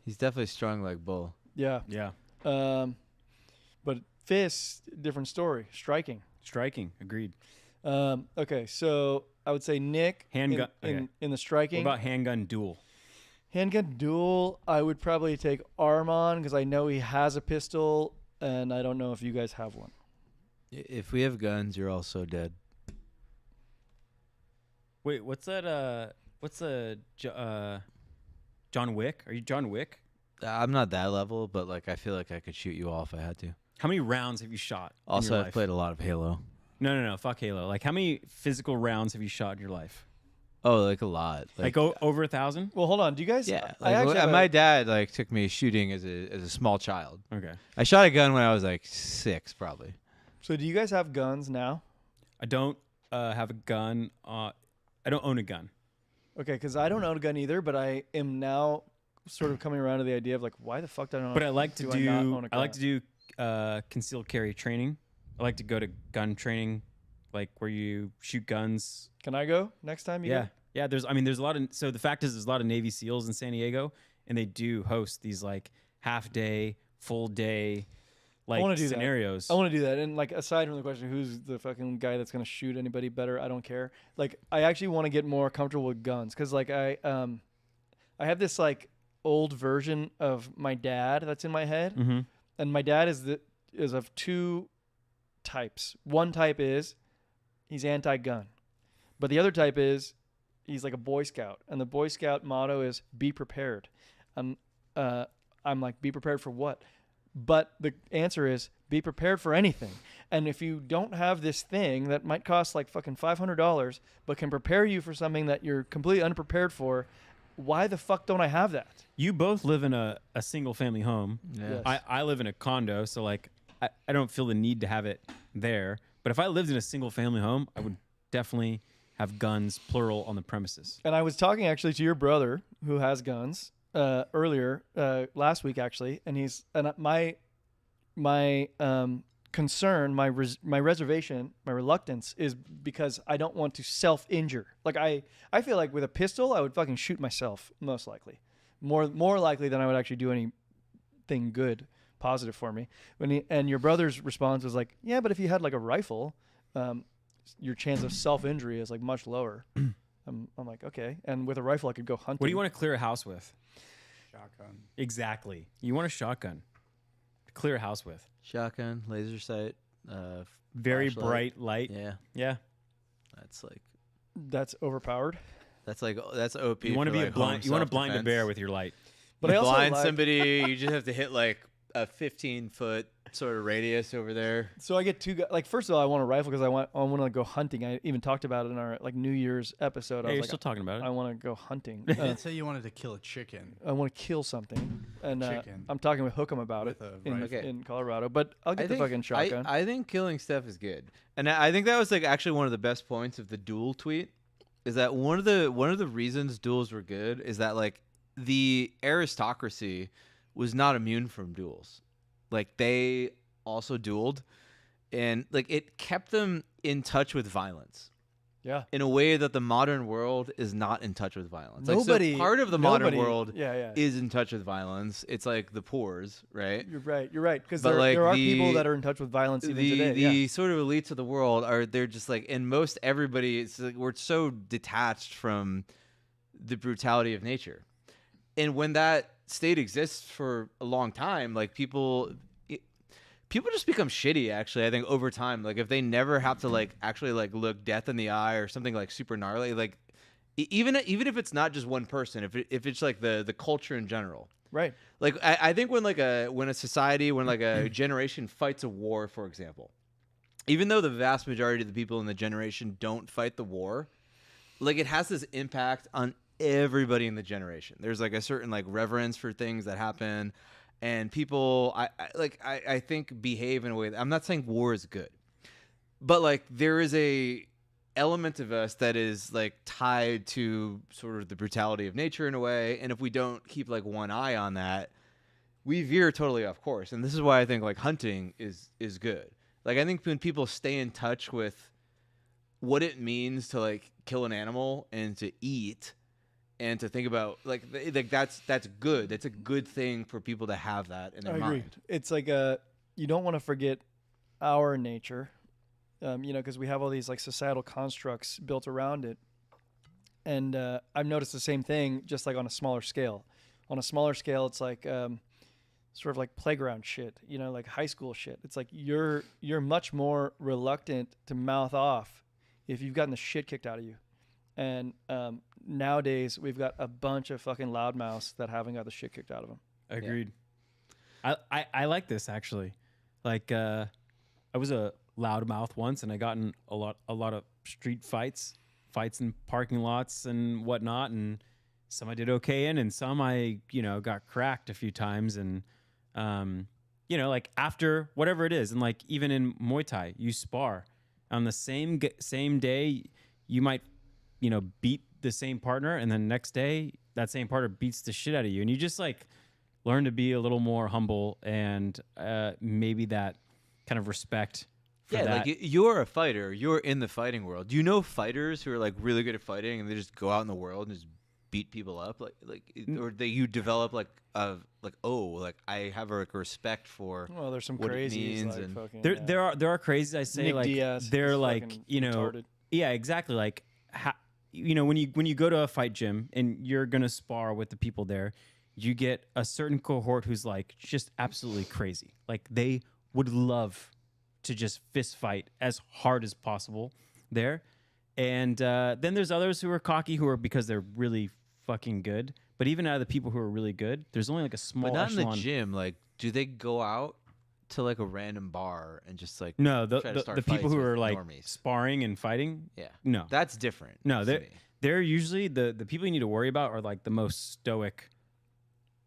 He's definitely strong like bull. Yeah. Yeah. But fists, different story. Striking. Striking. Agreed. Okay, so I would say Nick Handgun- in okay. the What striking. about handgun duel? Handgun duel, I would probably take Armand because I know he has a pistol, and I don't know if you guys have one. If we have guns, you're all so dead. Wait, what's that? John Wick? Are you John Wick? I'm not that level, but like I feel like I could shoot you all if I had to. How many rounds have you shot? in Also, your I've life? played a lot of Halo. No. Fuck Halo. Like, how many physical rounds have you shot in your life? Oh, like a lot. Like over 1,000? Well, hold on. Do you guys? Yeah, I like, actually have my a- dad like took me shooting as a small child. Okay. I shot a gun when I was like 6, probably. So do you guys have guns now? I don't have a gun. I don't own a gun. Okay, because I don't own a gun either, but I am now sort of coming around to the idea of like, why the fuck do I don't? But I like to do I not own a I like gun? to do concealed carry training. I like to go to gun training, like where you shoot guns. Can I go next time? You Yeah. go? Yeah, there's a lot of so the fact is there's a lot of Navy SEALs in San Diego, and they do host these like half day, full day like wanna do that. scenarios. I want to do that. And like, aside from the question, who's the fucking guy that's gonna shoot anybody better? I don't care. Like, I actually want to get more comfortable with guns because like I have this like old version of my dad that's in my head, Mm-hmm. and my dad is of two types. One type is he's anti-gun, but the other type is he's like a Boy Scout, and the Boy Scout motto is "Be prepared." I'm like, be prepared for what? But the answer is be prepared for anything. And if you don't have this thing that might cost like fucking $500, but can prepare you for something that you're completely unprepared for, why the fuck don't I have that? You both live in a single family home. Yes. I live in a condo, so like I don't feel the need to have it there. But if I lived in a single family home, I would definitely have guns, plural, on the premises. And I was talking actually to your brother who has guns earlier last week actually, and my concern, my reservation, my reluctance is because I don't want to self-injure. Like I feel like with a pistol I would fucking shoot myself most likely, more likely than I would actually do anything good, positive for me. And your brother's response was like, yeah, but if you had like a rifle, your chance of self-injury is like much lower. I'm like, okay. And with a rifle, I could go hunting. What do you want to clear a house with? Shotgun. Exactly. You want a shotgun to clear a house with. Shotgun, laser sight, Very flashlight. bright light. Yeah, Yeah. that's like That's overpowered. that's OP. You want to for, be like, a blind. home You want to blind a self-defense. bear with your light. But you I also blind like- somebody, you just have to hit like a 15-foot sort of radius over there. So I get two guys. Like, first of all, I want a rifle because I want to go hunting. I even talked about it in our like New Year's episode. I Hey, you're was still like, talking about I it. want to go hunting. You didn't say you wanted to kill a chicken. I want to kill something, and Chicken. I'm talking with Hookem about With it a rifle. in Colorado. But I'll get the fucking shotgun. I think killing stuff is good, and I think that was like actually one of the best points of the duel tweet. Is that one of the reasons duels were good? Is that like the aristocracy was not immune from duels, like they also dueled, and like it kept them in touch with violence. yeah. In a way that the modern world is not in touch with violence. Like, so Nobody. part of the modern nobody- world Yeah. is in touch with violence. It's like the poors, right? You're right. You're right. Because But, there, like, there are the- people that are in touch with violence even The today. the sort of elites of the world they're just like, and most everybody, it's like we're so detached from the brutality of nature, and when that state exists for a long time, like people just become shitty. Actually, I think over time, like if they never have to like actually like look death in the eye or something like super gnarly, like even if it's not just one person, if it's like the culture in general. Right. Like I think when a society, when like a generation fights a war, for example, even though the vast majority of the people in the generation don't fight the war, like it has this impact on everybody in the generation. There's like a certain like reverence for things that happen, and people I think behave in a way that, I'm not saying war is good, but like there is a element of us that is like tied to sort of the brutality of nature in a way, and if we don't keep like one eye on that, we veer totally off course. And this is why I think like hunting is good. Like I think when people stay in touch with what it means to like kill an animal and to eat and to think about like that's good. That's a good thing for people to have that in their I agree. mind. It's like you don't want to forget our nature, because we have all these like societal constructs built around it. And I've noticed the same thing, just like on a smaller scale. On a smaller scale, it's like sort of like playground shit, like high school shit. It's like you're much more reluctant to mouth off if you've gotten the shit kicked out of you. And nowadays, we've got a bunch of fucking loudmouths that haven't got the shit kicked out of them. Agreed. I like this actually. Like I was a loudmouth once, and I got in a lot of street fights fights in parking lots and whatnot, and some I did okay in, and some I got cracked a few times, and like after whatever it is, and like even in Muay Thai, you spar on the same day, you might beat the same partner, and then next day that same partner beats the shit out of you, and you just like learn to be a little more humble and maybe that kind of respect for that. Like you're a fighter, you're in the fighting world. Do you know fighters who are like really good at fighting and they just go out in the world and just beat people up, or you develop I have a respect for Well, there's some what it crazies means, like and fucking, there are crazies, I say, Nick like Diaz they're is like fucking retarded. yeah, exactly, like when you go to a fight gym and you're gonna spar with the people there, you get a certain cohort who's like just absolutely crazy, like they would love to just fist fight as hard as possible there, and then there's others who are cocky, who are because they're really fucking good. But even out of the people who are really good, there's only like a small but not echelon. in the gym. Like, do they go out to like a random bar and just like No, try to start the people fights who with are like normies? sparring and fighting. Yeah, No, that's different. no, to me. they're usually the people you need to worry about are like the most stoic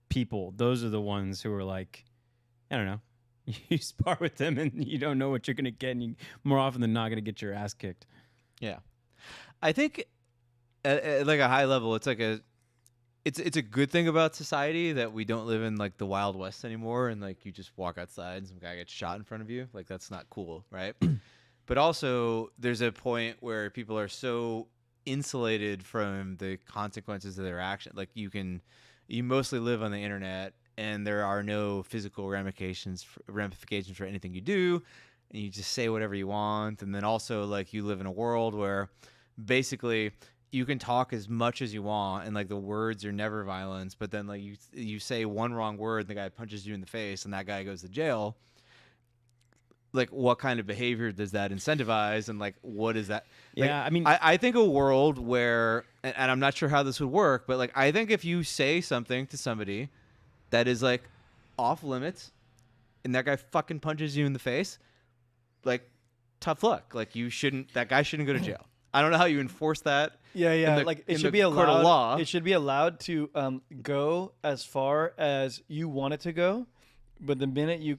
people. Those are the ones who are like, I don't know, you spar with them and you don't know what you're gonna get, and you more often than not gonna get your ass kicked. Yeah, I think at like a high level, it's like it's a good thing about society that we don't live in like the Wild West anymore, and like you just walk outside and some guy gets shot in front of you. Like that's not cool, right? But also, there's a point where people are so insulated from the consequences of their action. Like you mostly live on the internet, and there are no physical ramifications for anything you do, and you just say whatever you want. And then also, like, you live in a world where basically you can talk as much as you want, and like the words are never violence, but then like you say one wrong word, and the guy punches you in the face, and that guy goes to jail. Like, what kind of behavior does that incentivize, and like what is that? Like, Yeah, I mean, I think a world where, and I'm not sure how this would work, but like I think if you say something to somebody that is like off limits, and that guy fucking punches you in the face, like tough luck. Like that guy shouldn't go to jail. I don't know how you enforce that. Yeah. the- Like in it should the be court of allowed. law. It should be allowed to go as far as you want it to go, but the minute you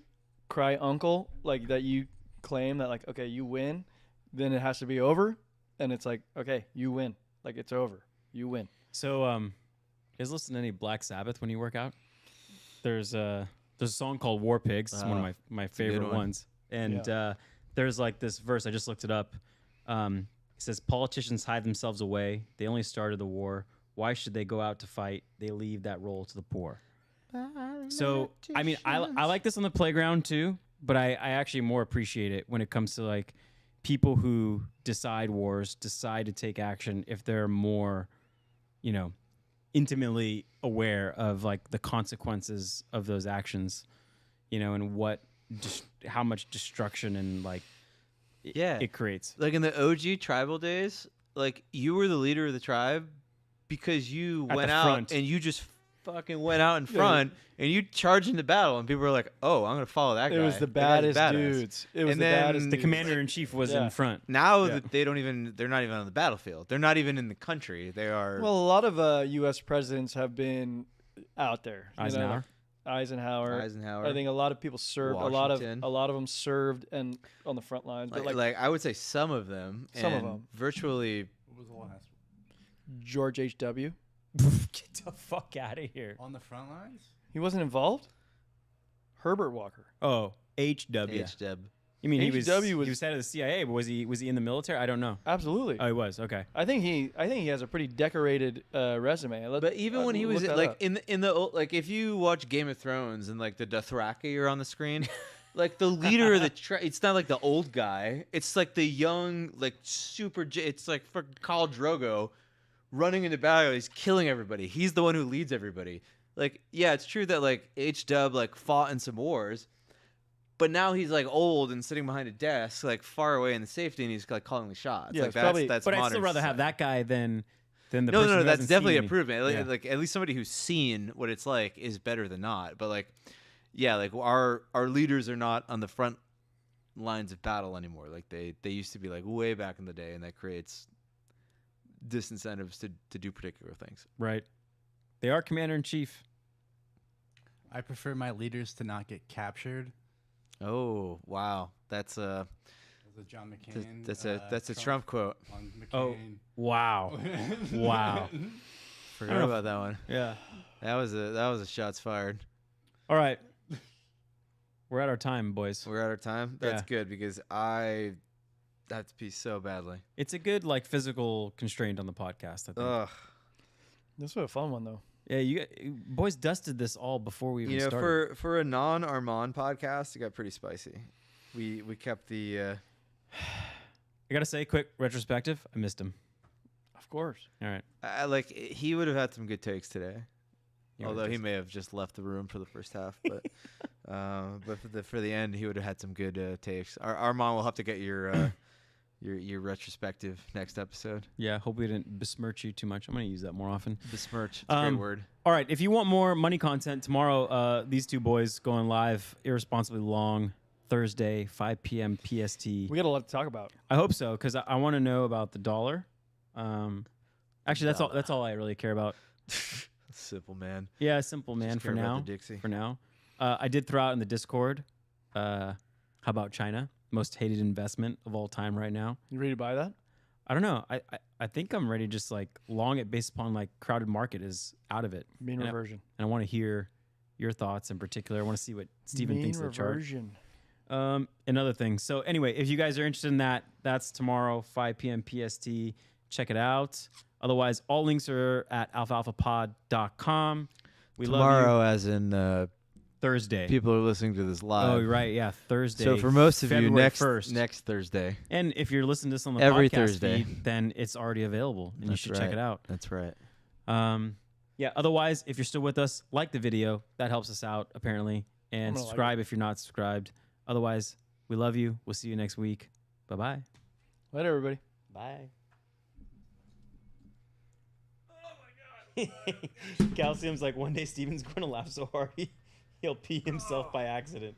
cry uncle, like that, you claim that like, okay, you win, then it has to be over, and it's like, okay, you win, like it's over, you win. so you guys listen to any Black Sabbath when you work out? There's a song called War Pigs. It's one of my good favorite one. ones. And there's like this verse, I just looked it up. It says, politicians hide themselves away. They only started the war. Why should they go out to fight? They leave that role to the poor. So, I mean, I like this on the playground too, but I actually more appreciate it when it comes to like people who decide to take action if they're more, intimately aware of like the consequences of those actions, and how much destruction and like it creates. Like in the OG tribal days, like you were the leader of the tribe because you At went the out front. and you just fucking went out in front and you charged into battle, and people were like, "Oh, I'm gonna follow that guy." It was the That guy's baddest badass." dudes. It was And the then baddest. The dudes. commander in chief was in front. Now Yeah. that they're not even on the battlefield. They're not even in the country. They are. Well, a lot of U.S. presidents have been out there. Eisenhower. Eisenhower. I think a lot of people served. Washington. A lot of them served and on the front lines. But like I would say some of them. Some of and them. Virtually. What was the last George H.W. Get the fuck out of here. on the front lines? He wasn't involved. Herbert Walker. Oh, HW. H-Deb. You mean he was head of the CIA, but was he in the military? I don't know. Absolutely. Oh, he was. Okay. I think he has a pretty decorated resume. But even when he was look that like up. in the old, like if you watch Game of Thrones and like the Dothraki are on the screen, like the leader of the it's not like the old guy. It's like the young, like it's like for Khal Drogo running into battle. He's killing everybody. He's the one who leads everybody. Like, yeah, it's true that like H-Dub like fought in some wars, but now he's like old and sitting behind a desk, like far away in the safety, and he's like calling the shots. Yeah, like it's probably- that's But I'd modern still rather have society. that guy than the person No, who that's hasn't definitely seen a any. improvement. Like, Yeah. like at least somebody who's seen what it's like is better than not. But like, yeah, like our leaders are not on the front lines of battle anymore. Like they used to be like way back in the day, and that creates disincentives to do particular things. Right. They are commander in chief. I prefer my leaders to not get captured. Oh wow, that's a As a John McCain. that's a Trump quote. On McCain. Oh, wow. Wow. Forgot about that one. Yeah. That was a shots fired. All right. We're at our time, boys. We're at our time. That's Yeah. good because I have to pee so badly. It's a good like physical constraint on the podcast, I think. Ugh. This was a fun one though. Yeah, you boys dusted this all before we even You know, started. for a non-Armand podcast, it got pretty spicy. We kept the. I gotta say, quick retrospective. I missed him. Of course. All right. Like he would have had some good takes today, Yeah, although he just- may have just left the room for the first half. But for the end, he would have had some good takes. Armand will have to get your retrospective next episode. Yeah, hope we didn't besmirch you too much. I'm gonna use that more often. Besmirch, it's a great word. All right, if you want more money content tomorrow, these two boys going live irresponsibly long Thursday, 5 p.m. PST. We got a lot to talk about. I hope so because I want to know about the dollar. Actually, that's all I really care about. Simple man. Yeah, simple man Just for care about now. the Dixie. For now, I did throw out in the Discord. How about China? Most hated investment of all time right now. You ready to buy that? I don't know. I think I'm ready to just like long it based upon like crowded market is out of it. Mean And reversion. And I want to hear your thoughts in particular. I want to see what Steven mean thinks of the chart. reversion. And other things. So anyway, if you guys are interested in that, that's tomorrow, 5 p.m. PST. Check it out. Otherwise, all links are at alfalfapod.com. We love Tomorrow, as in you. Thursday. people are listening to this live. Oh, right. Yeah, Thursday. So for most of February you, next 1st. next Thursday. And if you're listening to this on the Every podcast Thursday. feed, then it's already available, and you That's should check right. it out. That's right. Yeah. Otherwise, if you're still with us, like the video. That helps us out apparently, and gonna like subscribe if you're not subscribed. Otherwise, we love you. We'll see you next week. Bye bye. Later, everybody. Bye. Oh my God. Calcium's like one day Steven's going to laugh so hard he'll pee himself by accident.